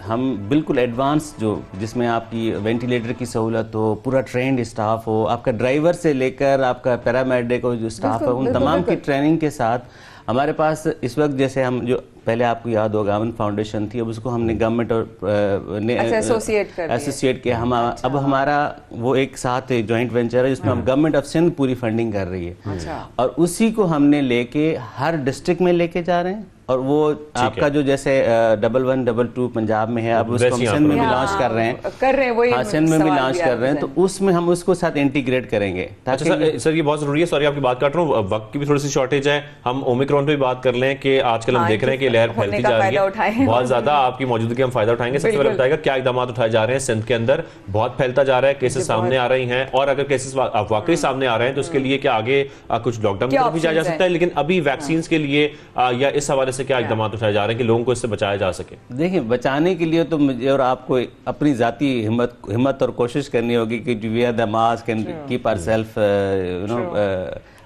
हम बिल्कुल एडवांस जो जिसमें आपकी वेंटिलेटर की सहूलत हो, पूरा ट्रेंड स्टाफ हो, आपका ड्राइवर से लेकर आपका पैरामेडिक और जो स्टाफ है उन तमाम की ट्रेनिंग के साथ हमारे पास इस वक्त, जैसे हम जो पहले आपको याद होगा अमन फाउंडेशन थी, अब उसको हमने गवर्नमेंट और ने एसोसिएट किया। हम अब हमारा वो एक साथ जॉइंट वेंचर है जिसमें हम गवर्नमेंट ऑफ सिंध पूरी फंडिंग कर रही है और उसी को हमने लेके हर डिस्ट्रिक्ट में लेके जा रहे हैं। और वो आपका जो जैसे 1122 पंजाब में है, अब उसको हम सिंध में भी लॉन्च कर रहे हैं, वही सिंध में भी लॉन्च कर रहे हैं, तो उसमें हम उसको साथ इंटीग्रेट करेंगे। अच्छा सर ये बहुत जरूरी है, सॉरी आपकी बात काट रहा हूँ, वक्त की भी थोड़ी सी शॉर्टेज है, हम ओमिक्रॉन पे भी बात कर लें कि आजकल हम देख रहे हैं कि लहर फैलती जा रही है बहुत ज्यादा, आपकी मौजूदगी हम फायदा उठाएंगे। सबसे पहले बताएगा क्या इकदाम उठाए जा रहे हैं? सिंध के अंदर बहुत फैलता जा रहा है, केसेस सामने आ रही हैं, और अगर केसेस वाकई सामने आ रहे हैं तो उसके लिए क्या आगे कुछ लॉकडाउन की तरफ भी जाया जा सकता है? लेकिन अभी वैक्सीन के लिए या इस हवाले से क्या इकदाम उठाए जा रहे हैं कि लोगों को इससे बचाया जा सके? देखिए, बचाने के लिए तो मुझे और आपको अपनी जाती हिम्मत और कोशिश करनी होगी कि we are the mask and keep ourself you know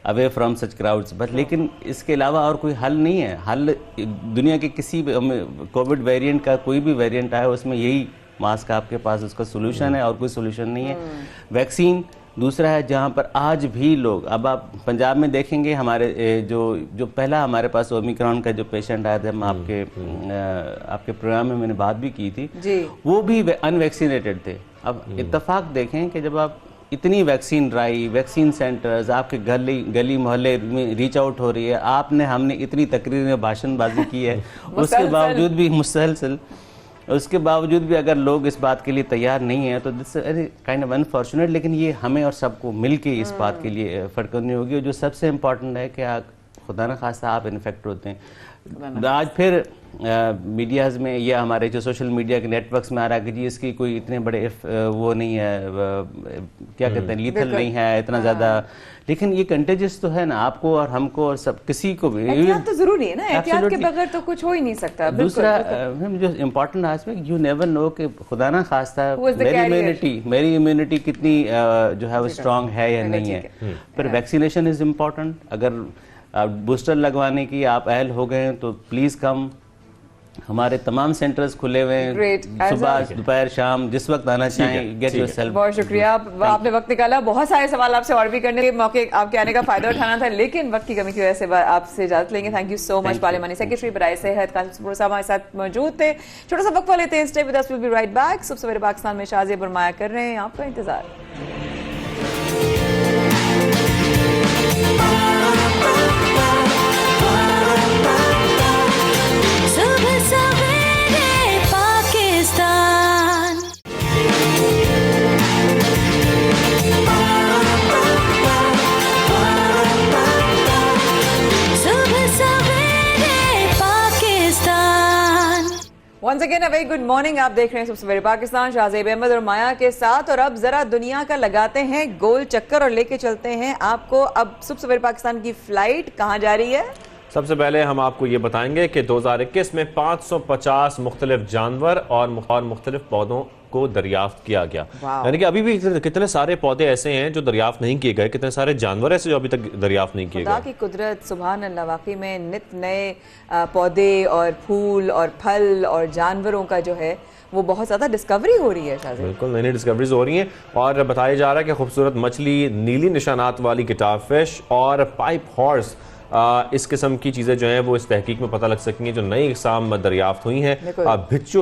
away from such crowds, but लेकिन इसके अलावा और कोई हल नहीं है। हल दुनिया के किसी भी कोविड वेरिएंट का कोई भी वेरिएंट आए उसमें यही मास्क आपके पास उसका सोल्यूशन है और कोई सोल्यूशन नहीं है। वैक्सीन दूसरा है, जहाँ पर आज भी लोग, अब आप पंजाब में देखेंगे हमारे जो पहला हमारे पास ओमिक्रॉन का जो पेशेंट आया था, हम आपके प्रोग्राम में मैंने बात भी की थी जी, वो भी अनवैक्सीनेटेड थे। अब इत्तेफाक देखें कि जब आप इतनी वैक्सीन ड्राइव, वैक्सीन सेंटर्स आपके गली मोहल्ले में रीच आउट हो रही है, हमने इतनी तकरीर में भाषणबाजी की है उसके बावजूद भी मुसलसल, उसके बावजूद भी अगर लोग इस बात के लिए तैयार नहीं है तो दिस काइंड ऑफ अनफॉर्चुनेट। लेकिन ये हमें और सबको मिलके इस बात के लिए एफर्ट करनी होगी। और जो सबसे इम्पोर्टेंट है कि खुदा न खास्ता आप इन्फेक्ट होते हैं, आज फिर मीडियाज़ में या हमारे जो सोशल मीडिया के नेटवर्क्स में आ रहा है कि जी इसकी कोई इतने बड़े वो नहीं है, क्या कहते हैं, लीथल नहीं है इतना ज़्यादा, लेकिन ये कंटेजियस तो है ना, आपको और हमको और सब किसी को भी। एहतियात तो जरूरी है ना, एहतियात के बगैर तो कुछ हो ही नहीं सकता। दूसरा जो important aspect, you never know कि खुदा ना खास्ता मेरी इम्यूनिटी कितनी जो है वो स्ट्रांग है या नहीं है। पर वैक्सीनेशन इज इम्पोर्टेंट। अगर बूस्टर लगवाने की आप अहल हो गए हैं तो प्लीज़ कम, हमारे तमाम सेंटर्स खुले हुए हैं, सुबह दोपहर शाम जिस वक्त आना चाहें, गेट योरसेल्फ। बहुत शुक्रिया, आपने वक्त निकाला। बहुत सारे सवाल आपसे और भी करने के मौके आपके आने का फायदा उठाना था, लेकिन वक्त की कमी की वजह से आपसे इजाजत लेंगे। Thank you so much. पार्लियामानी सेक्रेटरी बराए सेहत कासिम साहब हमारे साथ मौजूद थे। छोटा सा वक्फा लेते हैं, stay with us, will be right back. सुबह सवेरे पाकिस्तान में शाज़िया बुरमाया कर रहे हैं आपका इंतजार। Once again, a very good morning। आप देख रहे हैं सुबह सवेरे पाकिस्तान, शाहजेब अहमद और माया के साथ। और अब जरा दुनिया का लगाते हैं गोल चक्कर और लेके चलते हैं आपको अब सुबह सवेरे पाकिस्तान की फ्लाइट कहाँ जा रही है। सबसे पहले हम आपको ये बताएंगे कि 2021 में 550 मुख्तलिफ जानवर और मुख्तलिफ पौधों को दरियाफ्त किया गया। यानी कि अभी भी कितने सारे पौधे ऐसे हैं जो दरियाफ्त नहीं किए गए, कितने सारे जानवर ऐसे जो अभी तक दरियाफ्त नहीं किए गए। की कुदरत, सुभान अल्लाह। वाकई में नित नए पौधे और फूल और फल और जानवरों का जो है वो बहुत ज़्यादा डिस्कवरी हो रही है शायद। बिल्कुल नई नई डिस्कवरीज हो रही हैं और बताया जा रहा है कि खूबसूरत मछली, नीली निशानात वाली गिटार फिश और पाइप हॉर्स, इस किस्म की चीज़ें जो हैं वो इस तहकीक में पता लग सकेंगी जो नई इकसाम दरियाफ्त हुई हैं।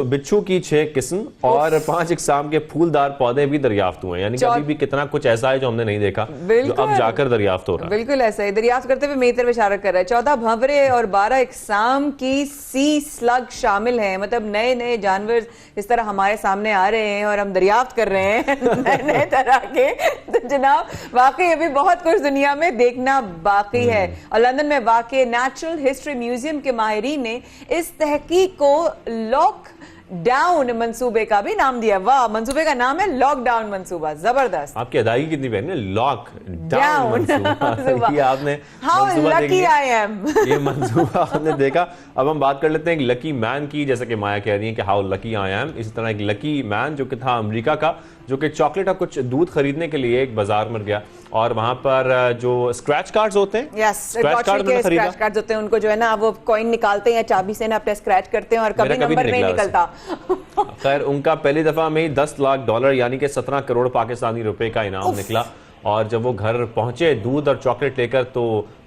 बिच्छू की 6 किस्म और 5 इकसाम के फूलदार पौधे भी दरियाफ्त हुए हैं। यानी कि अभी भी कितना कुछ ऐसा है जो हमने नहीं देखा, जो अब जाकर दरियाफ्त हो रहा है। बिल्कुल ऐसा ही दरियाफ्त करते हुए मेरी तरफ इशारा कर रहा है। 14 भंवरे और 12 इकसाम की सी स्लग शामिल हैं। मतलब नए नए जानवर इस तरह हमारे सामने आ रहे हैं और हम दरियाफ्त कर रहे हैं नए नए तरह के। तो जनाब वाकई अभी बहुत कुछ दुनिया में देखना बाकी है। और लंदन में वाक़े नेचुरल हिस्ट्री म्यूजियम के माहिरीन ने इस तहकीक को लॉकडाउन मंसूबे का भी नाम दिया। वाह, मंसूबे का नाम है लॉकडाउन मंसूबा। जबरदस्त। आपकी अदायगी कितनी बहन है, लॉक डाउन मंसूबा। ये आपने हाउ लकी आई एम ये मंसूबा आपने देखा। अब हम बात कर लेते हैं एक लकी मैन की, जैसे कि माया कह रही है कि हाउ लकी आई एम। इसी तरह एक लकी मैन जो कि था अमेरिका का, जो कि चॉकलेट और कुछ दूध खरीदने के लिए एक बाजार में गया और वहां पर जो स्क्रैच कार्ड्स होते हैं, स्क्रैच कार्ड्स होते हैं, उनको जो है ना वो कॉइन निकालते हैं चाबी से ना, अपने स्क्रैच करते हैं और कभी नंबर नहीं निकलता। खैर उनका पहली दफा में ही $10 लाख यानी कि 17 करोड़ पाकिस्तानी रुपए का इनाम निकला। और जब वो घर पहुंचे दूध और चॉकलेट लेकर तो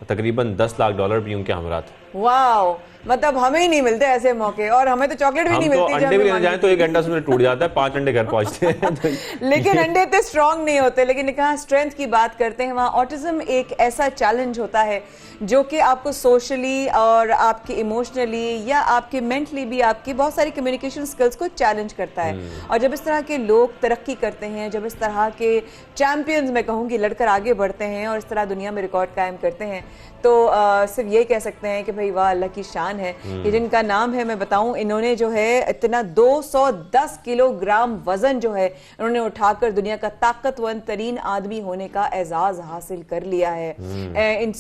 तकरीबन $10 लाख भी उनके हमरा थे। वाओ, मतलब हमें ही नहीं मिलते ऐसे मौके और हमें तो चॉकलेट भी नहीं मिलती। हम तो अंडे भी लेने जाएं तो 1 घंटा उसमें टूट जाता है, 5 अंडे घर पहुंचते हैं। लेकिन अंडे इतने स्ट्रांग नहीं होते। लेकिन कहाँ स्ट्रेंथ की बात करते हैं, वहाँ ऑटिज्म एक ऐसा चैलेंज होता है जो कि आपको सोशली और आपके इमोशनली या आपके मेंटली भी आपकी बहुत सारी कम्युनिकेशन स्किल्स को चैलेंज करता है। और जब इस तरह के लोग तरक्की करते हैं, जब इस तरह के चैंपियंस मैं कहूँगी लड़कर आगे बढ़ते हैं और इस तरह दुनिया में रिकॉर्ड कायम करते हैं, तो सिर्फ ये कह सकते हैं कि भाई वाह अल्लाह की शान है। ये जिनका नाम है मैं बताऊं, इन्होंने जो है इतना 210 किलोग्राम वजन जो है इन्होंने उठाकर दुनिया का ताकतवर तरीन आदमी होने का एजाज हासिल कर लिया है।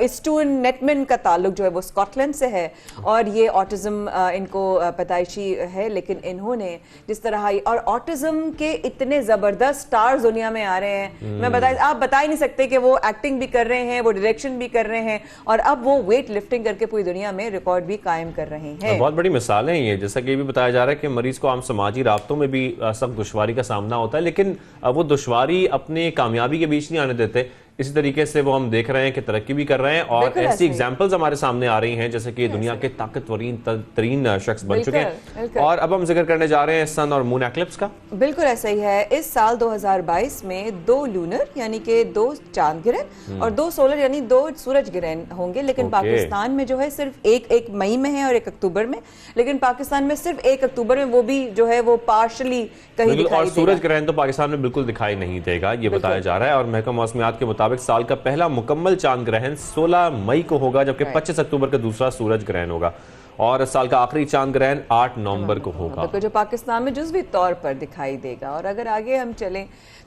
स्टू नेटमैन का ताल्लुक जो है वो स्कॉटलैंड से है और ये ऑटिज्म इनको पैदाइशी है। लेकिन इन्होंने जिस तरह और ऑटिज्म के इतने जबरदस्त स्टार्स दुनिया में आ रहे हैं, मैं आप बता ही नहीं सकते कि वो एक्टिंग भी कर रहे हैं, वो डायरेक्शन भी कर रहे हैं और अब वो वेट लिफ्टिंग करके पूरी दुनिया में रिकॉर्ड भी कायम कर रहे हैं। बहुत बड़ी मिसाल है ये। जैसा कि ये भी बताया जा रहा है कि मरीज को आम समाजी राब्तों में भी सख्त दुश्वारी का सामना होता है, लेकिन वो दुश्वारी अपने कामयाबी के बीच नहीं आने देते। इसी तरीके से वो हम देख रहे हैं कि तरक्की भी कर रहे हैं और ऐसी एग्जांपल्स हमारे सामने आ रही हैं जैसे कि दुनिया के ताकतवरीन शख्स बन चुके हैं। और अब हम जिक्र करने जा रहे हैं सन और मून एक्लिप्स का। बिल्कुल ऐसा ही है। इस साल 2022 में 2 लूनर यानी कि 2 चांद ग्रहण और 2 सोलर यानी 2 सूरज ग्रहण होंगे। लेकिन पाकिस्तान में जो है सिर्फ एक मई में है और 1 अक्टूबर में। लेकिन पाकिस्तान में सिर्फ 1 अक्टूबर में, वो भी जो है वो पार्शली कहीं दिखाई और सूरज ग्रहण तो पाकिस्तान में बिल्कुल दिखाई नहीं देगा, ये बताया जा रहा है। और महकमा मौसमियात के मुताबिक साल का पहला मुकम्मल चांद ग्रहण 16 मई को होगा, जबकि 25 अक्टूबर का दूसरा सूरज ग्रहण होगा और साल का आखिरी चांद ग्रहण 8 नवंबर को होगा, जो पाकिस्तान में जुज़वी तौर पर दिखाई देगा। और अगर आगे हम चलें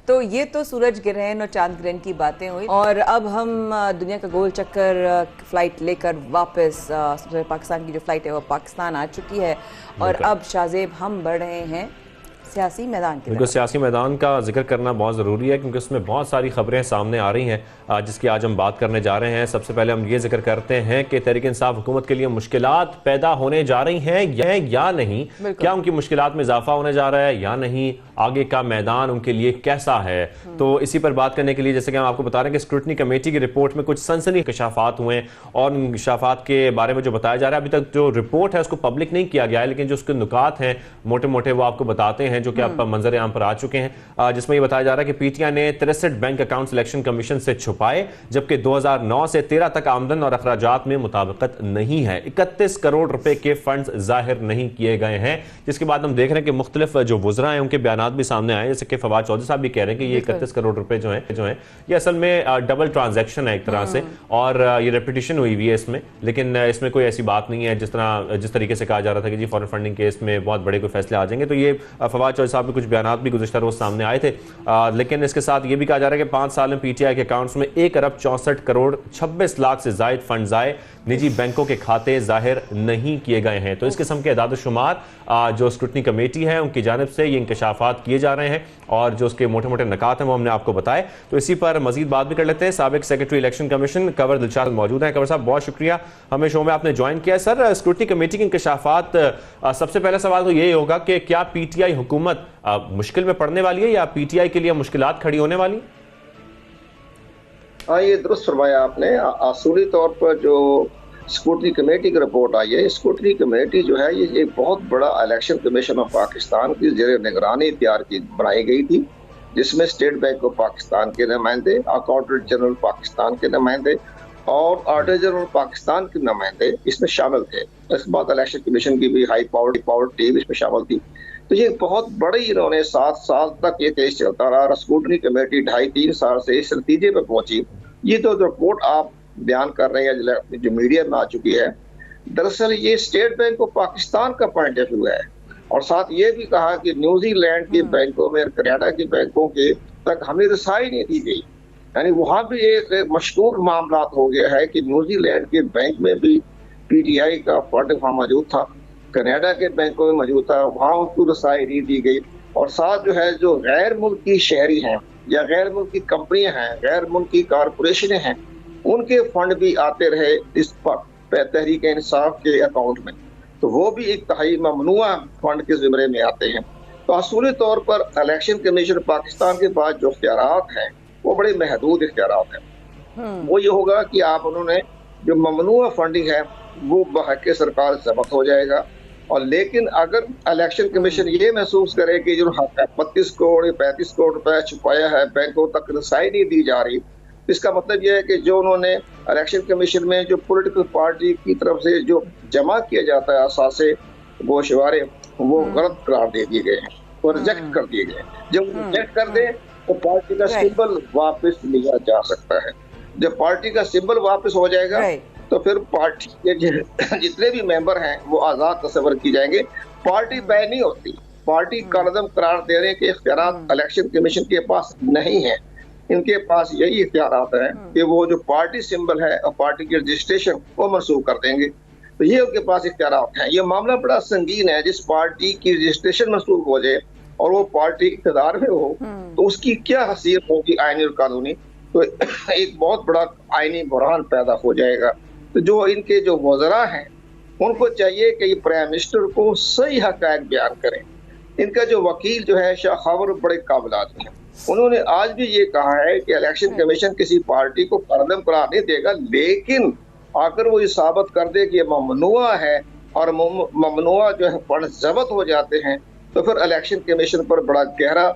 तो ये तो सूरज ग्रहण और चांद ग्रहण की बातें हुई और अब हम दुनिया का गोल चक्कर फ्लाइट लेकर वापस पाकिस्तान की जो फ्लाइट है वो पाकिस्तान आ चुकी है और अब शाहजेब हम बढ़ रहे हैं सियासी मैदान के। सियासी मैदान का जिक्र करना बहुत ज़रूरी है क्योंकि उसमें बहुत सारी खबरें सामने आ रही हैं जिसकी आज हम बात करने जा रहे हैं। सबसे पहले हम ये जिक्र करते हैं कि तहरीक इंसाफ हुकूमत के लिए मुश्किलात पैदा होने जा रही हैं या नहीं, क्या उनकी मुश्किलात में इजाफा होने जा रहा है या नहीं, आगे का मैदान उनके लिए कैसा है। तो इसी पर बात करने के लिए जैसे कि हम आपको बता रहे हैं कि स्क्रूटनी कमेटी की रिपोर्ट में कुछ सनसनी इंकशाफात हुए और उन इंकशाफात के बारे में जो बताया जा रहा है, अभी तक जो रिपोर्ट है उसको पब्लिक नहीं किया गया है, लेकिन जो उसके नुकात हैं मोटे मोटे वो आपको बताते हैं जो कि आप मंजर आम पर आ चुके हैं। जिसमें ये बताया जा रहा है कि पीटीआई ने 63 बैंक अकाउंट सिलेक्शन कमीशन से छुपाए, जबकि 2009 से 13 तक आमदन और अखराजात में मुताबिकत नहीं है। 31 करोड़ रुपए के फंड्स जाहिर नहीं किए गए हैं, जिसके बाद हम देख रहे हैं कि मुख्तलिफ जो वुज़रा हैं उनके बयान भी सामने आए, जैसे कि फवाद चौधरी साहब भी कह रहे हैं कि ये 31 करोड़ रुपए जो है ये असल में डबल ट्रांजैक्शन है एक तरह से और ये रेपिटेशन हुई हुई है इसमें, लेकिन इसमें कोई ऐसी बात नहीं है जिस तरीके से कहा जा रहा था कि जी फॉरेन फंडिंग केस में बहुत बड़े कोई फैसले आ जाएंगे। तो ये फवाद चौधरी साहब कुछ बयान भी गुज़िश्ता रोज सामने आए थे, लेकिन इसके साथ ये भी कहा जा रहा है कि 5 साल में पीटीआई के अकाउंट्स में 1 अरब 64 करोड़ 26 लाख से जायद फंड्स आए, निजी बैंकों के खाते जाहिर नहीं किए गए हैं। तो इस किस्म के अदाद-ओ-शुमार जो स्क्रूटनी कमेटी है उनकी जानिब से ये इंकशाफात किए जा रहे हैं और जो उसके मोटे मोटे नकात हैं वो हमने आपको बताए। तो इसी पर मजीद बात भी कर लेते हैं। साबिक secretary election commission Kanwar Dilshad मौजूद हैं। कंवर साहब, बहुत शुक्रिया हमें शो में आपने ज्वाइन किया। सर, स्क्रूटनी कमेटी के इंकशाफात, सबसे पहला सवाल तो यही होगा कि क्या पीटीआई हुकूमत मुश्किल में पड़ने वाली है या पीटीआई के लिए मुश्किलात खड़ी होने वाली? हाँ, ये दुरुस्त फरमाया आपने। असूली तौर पर जो स्क्रूटनी कमेटी की रिपोर्ट आई है, स्क्रूटनी कमेटी जो है ये एक बहुत बड़ा इलेक्शन कमीशन ऑफ पाकिस्तान की ज़ेरे निगरानी तैयार की बनाई गई थी, जिसमें स्टेट बैंक ऑफ पाकिस्तान के नुमाइंदे, अकाउंटेंट जनरल पाकिस्तान के नुमाइंदे और ऑडिटर जनरल पाकिस्तान के नुमाइंदे इसमें शामिल थे। इसके बाद इलेक्शन कमीशन की भी हाई पावर टीम इसमें शामिल थी। तो ये बहुत बड़ी, इन्होंने 7 साल तक ये केस चलता रहा। स्क्रूटनी कमेटी 2.5-3 साल से इस नतीजे पर पहुंची। ये तो रिपोर्ट आप बयान कर रहे हैं जो मीडिया में आ चुकी है, दरअसल ये स्टेट बैंक ऑफ पाकिस्तान का पॉइंट ऑफ व्यू है। और साथ ये भी कहा कि न्यूजीलैंड के बैंकों में, कनाडा के बैंकों के तक हमें रसाई नहीं दी गई। यानी वहां भी एक मशकूक मामला हो गया है कि न्यूजीलैंड के बैंक में भी पीटीआई का फंड वहां मौजूद था, कनाडा के बैंकों में मौजूद था, वहां उनको रसाई नहीं दी गई। और साथ जो है जो गैर मुल्की शहरी हैं या गैर मुल्की कंपनियां हैं, गैर मुल्की कारपोरेशनें हैं, उनके फंड भी आते रहे इस तहरीक इंसाफ के अकाउंट में, तो वो भी एक तहाई ममनुआ फंड के ज़िम्मे में आते हैं। तो असूली तौर पर इलेक्शन कमीशन पाकिस्तान के पास जो इख्तियारात हैं वो बड़े महदूद इख्तियारात हैं। वो ये होगा कि आप उन्होंने जो ममनुआ फंडिंग है वो बहके सरकार जब्त हो जाएगा। और लेकिन अगर इलेक्शन कमीशन ये महसूस करे कि जो 32 करोड़ या 35 करोड़ रुपया छुपाया है बैंकों तक रसाई नहीं दी जा रही, इसका मतलब यह है कि जो उन्होंने इलेक्शन कमीशन में जो पॉलिटिकल पार्टी की तरफ से जो जमा किया जाता है असासे गोशवारे, वो गलत करार दे दिए गए हैं और रिजेक्ट कर दिए गए। जब रिजेक्ट कर दे तो पार्टी का सिंबल वापस लिया जा सकता है। जब पार्टी का सिंबल वापस हो जाएगा तो फिर पार्टी के जितने भी मेंबर हैं वो आजाद तस्वर की जाएंगे। पार्टी बैन नहीं होती, पार्टी का कदम करार देने के इख्तियारात इलेक्शन कमीशन के पास नहीं है। इनके पास यही इख्तियारात हैं कि वो जो पार्टी सिंबल है और पार्टी की रजिस्ट्रेशन वो मनसूख कर देंगे। तो ये उनके पास इख्तियारात हैं। ये मामला बड़ा संगीन है। जिस पार्टी की रजिस्ट्रेशन मनसूख हो जाए और वो पार्टी इक़्तिदार में हो तो उसकी क्या हैसियत होगी आईनी और कानूनी, तो एक बहुत बड़ा आईनी बुरहान पैदा हो जाएगा। तो जो इनके जो वज़रा हैं उनको चाहिए कि प्राइम मिनिस्टर को सही हक़ाइक़ बयान करें। इनका जो वकील जो है शाह खबर बड़े काबिल आदमी है, उन्होंने आज भी ये कहा है कि इलेक्शन कमीशन किसी पार्टी को कदम करार नहीं देगा, लेकिन अगर वो ये साबित कर दे कि ये ममनुआ है और ममनुआ जो है फंड जब्त हो जाते हैं तो फिर इलेक्शन कमीशन पर बड़ा गहरा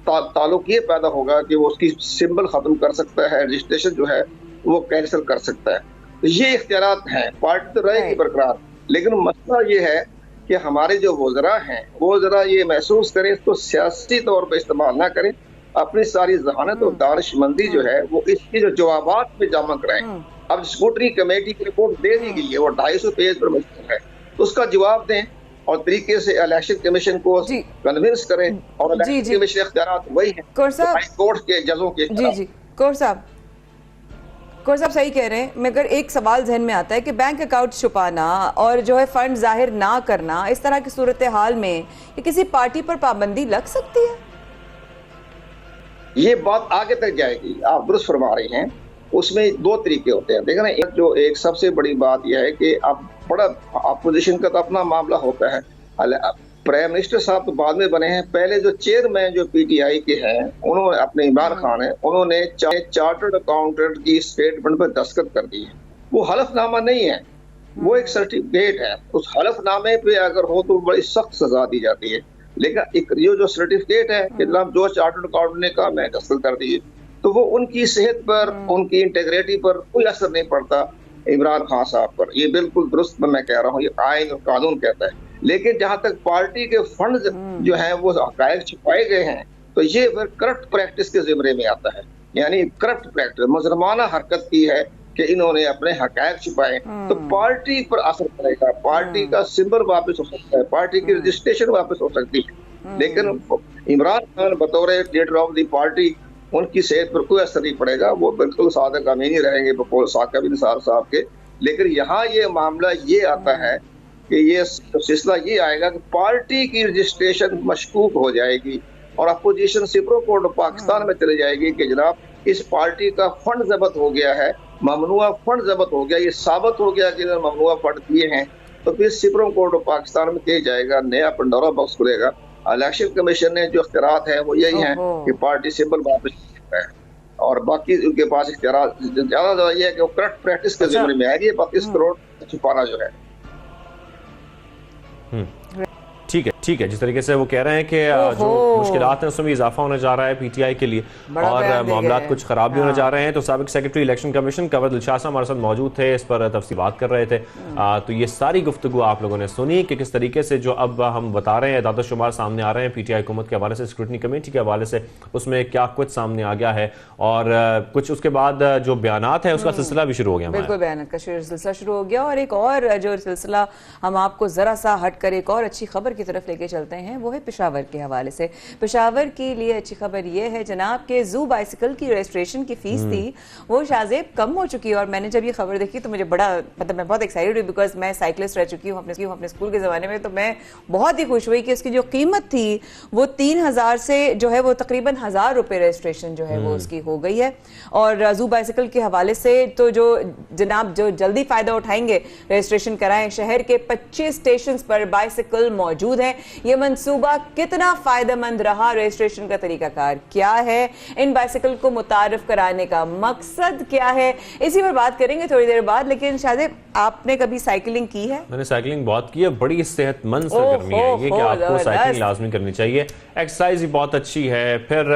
ताल्लुक ये पैदा होगा कि वो उसकी सिंबल खत्म कर सकता है, रजिस्ट्रेशन जो है वो कैंसिल कर सकता है। तो ये इख्तियारात हैं। पार्टी तो रहेगी बरकरार, लेकिन मसला ये है कि हमारे जो वज़रा हैं वो जरा ये महसूस करें, इसको सियासी तौर पर इस्तेमाल ना करें, अपनी सारी जहानत और दानिशमंदी जो है वो इसकी जो जवाबात में जमा कराएं। अब स्क्रूटनी कमेटी की रिपोर्ट दे दी गई है, वो 250 पेज पर मुश्किल है, तो उसका जवाब दें और तरीके से इलेक्शन कमीशन को कन्विंस करें। और इलेक्शन कमीशन इख्तियारात वही है हाई कोर्ट के जजों के। जी कौर साहब सही कह रहे हैं, मगर एक सवाल जहन में आता है कि बैंक अकाउंट छुपाना और जो है फंड जाहिर ना करना, इस तरह की सूरत हाल में किसी पार्टी पर पाबंदी लग सकती है? ये बात आगे तक जाएगी, आप दुरुस्त फरमा रही हैं। उसमें 2 तरीके होते हैं। देखना, एक सबसे बड़ी बात यह है कि अब बड़ा अपोजिशन का तो अपना मामला होता है। प्राइम मिनिस्टर साहब तो बाद में बने हैं, पहले जो चेयरमैन जो पीटीआई के हैं उन्होंने अपने इमरान खान है, उन्होंने चार्टर्ड अकाउंटेंट की स्टेटमेंट पर दस्तखत कर दी है। वो हलफनामा नहीं है, वो एक सर्टिफिकेट है। उस हलफनामे पे अगर हो तो बड़ी सख्त सजा दी जाती है, लेकिन एक जो सर्टिफिकेट है कि जो चार्टर्ड अकाउंटेंट ने कहा मैं दस्तखत कर दी, तो वो उनकी सेहत पर, उनकी इंटेग्रिटी पर कोई असर नहीं पड़ता इमरान खान साहब पर। ये बिल्कुल दुरुस्त मैं कह रहा हूँ, ये आईन और कानून कहता है। लेकिन जहां तक पार्टी के फंड जो है वो हक़ाइक़ छुपाए गए हैं, तो ये फिर करप्ट प्रैक्टिस के ज़िम्मे में आता है। यानी करप्ट प्रैक्टिस, मुजरमाना हरकत की है कि इन्होंने अपने हक़ाइक़ छुपाए, तो पार्टी पर असर पड़ेगा। पार्टी का सिंबल वापस हो सकता है, पार्टी की रजिस्ट्रेशन वापस हो सकती है। लेकिन इमरान खान बतौर लीडर ऑफ द पार्टी, उनकी सेहत पर कोई असर नहीं पड़ेगा। वो बिल्कुल सादिक अमीनी रहेंगे बकौल साकिब निसार साहब के लेकिन यहाँ ये मामला ये आता है कि ये सिलसिला ये आएगा कि पार्टी की रजिस्ट्रेशन मशकूक हो जाएगी और अपोजिशन सुप्रीम कोर्ट पाकिस्तान में चले जाएगी कि जनाब इस पार्टी का फंड जब्त हो गया है, ममनुआ फंड जब्त हो गया, ये साबित हो गया कि इन्होंने ममनुआ फंड दिए हैं, तो फिर सुप्रीम कोर्ट ऑफ पाकिस्तान में किया जाएगा, नया पंडोरा बॉक्स खुलेगा। इलेक्शन कमीशन ने जो इख्तियारात हैं वो यही हैं कि पार्टी सिंबल वापस है और बाकी उनके पास इख्तियारात ज्यादा ये है कि वो करप्ट प्रैक्टिस के जिम्मे में आएगी, 32 करोड़ छुपाना जो है। ठीक है जिस तरीके से वो कह रहे हैं कि जो मुश्किलात हैं उसमें भी इजाफा होने जा रहा है पीटीआई के लिए और मामला कुछ खराब भी होने जा रहे हैं। तो साबिक secretary election commission Kanwar Dilshad साहब हमारे साथ मौजूद थे, इस पर तफसील बात कर रहे थे। तो ये सारी गुफ्तगू आप लोगों ने सुनी कि किस तरीके से जो अब हम बता रहे हैं दादा शुमार सामने आ रहे हैं पीटीआई हुकूमत के हवाले से, स्क्रूटनी कमेटी के हवाले से, उसमें क्या कुछ सामने आ गया है और कुछ उसके बाद जो बयानात है उसका सिलसिला भी शुरू हो गया। बिल्कुल बयानात का सिलसिला शुरू हो गया और एक और जो सिलसिला हम आपको जरा सा हट कर एक और अच्छी खबर की तरफ लेके चलते हैं वो है पेशावर के हवाले से। पेशावर के लिए अच्छी खबर ये है जनाब के जू बाइसिकल की रजिस्ट्रेशन की फीस थी वो शाज़ेब कम हो चुकी है और मैंने जब ये खबर देखी तो मुझे बड़ा मतलब मैं बहुत एक्साइटेड हुई बिकॉज मैं साइकिलिस्ट रह चुकी हूँ अपने स्कूल के ज़माने में, तो मैं बहुत ही खुश हुई कि उसकी जो कीमत थी वो 3000 से जो है वो तकरीबन 1000 रुपये रजिस्ट्रेशन जो है वो उसकी हो गई है। और जू बाइसिकल के हवाले से तो जो जनाब जो जल्दी फ़ायदा उठाएंगे रजिस्ट्रेशन कराएं, शहर के 25 स्टेशन पर बाइसिकल मौजूद हैं। ये मंसूबा कितना फायदेमंद रहा, रजिस्ट्रेशन का तरीकाकार क्या है, इन बाइसिकल को मुतारिफ कराने का मकसद क्या है, इसी पर बात करेंगे थोड़ी देर बाद। लेकिन शायद आपने कभी साइकिलिंग की है? मैंने साइकिलिंग बहुत की है, बड़ी सेहतमंद सरगर्मी है ये कि आपको साइकिलिंग लाजमी करनी चाहिए। एक्सरसाइज भी बहुत अच्छी है, फिर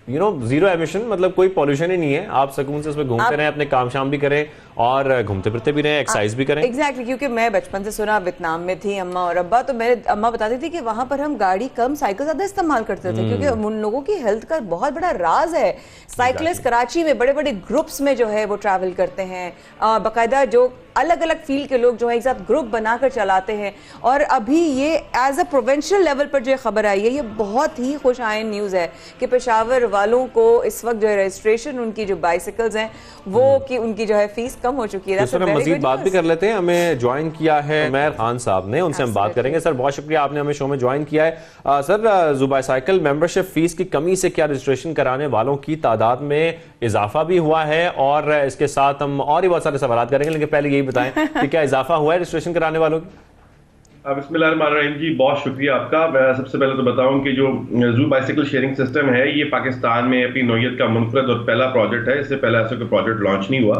जीरो एमिशन मतलब कोई पॉल्यूशन ही नहीं है, आप सुकून से उसमें घूमते रहें, अपने काम शाम भी करें और घूमते फिरते भी रहें, एक्सरसाइज भी करें। एग्जैक्टली क्योंकि मैं बचपन से सुना वियतनाम में थी अम्मा और अब्बा, तो मेरे अम्मा बताती थी कि वहां पर हम गाड़ी कम साइकिल ज्यादा इस्तेमाल करते थे क्योंकि उन लोगों की हेल्थ का बहुत बड़ा राज है। साइकिलिस्ट कराची में बड़े बड़े ग्रुप्स में जो है वो ट्रैवल करते हैं, बाकायदा जो अलग अलग फील्ड के लोग जो है एक साथ ग्रुप बनाकर चलाते हैं। और अभी ये एज अ प्रोविंशियल लेवल पर जो खबर आई है ये बहुत ही खुश आइन न्यूज़ है कि पेशावर वालों को इस वक्त जो है रजिस्ट्रेशन उनकी जो बाइसिकल्स हैं वो कि उनकी जो है फीस कम हो चुकी है। तो मजीद बात भी कर लेते हैं, हमें ज्वाइन किया है उमैर खान साहब ने, उनसे हम बात करेंगे। सर बहुत शुक्रिया आपने हमें शो में ज्वाइन किया है। सर जू बाइसाइकिल मेंबरशिप फीस की कमी से क्या रजिस्ट्रेशन कराने वालों की तादाद में इजाफा भी हुआ है और इसके साथ हम और भी बहुत सारे सवाल करेंगे, लेकिन पहले यही बताएं कि क्या इजाफा हुआ है रजिस्ट्रेशन कराने वालों की? बिस्मिल्लाहिर्रहमानिर्रहीम जी, बहुत शुक्रिया आपका। मैं सबसे पहले तो बताऊं कि जो जू बाइसिकल शेयरिंग सिस्टम है ये पाकिस्तान में अपनी नौयत का मुनफरद और पहला प्रोजेक्ट है। इससे पहले ऐसा कोई प्रोजेक्ट लॉन्च नहीं हुआ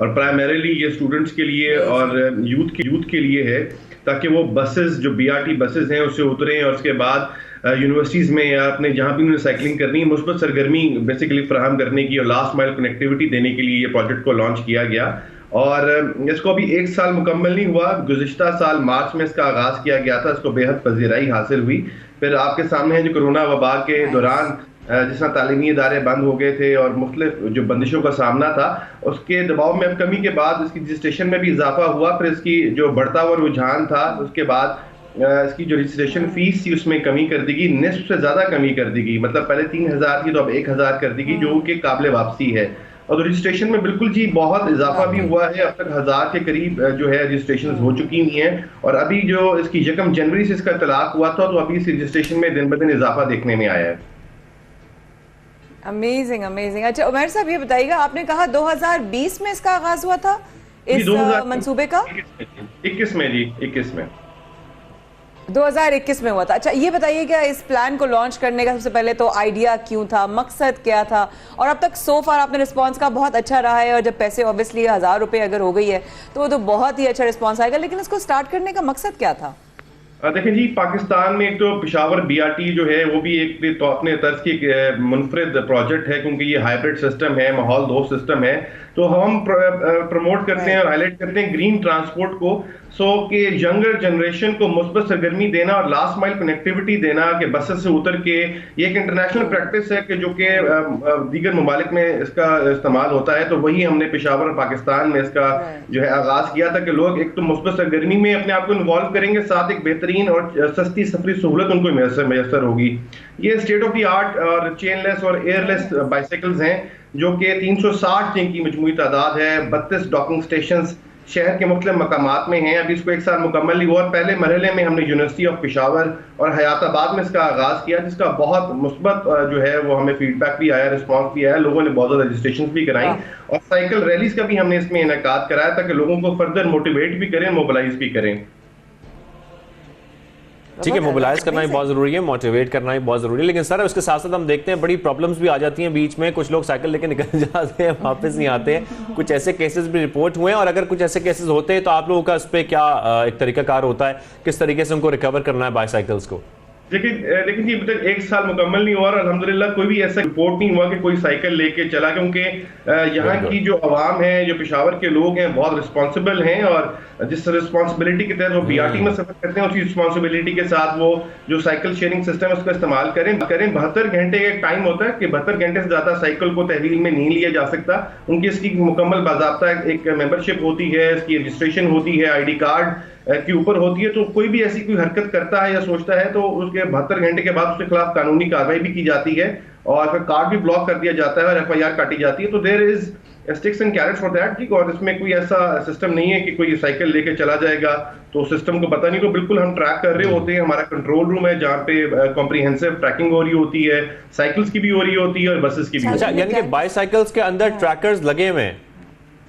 और प्राइमरीली ये स्टूडेंट्स के लिए और यूथ के लिए है ताकि वो बसेस जो BRT बसेस हैं उससे उतरें और उसके बाद यूनिवर्सिटीज़ में या अपने जहाँ भी उन्हें साइकिलिंग करनी है मुस्बत सरगर्मी बेसिकली फराहम करने की और लास्ट माइल कनेक्टिविटी देने के लिए ये प्रोजेक्ट को लॉन्च किया गया। और इसको अभी 1 साल मुकम्मल नहीं हुआ, गुज़िश्ता साल मार्च में इसका आगाज़ किया गया था, इसको बेहद पज़ीराई हासिल हुई। फिर आपके सामने है जो कोरोना वबा के दौरान जिस तरह तालीमी इदारे बंद हो गए थे और मुख्तलिफ जो बंदिशों का सामना था उसके दबाव में अब कमी के बाद इसकी रजिस्ट्रेशन में भी इजाफा हुआ। फिर इसकी जो बढ़ता हुआ रुझान था उसके बाद इसकी जो रजिस्ट्रेशन फीस थी उसमें कमी कर दी गई, निस्फ से ज़्यादा कमी कर दी गई। मतलब पहले 3000 थी तो अब 1000 कर दी गई जो कि काबिल वापसी है। और रजिस्ट्रेशन में बिल्कुल जी बहुत इजाफा भी हुआ है, अब तक 1000 के करीब जो है रजिस्ट्रेशन हो चुकी हुई हैं और अभी जो इसकी 1 जनवरी से इसका तलाक हुआ था तो अभी इस रजिस्ट्रेशन में दिन ब दिन इजाफा देखने में आया है। Amazing amazing. अच्छा उमैर साहब ये बताइएगा, आपने कहा 2020 में इसका आगाज हुआ था इस मंसूबे का? 21 में जी, 21 में 2021 में हुआ था। अच्छा ये बताइए क्या इस प्लान को लॉन्च करने का सबसे पहले तो आइडिया क्यों था, मकसद क्या था और अब तक सो फार आपने रिस्पांस का बहुत अच्छा रहा है और जब पैसे ऑब्वियसली 1000 रुपये अगर हो गई है तो वो तो बहुत ही अच्छा रिस्पांस आएगा, लेकिन इसको स्टार्ट करने का मकसद क्या था? देखें जी, पाकिस्तान में एक तो पेशावर BRT जो है वो भी एक तो अपने तर्ज की मुनफरिद प्रोजेक्ट है क्योंकि ये हाइब्रिड सिस्टम है, माहौल दोस्त सिस्टम है। तो हम प्रमोट करते हैं और हाईलाइट करते हैं ग्रीन ट्रांसपोर्ट को, सो कि यंगर जनरेशन को मुस्बत सरगर्मी देना और लास्ट माइल कनेक्टिविटी देना कि बसेस से उतर के, ये एक इंटरनेशनल प्रैक्टिस है कि जो कि दीगर ममालिक में इसका इस्तेमाल होता है। तो वही हमने पेशावर पाकिस्तान में इसका जो है आगाज किया था कि लोग एक तो मुस्बत सरगर्मी में अपने आप को इन्वॉल्व करेंगे, साथ एक बेहतरीन और सस्ती सफरी सहूलत उनको मैसर होगी। ये स्टेट ऑफ द आर्ट और चेनलेस और एयरलेस बाइसाइकिल्स हैं जो कि 360 जिनकी मजमूई तादाद है, 32 डॉकिंग स्टेशंस शहर के मुख्तलिफ मकामात में हैं। अभी इसको 1 साल मुकम्मल नहीं हुआ और पहले मरहले में हमने यूनिवर्सिटी ऑफ पेशावर और हयाताबाद में इसका आगाज़ किया, जिसका बहुत मुस्बत जो है वो हमें फीडबैक भी आया, रिस्पॉन्स भी आया, लोगों ने बहुत ज़्यादा रजिस्ट्रेशन भी कराई और साइकिल रैलीज का भी हमने इसमें इनेकाद कराया ताकि लोगों को फर्दर मोटिवेट भी करें, मोबिलाइज भी करें। ठीक है, मोबिलाइज करना ही बहुत जरूरी है, मोटिवेट करना ही बहुत जरूरी है, लेकिन सर उसके साथ साथ हम देखते हैं बड़ी प्रॉब्लम्स भी आ जाती हैं बीच में। कुछ लोग साइकिल लेके निकल जाते हैं, वापस नहीं आते हैं। कुछ ऐसे केसेस भी रिपोर्ट हुए हैं और अगर कुछ ऐसे केसेस होते हैं तो आप लोगों का इस पर क्या एक तरीकाकार होता है, किस तरीके से उनको रिकवर करना है बाईसाइकिल्स को? लेकिन जी अभी तक 1 साल मुकम्मल नहीं हुआ और अल्हम्दुलिल्लाह कोई भी ऐसा रिपोर्ट नहीं हुआ कि कोई साइकिल लेके चला, क्योंकि यहाँ की जो आवाम है, जो पेशावर के लोग हैं, बहुत रिस्पॉन्सिबल हैं और जिस रिस्पॉन्सिबिलिटी के तहत वो बीआरटी में सफर करते हैं उसी रिस्पॉन्सिबिलिटी के साथ वो जो साइकिल शेयरिंग सिस्टम है उसका इस्तेमाल करें। 72 घंटे का एक टाइम होता है कि 72 घंटे से ज्यादा साइकिल को तहवील में नहीं लिया जा सकता। उनकी इसकी मुकम्मल बाज़ाब्ता एक मेंबरशिप होती है, इसकी रजिस्ट्रेशन होती है, ID कार्ड के ऊपर होती है। तो कोई भी ऐसी कोई हरकत करता है या सोचता है तो उसके 72 घंटे के बाद उसके खिलाफ कानूनी कार्रवाई भी की जाती है और फिर कार्ड भी ब्लॉक कर दिया जाता है और FIR काटी जाती है। तो there is sticks and carrots for that. और इसमें कोई ऐसा सिस्टम नहीं है कि कोई साइकिल लेके चला जाएगा तो सिस्टम को पता नहीं। तो बिल्कुल हम ट्रैक कर रहे होते हैं, हमारा कंट्रोल रूम है जहाँ पे कॉम्प्रिहेंसिव ट्रैकिंग हो रही होती है, साइकिल्स की भी हो रही होती है और बसेस की भी। अच्छा, यानी कि बाईसाइकिल्स के अंदर ट्रैकर्स लगे हुए हैं?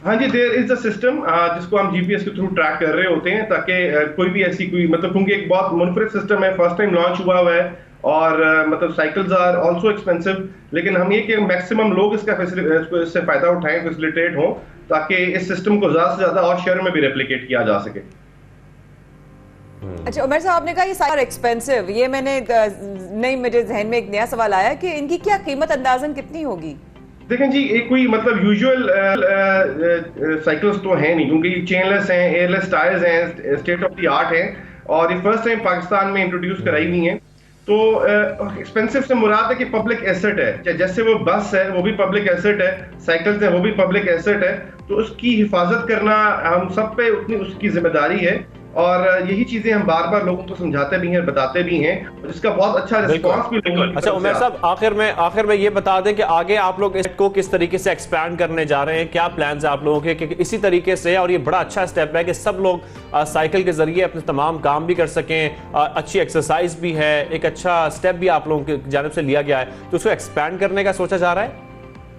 हाँ जी, देयर इज द सिस्टम जिसको हम GPS के थ्रू ट्रैक कर रहे होते हैं ताकि कोई भी ऐसी कोई मतलब, क्योंकि एक बहुत मुनफरिद सिस्टम है, फर्स्ट टाइम लॉन्च हुआ है और मतलब साइकिल्स आर आल्सो एक्सपेंसिव, लेकिन हम ये कि मैक्सिमम लोग इससे फायदा उठाएं, फैसिलिटेट हो ताकि इस सिस्टम को ज्यादा से ज्यादा और शहर में भी रेप्लिकेट किया जा सके। अच्छा उमर साहब, आपने कहा ये सारा एक्सपेंसिव, ये मैंने नहीं, मेरे जहन में एक नया सवाल आया कि इनकी क्या कीमत अंदाजन कितनी होगी? देखें जी, एक कोई मतलब यूजुअल साइकिल्स तो है नहीं, क्योंकि चेनलेस हैं, एयरलेस टायर्स हैं, स्टेट ऑफ द आर्ट है और ये फर्स्ट टाइम पाकिस्तान में इंट्रोड्यूस कराई हुई हैं। तो एक्सपेंसिव से मुराद है कि पब्लिक एसेट है, जैसे वो बस है वो भी पब्लिक एसेट है, साइकिल्स है वो भी पब्लिक एसेट है, तो उसकी हिफाजत करना हम सब पे उतनी उसकी जिम्मेदारी है और यही चीजें हम बार बार लोगों को समझाते भी हैं, बताते भी हैं, जिसका बहुत अच्छा रिस्पांस भी लोगों को। अच्छा उमर साहब, आखिर में ये बता दें कि आगे आप लोग इसको किस तरीके से एक्सपैंड करने जा रहे हैं, क्या प्लान्स हैं आप लोगों के कि इसी तरीके से, और ये बड़ा अच्छा स्टेप है कि सब लोग साइकिल के जरिए अपने तमाम काम भी कर सकें, अच्छी एक्सरसाइज भी है, एक अच्छा स्टेप भी आप लोगों की जानिब से लिया गया है, तो उसको एक्सपैंड करने का सोचा जा रहा है?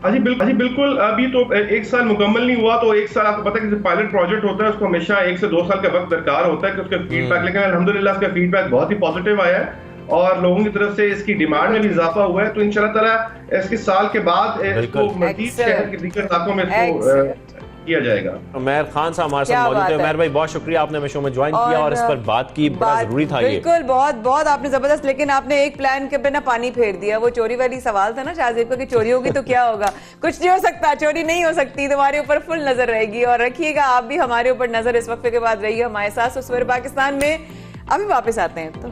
हाँ जी बिल्कुल। अभी तो 1 साल मुकम्मल नहीं हुआ, तो 1 साल आपको पता है कि पायलट प्रोजेक्ट होता है उसको हमेशा 1 से 2 साल का वक्त दरकार होता है कि उसका फीडबैक, लेकिन अल्हम्दुलिल्लाह इसका फीडबैक बहुत ही पॉजिटिव आया है और लोगों की तरफ से इसकी डिमांड में भी इजाफा हुआ है। तो इंशाल्लाह ताला इसके साल के बाद इसको मजीद शहर के दीगर इलाकों में इसको किया जाएगा। उमर खान साहब हमारे साथ मौजूद है। उमर भाई, बहुत शुक्रिया, आपने शो में ज्वाइन किया और इस पर बात की, बड़ा जरूरी था ये। बिल्कुल, बहुत आपने जबरदस्त, लेकिन आपने एक प्लान के बिना पानी फेर दिया। वो चोरी वाली सवाल था ना शाहजेब को कि चोरी होगी तो क्या होगा? कुछ नहीं हो सकता, चोरी नहीं हो सकती, तुम्हारे ऊपर फुल नजर रहेगी और रखिएगा आप भी हमारे ऊपर नजर। इस वक्त के बाद रहिए हमारे साथ सवेरे पाकिस्तान में। अभी वापस आते हैं तो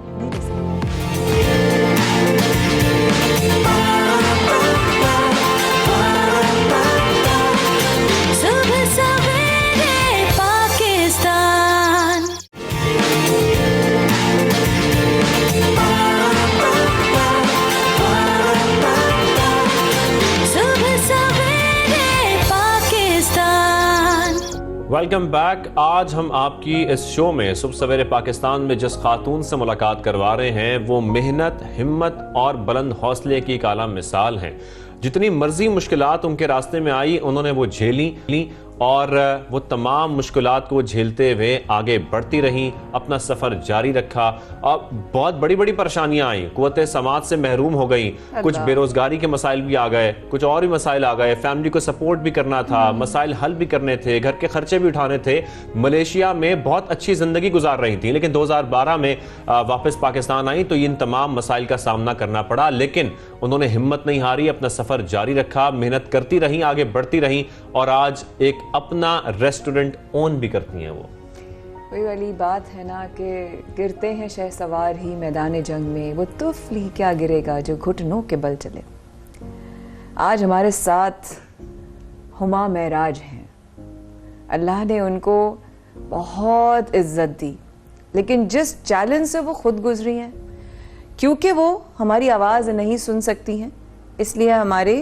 वेलकम बैक। आज हम आपकी इस शो में सुबह सवेरे पाकिस्तान में जिस खातून से मुलाकात करवा रहे हैं वो मेहनत, हिम्मत और बुलंद हौसले की एक आला मिसाल हैं। जितनी मर्जी मुश्किलात उनके रास्ते में आई उन्होंने वो झेली और वो तमाम मुश्किलात को झेलते हुए आगे बढ़ती रहीं, अपना सफ़र जारी रखा। अब बहुत बड़ी बड़ी परेशानियां आई, कुव्वत समाज से महरूम हो गई, कुछ बेरोजगारी के मसाइल भी आ गए, कुछ और भी मसाइल आ गए, फैमिली को सपोर्ट भी करना था, मसाइल हल भी करने थे, घर के खर्चे भी उठाने थे। मलेशिया में बहुत अच्छी ज़िंदगी गुजार रही थी, लेकिन 2012 में वापस पाकिस्तान आई तो इन तमाम मसाइल का सामना करना पड़ा, लेकिन उन्होंने हिम्मत नहीं हारी, अपना सफ़र जारी रखा, मेहनत करती रहीं, आगे बढ़ती रहीं और आज एक अपना रेस्टोरेंट ओन भी करती हैं। वो वही वाली बात है ना कि गिरते हैं शहसवार ही मैदान जंग में, वो तुफल ही क्या गिरेगा जो घुटनों के बल चले। आज हमारे साथ हुमा महराज हैं। अल्लाह ने उनको बहुत इज्जत दी, लेकिन जिस चैलेंज से वो खुद गुजरी हैं, क्योंकि वो हमारी आवाज़ नहीं सुन सकती हैं, इसलिए हमारे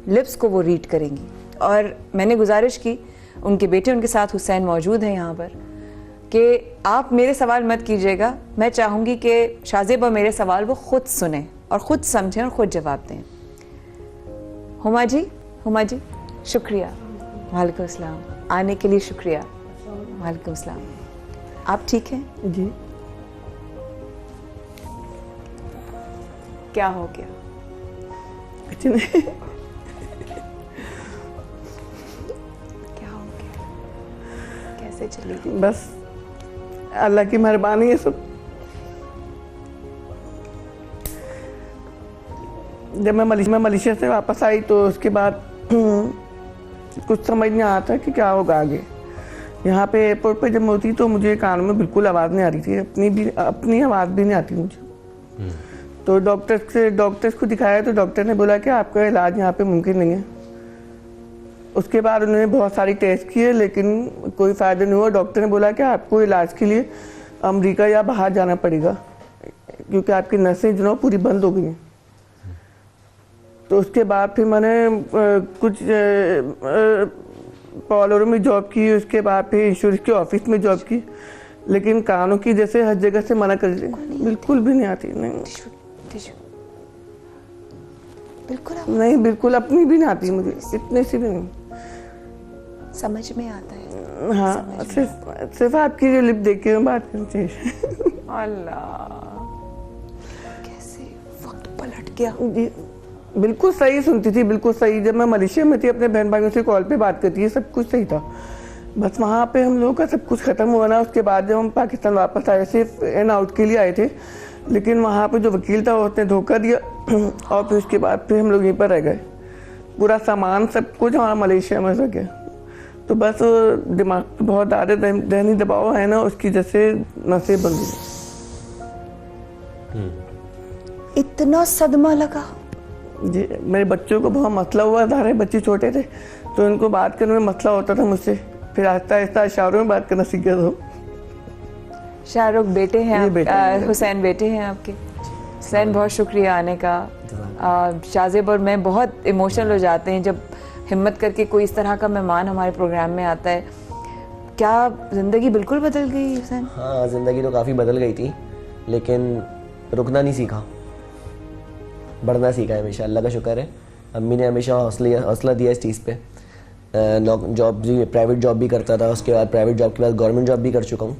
लिप्स को वो रीड करेंगी। और मैंने गुजारिश की उनके बेटे उनके साथ हुसैन मौजूद हैं यहाँ पर, कि आप मेरे सवाल मत कीजिएगा। मैं चाहूँगी कि शाज़ेबा मेरे सवाल वो खुद सुने और ख़ुद समझें और ख़ुद जवाब दें। हुमा जी शुक्रिया। वालेकुम अस्सलाम, आने के लिए शुक्रिया। वालेकुम अस्सलाम। आप ठीक हैं? जी। क्या हो गया? कुछ नहीं। क्या हो गया? कैसे चली? बस अल्लाह की मेहरबानी है सब। जब मैं मलेशिया से वापस आई तो उसके बाद कुछ समझ नहीं आता कि क्या होगा आगे। यहाँ पे एयरपोर्ट पे जब मैं होती तो मुझे कानों में बिल्कुल आवाज़ नहीं आ रही थी, अपनी आवाज़ भी नहीं आती मुझे। तो डॉक्टर्स को दिखाया तो डॉक्टर ने बोला कि आपका इलाज यहाँ पे मुमकिन नहीं है। उसके बाद उन्होंने बहुत सारी टेस्ट किए लेकिन कोई फ़ायदा नहीं हुआ। डॉक्टर ने बोला कि आपको इलाज के लिए अमेरिका या बाहर जाना पड़ेगा क्योंकि आपकी नसें जो पूरी बंद हो गई हैं। तो उसके बाद फिर मैंने कुछ पॉलोरो में जॉब की, उसके बाद फिर इंश्योरेंस के ऑफिस में जॉब की, लेकिन कानों की जैसे हर जगह से मना कर दी, बिल्कुल भी नहीं आती। नहीं बिल्कुल अपनी भी नहीं आती मुझे, इतने से भी नहीं समझ में आता है। हाँ, सिर्फ आपकी जो लिप देख के बात करनी चाहिए। अल्लाह, कैसे वक्त पलट गया। जी बिल्कुल सही सुनती थी, बिल्कुल सही। जब मैं मलेशिया में थी अपने बहन भाइयों से कॉल पे बात करती थी, सब कुछ सही था। बस वहाँ पे हम लोगों का सब कुछ खत्म हुआ ना, उसके बाद जब हम पाकिस्तान वापस आए, सिर्फ इन आउट के लिए आए थे, लेकिन वहाँ पे जो वकील था उसने धोखा दिया और फिर उसके बाद फिर हम लोग यहीं पर रह गए। पूरा सामान सब कुछ हमारा मलेशिया में रह गया। तो बस दिमाग पर बहुत ज़्यादा दहनी दबाव है ना, उसकी जैसे नसें बंद हुई। इतना सदमा लगा जी। मेरे बच्चों को बहुत मसला हुआ था, बच्चे छोटे थे तो इनको बात करने में मसला होता था मुझसे, फिर आहिस्ता आहिस्ता इशारों में बात करना सीख गया था। शाहरुख बेटे हैं, हुसैन बेटे हैं आपके। हुसैन बहुत शुक्रिया आने का। शाज़ेब और मैं बहुत इमोशनल हो जाते हैं जब हिम्मत करके कोई इस तरह का मेहमान हमारे प्रोग्राम में आता है। क्या ज़िंदगी बिल्कुल बदल गई हुसैन? हाँ, ज़िंदगी तो काफ़ी बदल गई थी, लेकिन रुकना नहीं सीखा, बढ़ना सीखा है हमेशा। अल्लाह का शुक्र है, अम्मी ने हमेशा हौसला दिया इस चीज़ पे। जॉब भी, प्राइवेट जॉब भी करता था, उसके बाद प्राइवेट जॉब के बाद गवर्नमेंट जॉब भी कर चुका हूँ।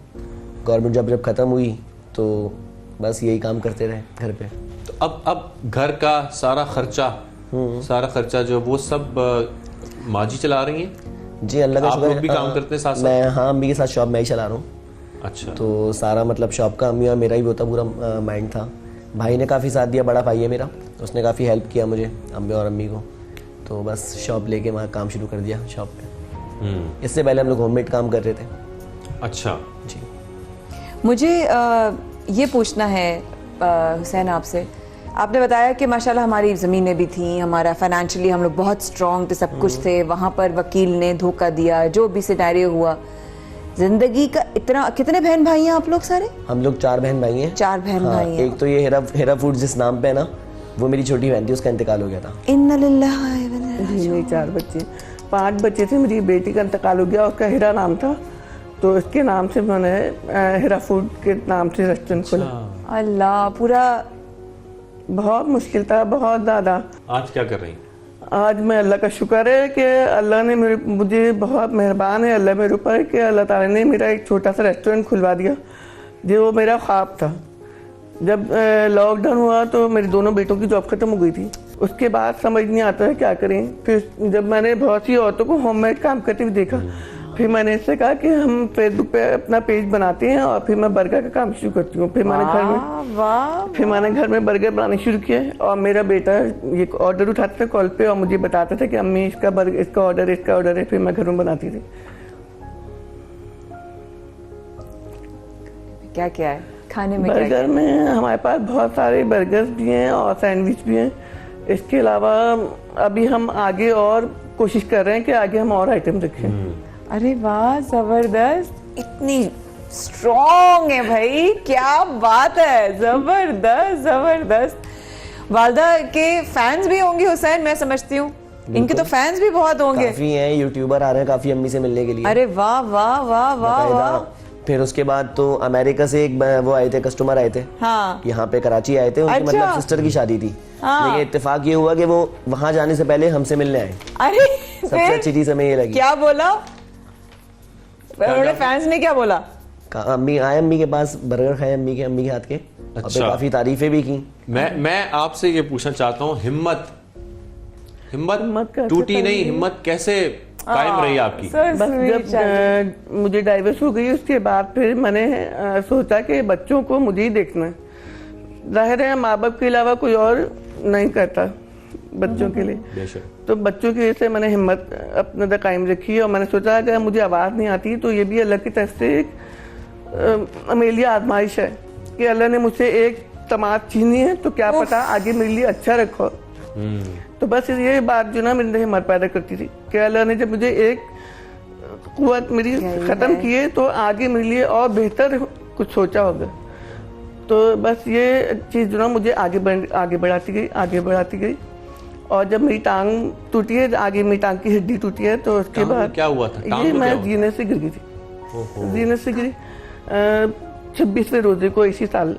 गवर्नमेंट जॉब जब ख़त्म हुई तो बस यही काम करते रहे घर पे। तो अब घर का सारा खर्चा जो वो सब माजी चला रही हैं? जी अल्लाह का शुक्र। आप लोग भी काम करते हैं साथ? मैं, हाँ, अम्मी के साथ शॉप मैं ही चला रहा हूँ। अच्छा। तो सारा मतलब शॉप का अम्मी और मेरा ही होता पूरा माइंड था। भाई ने काफ़ी साथ दिया, बड़ा भाई है मेरा, उसने काफ़ी हेल्प किया मुझे, अम्मी और अम्मी को। तो बस शॉप लेके वहाँ काम शुरू कर दिया शॉप पे। इससे पहले हम लोग होममेड काम कर रहे थे। अच्छा जी। मुझे ये पूछना है हुसैन आपसे, आपने बताया कि माशाल्लाह हमारी ज़मीनें भी थीं, हमारा फाइनेंशियली हम लोग बहुत स्ट्रॉन्ग थे, सब कुछ थे। वहाँ पर वकील ने धोखा दिया, जो भी सिनेरियो हुआ। जिंदगी का इतना, कितने बहन भाई हैं आप लोग सारे? हम लोग 4 बहन भाई हैं। 4 बहन भाई हैं। एक तो ये हेरा फूड जिस नाम पे है ना, वो मेरी छोटी बहन थी, उसका इंतकाल हो गया था। इन्ना लिल्लाहि व इन्ना इलैहि राजिऊन। 4 बच्चे, 5 बच्चे थे। मेरी बेटी का इंतकाल हो गया, उसका हिरा नाम था, तो इसके नाम से मैंने हेरा फूड के नाम से रेस्टोरेंट खोला। अल्लाह, पूरा बहुत मुश्किल था, बहुत ज़्यादा। आज क्या कर रही हैं? आज मैं अल्लाह का शुक्र है कि अल्लाह ने मुझे बहुत मेहरबान है अल्लाह मेरे ऊपर कि अल्लाह ताला ने मेरा एक छोटा सा रेस्टोरेंट खुलवा दिया, जो वो मेरा ख्वाब था। जब लॉकडाउन हुआ तो मेरे दोनों बेटों की जॉब ख़त्म हो गई थी। उसके बाद समझ नहीं आता है क्या करें। फिर जब मैंने बहुत सी औरतों को होममेड काम करते हुए देखा, फिर मैंने इससे कहा कि हम फेसबुक पे अपना पेज बनाते हैं और फिर मैं बर्गर का काम शुरू करती हूँ। फिर मैंने घर में बर्गर बनाने शुरू किए और मेरा बेटा ये ऑर्डर उठाता था कॉल पे और मुझे बताता था कि अम्मी इसका ऑर्डर है, फिर मैं घर में बनाती थी। क्या क्या है खाने में? बर्गर में हमारे पास बहुत सारे बर्गर्स भी हैं और सैंडविच भी हैं। इसके अलावा अभी हम आगे और कोशिश कर रहे हैं कि आगे हम और आइटम रखें। अरे वाह, जबरदस्त, इतनी स्ट्रॉन्ग है भाई, क्या बात है, जबरदस्त जबरदस्त। वालदा के फैंस भी होंगे हुसैन, मैं समझती हूँ। इनके तो फैंस भी बहुत होंगे। काफी हैं, यूट्यूबर आ रहे हैं काफी अम्मी से मिलने के लिए। अरे वाह वाह वाह वाह वाह। फिर उसके बाद तो अमेरिका से एक वो आए थे, कस्टमर आए थे। हाँ। यहाँ पे कराची आए थे, उनकी मतलब सिस्टर की शादी थी। हाँ। लेकिन इत्तेफाक ये हुआ कि वो वहां जाने से पहले हमसे मिलने आए। अरे सबसे अच्छी चीज हमें ये लगी। क्या बोला उन्होंने? फैंस ने क्या बोला? अम्मी आए, अम्मी के पास बर्गर खाए अम्मी के हाथ के। अच्छा। काफी तारीफें भी की। मैं आपसे ये पूछना चाहता हूँ, हिम्मत टूटी नहीं, हिम्मत कैसे कायम रही आपकी? बस जब मुझे डाइवर्स हो गई उसके बाद फिर मैंने सोचा कि बच्चों को मुझे ही देखना है। जाहिर है माँ बाप के अलावा कोई और नहीं करता बच्चों के लिए, तो बच्चों की वजह से मैंने हिम्मत अपने तक कायम रखी। और मैंने सोचा अगर मुझे आवाज़ नहीं आती तो ये भी अल्लाह की तरफ से एक मेरे लिए आजमाइश है कि अल्लाह ने मुझसे एक तमाम छीनी है, तो क्या पता आगे मेरे लिए अच्छा रखो। तो बस ये बात जो ना मेरे हिम्मत पैदा करती थी कि अल्लाह ने जब मुझे एक कुव्वत मेरी ख़त्म की है तो आगे मेरे लिए और बेहतर कुछ सोचा होगा। तो बस ये चीज़ जो ना मुझे आगे बढ़ाती गई। और जब मेरी टांग टूटी है, आगे मेरी टांग की हड्डी टूटी है, तो उसके बाद क्या हुआ था? ये मैं जीने से गिर गई थी। जीने से गिरी 26वें रोजे को इसी साल,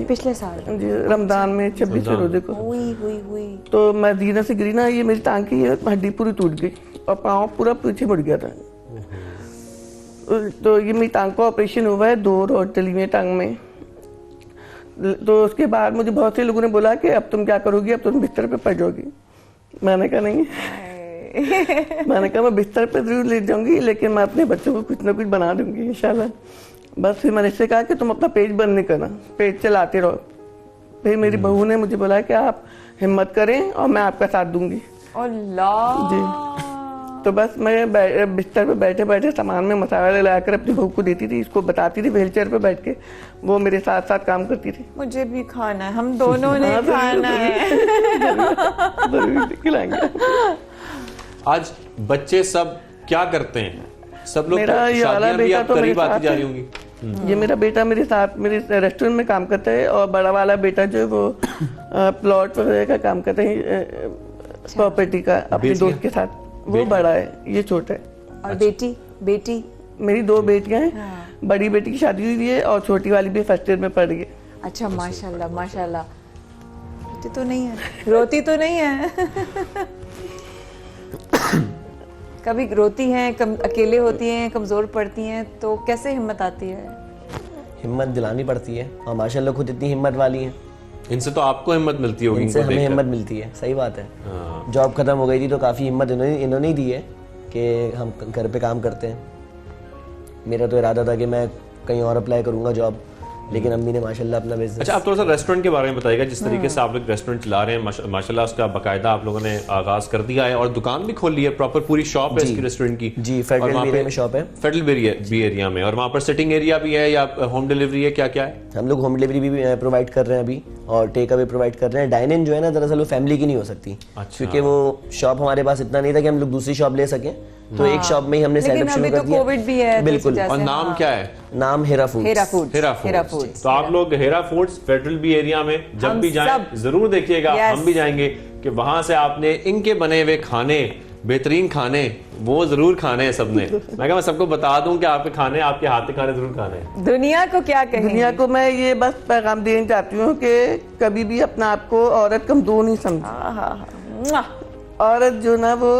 पिछले साल जी रमजान में 26वें रोजे को हुई। तो मैं जीने से गिरी ना, ये मेरी टांग की हड्डी पूरी टूट गई और पाँव पूरा पीछे मुड़ गया था। तो ये मेरी टांग का ऑपरेशन हुआ है 2 रोड डली हुई टांग में। तो उसके बाद मुझे बहुत से लोगों ने बोला कि अब तुम क्या करोगी, अब तुम बिस्तर पे पड़ जाओगी। मैंने कहा नहीं मैंने कहा मैं बिस्तर पे जरूर लेट जाऊंगी, लेकिन मैं अपने बच्चों को कुछ ना कुछ बना दूंगी इंशाल्लाह। बस फिर मैंने इससे कहा कि तुम अपना पेज बंद नहीं करना, पेज चलाते रहो। फिर मेरी बहू ने मुझे बोला कि आप हिम्मत करें और मैं आपका साथ दूंगी। अल्लाह। जी। तो बस मैं बिस्तर पे बैठे बैठे सामान में मसाला लाकर अपनी बहू को देती थी, इसको बताती थी, व्हील चेयर पे बैठ के वो मेरे साथ साथ काम करती थी। मुझे भी खाना है, हम दोनों ने खाना है। जरूर खिलाएंगे। आज बच्चे सब क्या करते हैं? सब लोग मेरा ये वाला बेटा तो करीब आती जा रही होंगी। ये मेरा बेटा मेरे साथ मेरे रेस्टोरेंट में काम करता है, और बड़ा वाला बेटा जो है वो प्लॉट वगैरह का काम करता है, प्रॉपर्टी का, अपने दोस्त के साथ। वो बड़ा है, ये छोटा है। और बेटी मेरी 2 बेटियां हैं। हाँ। बड़ी बेटी की शादी हुई है और छोटी वाली भी फर्स्ट ईयर में पढ़ रही है। अच्छा, माशाल्लाह माशाल्लाह। रोती तो नहीं है कभी रोती हैं, अकेले होती हैं, कमजोर पड़ती हैं, तो कैसे हिम्मत आती है? हिम्मत दिलानी पड़ती है, और माशाल्लाह खुद इतनी हिम्मत वाली हैं। इनसे तो आपको हिम्मत मिलती होगी। इनसे हमें हिम्मत मिलती है, सही बात है। जॉब खत्म हो गई थी तो काफ़ी हिम्मत इन्होंने ही दी है कि हम घर पे काम करते हैं। मेरा तो इरादा था कि मैं कहीं और अप्लाई करूँगा जॉब, लेकिन अम्मी ने माशाल्लाह अपना बिजनेस। अच्छा, आप थोड़ा सा रेस्टोरेंट के बारे में बताइएगा, जिस तरीके से आप लोग रेस्टोरेंट चला रहे हैं, माशाल्लाह उसका बाकायदा आप लोगों ने आगाज कर दिया है और दुकान भी खोल ली है, प्रॉपर पूरी शॉप है इसकी रेस्टोरेंट की। जी, फेडरल एरिया में शॉप है, फेडरल बी एरिया में। और वहाँ पर सिटिंग एरिया भी है या होम डिलीवरी है, क्या क्या है? हम लोग होम डिलीवरी भी प्रोवाइड कर रहे हैं अभी, और टेक अवे प्रोवाइड कर रहे हैं। डाइन इन जो है ना, दरअसल वो फैमिली की नहीं हो सकती। अच्छा। क्योंकि वो शॉप हमारे पास इतना नहीं था कि हम लोग दूसरी शॉप ले सकें, तो एक शॉप में ही हमने सेटअप शुरू कर दिया। कोविड भी है, बिल्कुल। और नाम क्या है? नाम हेरा फूड्स। तो आप लोग Hera foods Federal B Area में जब भी जाएं जरूर देखिएगा। हम भी जाएंगे कि वहां से आपने इनके बने हुए खाने, बेहतरीन खाने, वो जरूर खाने हैं सबने। मैं सबको बता दूं कि आपके खाने, आपके हाथ के खाने जरूर खाने हैं। दुनिया को क्या कहें? दुनिया को मैं ये बस पैगाम देना चाहती हूँ कि कभी भी अपना आपको औरत कमजोर नहीं समझे। औरत जो ना वो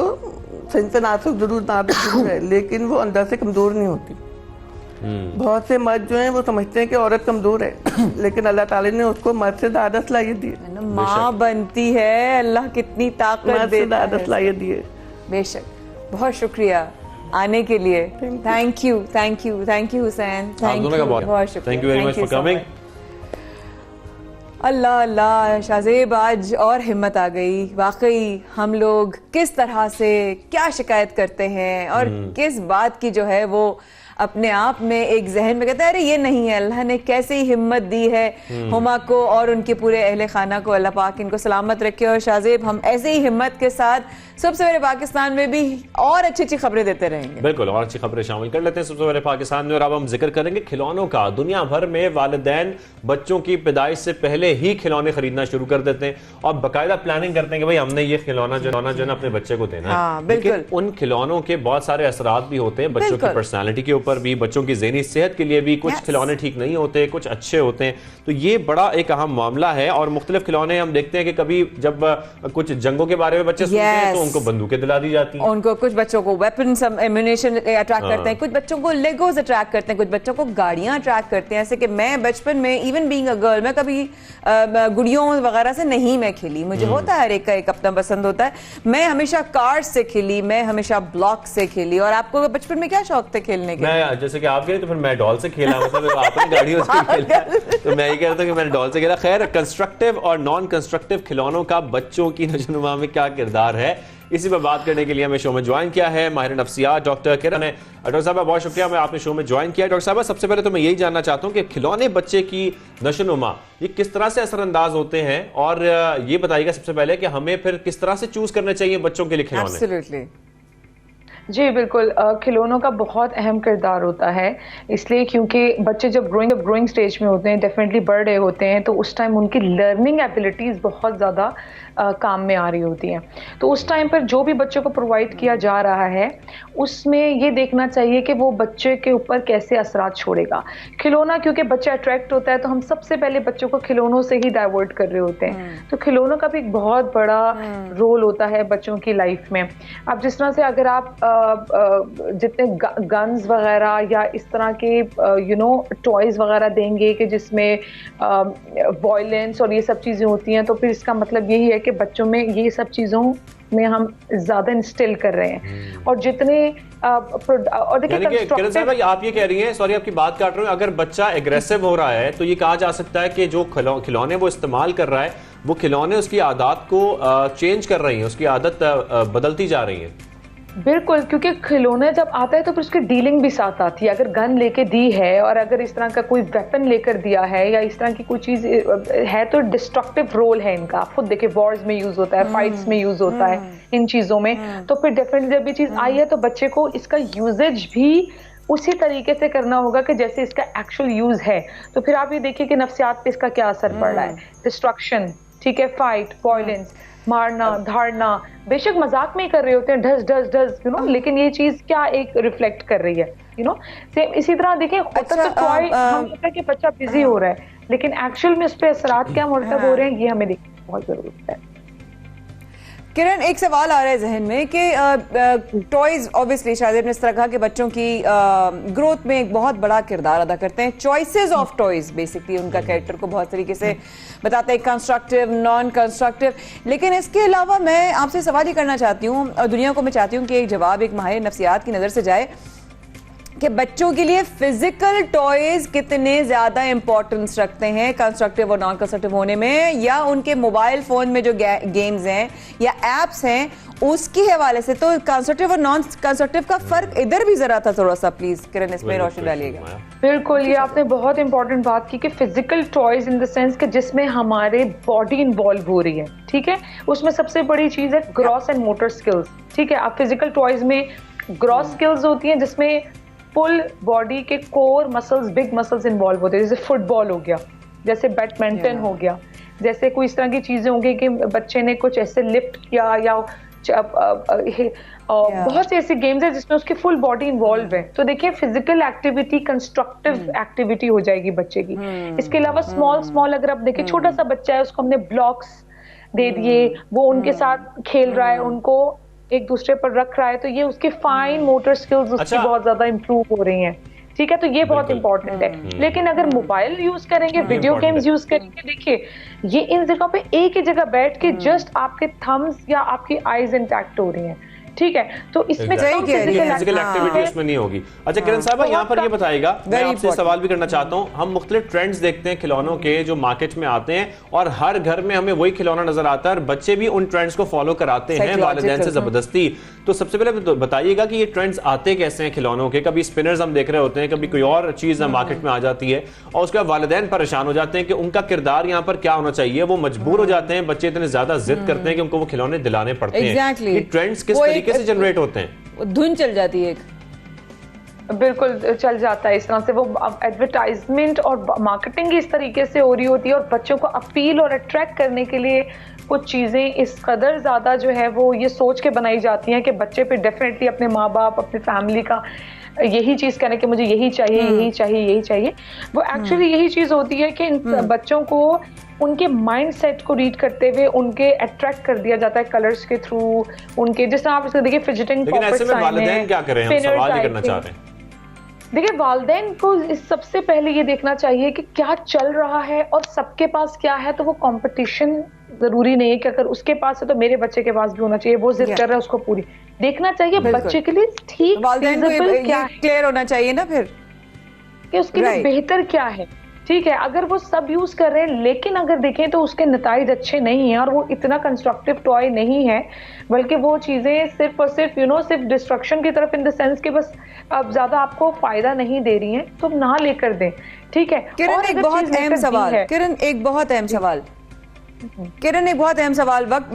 नाजुक जरूर है, लेकिन वो अंदर से कमजोर नहीं होती। बहुत से मर्द जो हैं वो समझते हैं कि औरत कमजोर है, लेकिन अल्लाह ताला ने उसको मर्द से ज़्यादा सलाहियत दी है। माँ बनती है, अल्लाह कितनी ताकत देता है, सलाहियत दी है। बेशक। बहुत शुक्रिया आने के लिए। थैंक यू हुसैन, बहुत शुक्रिया। अल्लाह अल्लाह शाहजेब, आज और हिम्मत आ गई। वाकई हम लोग किस तरह से क्या शिकायत करते हैं और किस बात की जो है वो अपने आप में एक जहन में कहता है अरे ये नहीं है, अल्लाह ने कैसे ही हिम्मत दी है हुमा को और उनके पूरे अहले खाना को, अल्लाह पाक इनको सलामत रखे। और शाहजेब, हम ऐसे ही हिम्मत के साथ सबसे पहले पाकिस्तान में भी और अच्छी अच्छी खबरें देते रहेंगे। बिल्कुल, और अच्छी खबरें शामिल कर लेते हैं सबसे पहले पाकिस्तान में। और अब हम जिक्र करेंगे खिलौनों का। दुनिया भर में वालिदैन बच्चों की पैदाइश से पहले ही खिलौने खरीदना शुरू कर देते हैं और बाकायदा प्लानिंग करते हैं कि भाई हमने ये खिलौना जो है अपने बच्चे को देना है। लेकिन उन खिलौनों के बहुत सारे असरात भी होते हैं बच्चों की पर्सनालिटी के ऊपर भी, बच्चों की ज़हनी सेहत के लिए भी। कुछ खिलौने ठीक नहीं होते, कुछ अच्छे होते हैं। तो ये बड़ा एक अहम मामला है। और मुख्तलिफ खिलौने हम देखते हैं कि कभी जब कुछ जंगों के बारे में बच्चे सुनते हैं तो उनको बंदूकें दिला दी जाती हैं, उनको कुछ बच्चों को वेपन्स एम्यूनेशन अट्रैक्ट करते हैं, कुछ बच्चों को लेगोस अट्रैक्ट करते हैं, कुछ बच्चों को गाड़ियां अट्रैक्ट करते हैं। ऐसे कि मैं बचपन में इवन बीइंग अ गर्ल मैं कभी गुड़ियों वगैरह से नहीं मैं खेली, मुझे होता है हर एक का एक अपना पसंद होता है। मैं हमेशा कार्स से खेली, मैं हमेशा ब्लॉक से खेली। और आपको बचपन में क्या शौक थे खेलने के? मैं जैसे कि आप गए तो फिर मैं डॉल से खेला, मतलब आपने गाड़ियों से खेला तो मैं ये कह रहा था कि मैंने डॉल से खेला। खैर, कंस्ट्रक्टिव और नॉन कंस्ट्रक्टिव खिलौनों का बच्चों की नशोनुमा में क्या किरदार है, इसी पर बात करने के लिए हमें शो में ज्वाइन किया है माहिर नफ्सियात डॉक्टर किरण है। डॉक्टर साहब बहुत शुक्रिया, मैं आपने शो में ज्वाइन किया। डॉक्टर साहब, सबसे पहले तो मैं यही जानना चाहता हूँ कि खिलौने बच्चे की नशोनुमा ये किस तरह से असरअंदाज होते हैं, और ये बताइएगा सबसे पहले कि हमें फिर किस तरह से चूज करने चाहिए बच्चों के लिए खिलौने। Absolutely. जी बिल्कुल, खिलौनों का बहुत अहम किरदार होता है, इसलिए क्योंकि बच्चे जब ग्रोइंग स्टेज में होते हैं, डेफिनेटली बढ़ रहे होते हैं, तो उस टाइम उनकी लर्निंग एबिलिटीज़ बहुत ज़्यादा काम में आ रही होती हैं। तो उस टाइम पर जो भी बच्चों को प्रोवाइड किया जा रहा है उसमें ये देखना चाहिए कि वो बच्चे के ऊपर कैसे असरात छोड़ेगा। खिलौना क्योंकि बच्चा अट्रैक्ट होता है तो हम सबसे पहले बच्चों को खिलौनों से ही डाइवर्ट कर रहे होते हैं। तो खिलौनों का भी एक बहुत बड़ा रोल होता है बच्चों की लाइफ में। अब जिस तरह से अगर आप जितने गन्स वगैरह या इस तरह के टॉयज़ वगैरह देंगे कि जिसमें वॉयलेंस और ये सब चीज़ें होती हैं, तो फिर इसका मतलब यही है कि बच्चों में ये सब चीज़ों में हम ज़्यादा इंस्टिल कर रहे हैं। और जितने और देखिए किरण साहब, आप ये कह रही हैं, सॉरी आपकी बात काट रहा हूँ, अगर बच्चा एग्रेसिव हो रहा है तो ये कहा जा सकता है कि जो खिलौने वो इस्तेमाल कर रहा है वो खिलौने उसकी आदत को चेंज कर रही हैं, उसकी आदत बदलती जा रही है। बिल्कुल, क्योंकि खिलौने जब आता है तो फिर उसकी डीलिंग भी साथ आती है। अगर गन लेके दी है और अगर इस तरह का कोई वेपन लेकर दिया है या इस तरह की कोई चीज़ है तो डिस्ट्रक्टिव रोल है इनका। आप खुद देखिए वॉर्स में यूज़ होता है, फाइट्स में यूज़ होता है इन चीज़ों में। तो फिर डेफिनेटली जब ये चीज़ आई है तो बच्चे को इसका यूजेज भी उसी तरीके से करना होगा कि जैसे इसका एक्चुअल यूज़ है। तो फिर आप ये देखिए कि नफ्सियात पे इसका क्या असर पड़ रहा है। डिस्ट्रक्शन, ठीक है, फाइट, वायलेंस, मारना, धारना, बेशक मजाक में ही कर रहे होते हैं, ढस ढस ढस लेकिन ये चीज क्या एक रिफ्लेक्ट कर रही है, सेम इसी तरह देखिए होता तो टॉय हम कहते हैं कि बच्चा बिजी हो रहा है, लेकिन एक्चुअल में उस पर असरात क्या मुरतब हो रहे हैं ये हमें देखने की बहुत जरूरत है। किरण, एक सवाल आ रहा है जहन में कि टॉयज ऑब्वियसली शायद ने इस तरह कहा कि बच्चों की ग्रोथ में एक बहुत बड़ा किरदार अदा करते हैं। चॉइसेस ऑफ टॉयज बेसिकली उनका कैरेक्टर को बहुत तरीके से बताते हैं, कंस्ट्रक्टिव, नॉन कंस्ट्रक्टिव। लेकिन इसके अलावा मैं आपसे सवाल ये करना चाहती हूँ और दुनिया को मैं चाहती हूँ कि एक जवाब एक माहिर नफ्सियात की नज़र से जाए कि बच्चों के लिए फिजिकल टॉयज कितने ज्यादा इंपॉर्टेंस रखते हैं कंस्ट्रक्टिव और नॉन कंस्ट्रक्टिव होने में, या उनके मोबाइल फोन में जो गेम्स हैं या एप्स हैं उसके हवाले से। तो कंस्ट्रक्टिव और नॉन कंस्ट्रक्टिव का फर्क इधर भी जरा था थोड़ा सा, प्लीज किरण इसमें रोशनी डालिएगा। बिल्कुल, ये आपने बहुत इंपॉर्टेंट बात की कि physical toys in the sense कि जिसमें हमारे बॉडी इन्वॉल्व हो रही है, ठीक है। उसमें सबसे बड़ी चीज है ग्रॉस एंड मोटर स्किल्स, ठीक है। अब फिजिकल टॉयज में ग्रॉस स्किल्स होती हैं जिसमें फुल बॉडी के core muscles, big muscles involve होते हैं, जैसे फुटबॉल हो गया, जैसे बैडमिंटन हो गया, जैसे कोई इस तरह की चीजें होंगी कि बच्चे ने कुछ ऐसे लिफ्ट किया या बहुत से ऐसे गेम्स हैं जिसमें उसकी फुल बॉडी इन्वॉल्व है। तो देखिए फिजिकल एक्टिविटी कंस्ट्रक्टिव एक्टिविटी हो जाएगी बच्चे की। इसके अलावा स्मॉल अगर आप देखिए छोटा सा बच्चा है उसको हमने ब्लॉक्स दे दिए, वो उनके साथ खेल रहा है, उनको एक दूसरे पर रख रहा है, तो ये उसके फाइन मोटर स्किल्स उसकी बहुत ज्यादा इंप्रूव हो रही हैं, ठीक है। तो ये बहुत इंपॉर्टेंट है। लेकिन अगर मोबाइल यूज करेंगे, वीडियो गेम्स यूज करेंगे, देखिए ये इन जगह पे एक ही जगह बैठ के जस्ट आपके थम्स या आपकी आईज इंटैक्ट हो रही हैं, ठीक है, तो इसमें फिजिकल एक्टिविटी उसमें नहीं होगी। अच्छा किरण साहब, यहाँ पर ये बताइएगा, मैं आपसे सवाल भी करना चाहता हूँ, हम मुख्तलिफ ट्रेंड्स देखते हैं खिलौनों के जो मार्केट में आते हैं और हर घर में हमें वही खिलौना नजर आता है और बच्चे भी उन ट्रेंड्स को फॉलो कराते हैं वालिदैन से जबरदस्ती। तो सबसे पहले बताइएगा कि ये ट्रेंड्स आते कैसे हैं खिलौनों के? कभी स्पिनर्स हम देख रहे होते हैं, कभी कोई और चीज मार्केट में आ जाती है और उसके बाद वालिदैन परेशान हो जाते हैं कि उनका किरदार यहाँ पर क्या होना चाहिए। वो मजबूर हो जाते हैं, बच्चे इतने ज्यादा जिद करते हैं कि उनको वो खिलौने दिलाने पड़ते हैं। ये ट्रेंड्स किस तरीके से जनरेट होते हैं? धुन चल जाती है, बिल्कुल चल जाता है इस तरह से। वो एडवर्टाइजमेंट और मार्केटिंग इस तरीके से हो रही होती है और बच्चों को अपील और अट्रैक्ट करने के लिए कुछ चीज़ें इस कदर ज़्यादा जो है वो ये सोच के बनाई जाती हैं कि बच्चे पे डेफिनेटली अपने माँ बाप, अपनी फैमिली का यही चीज़ कहने कि मुझे यही चाहिए, यही चाहिए, यही चाहिए। वो एक्चुअली यही चीज़ होती है कि इन बच्चों को उनके माइंड सेट को रीड करते हुए उनके अट्रैक्ट कर दिया जाता है कलर्स के थ्रू, उनके जिस तरह आप इसको देखिए फिजिटिंग पॉकेट्स क्या करें, हम सवाल ही करना चाह रहे हैं। देखिए वालिदैन को सबसे पहले ये देखना चाहिए कि क्या चल रहा है और सबके पास क्या है। तो वो कंपटीशन जरूरी नहीं है कि अगर उसके पास है तो मेरे बच्चे के पास भी होना चाहिए, वो जिद कर रहा है उसको पूरी देखना चाहिए। बच्चे के लिए ठीक क्या क्लियर होना चाहिए ना फिर कि उसके लिए बेहतर क्या है। ठीक है, अगर वो सब यूज कर रहे हैं लेकिन अगर देखें तो उसके नताइज अच्छे नहीं हैं और वो इतना कंस्ट्रक्टिव टॉय नहीं है, बल्कि वो चीजें सिर्फ और सिर्फ सिर्फ डिस्ट्रक्शन की तरफ इन द सेंस कि बस अब ज्यादा आपको फायदा नहीं दे रही हैं, तो ना लेकर दें। ठीक है किरण, एक बहुत अहम सवाल, किरण एक बहुत अहम सवाल, वक्त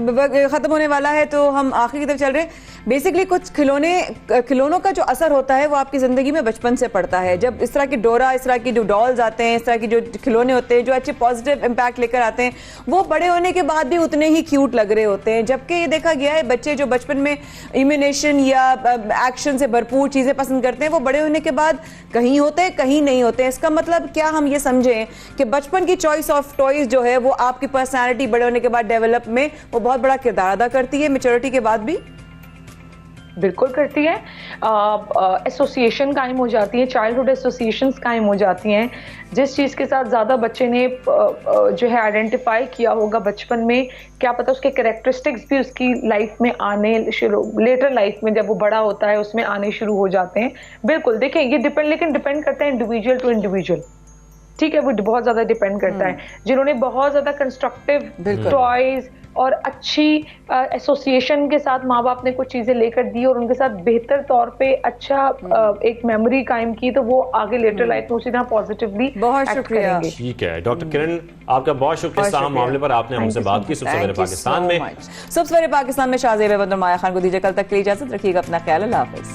खत्म होने वाला है तो हम आखिरी की तरफ चल रहे हैं। बेसिकली कुछ खिलौनों का जो असर होता है वो आपकी जिंदगी में बचपन से पड़ता है। जब इस तरह की डोरा, इस तरह की जो डॉल्स आते हैं, इस तरह की जो खिलौने होते हैं जो अच्छे पॉजिटिव इम्पैक्ट लेकर आते हैं, वो बड़े होने के बाद भी उतने ही क्यूट लग रहे होते हैं। जबकि ये देखा गया है बच्चे जो बचपन में इम्यूनेशन या एक्शन से भरपूर चीजें पसंद करते हैं वो बड़े होने के बाद कहीं होते हैं कहीं नहीं होते हैं। इसका मतलब क्या हम ये समझें कि बचपन की चॉइस ऑफ टॉयज जो है वो आपकी पर्सनैलिटी बड़े होने के बाद डेवलप में वो बहुत बड़ा किरदार अदा करती है, मैच्योरिटी के बाद भी? बिल्कुल करती है। एसोसिएशन कायम हो जाती है, चाइल्डहुड एसोसिएशंस कायम हो जाती हैं। जिस चीज़ के साथ ज़्यादा बच्चे ने जो है आइडेंटिफाई किया होगा बचपन में, क्या पता उसके कैरेक्टरिस्टिक्स भी उसकी लाइफ में आने शुरू, लेटर लाइफ में जब वो बड़ा होता है उसमें आने शुरू हो जाते हैं। बिल्कुल देखें ये डिपेंड करता है इंडिविजुअल टू इंडिविजुअल। ठीक है, वो बहुत ज़्यादा डिपेंड करता है। जिन्होंने बहुत ज़्यादा कंस्ट्रक्टिव टॉयज और अच्छी एसोसिएशन के साथ माँ बाप ने कुछ चीजें लेकर दी और उनके साथ बेहतर तौर पे अच्छा एक मेमोरी कायम की, तो वो आगे लेटर लाइफ में उसी तरह पॉजिटिवली एक्ट करेंगे। ठीक है डॉक्टर किरण, आपका बहुत शुक्रिया इस अहम मामले पर आपने हमसे बात की। सुबह सवेरे पाकिस्तान में सुबह सवेरे पाकिस्तान में शाहजेब बंदर माया खान को दीजिए कल तक के लिए इजाजत, रखिएगा अपना ख्याल। अल्लाह हाफिज।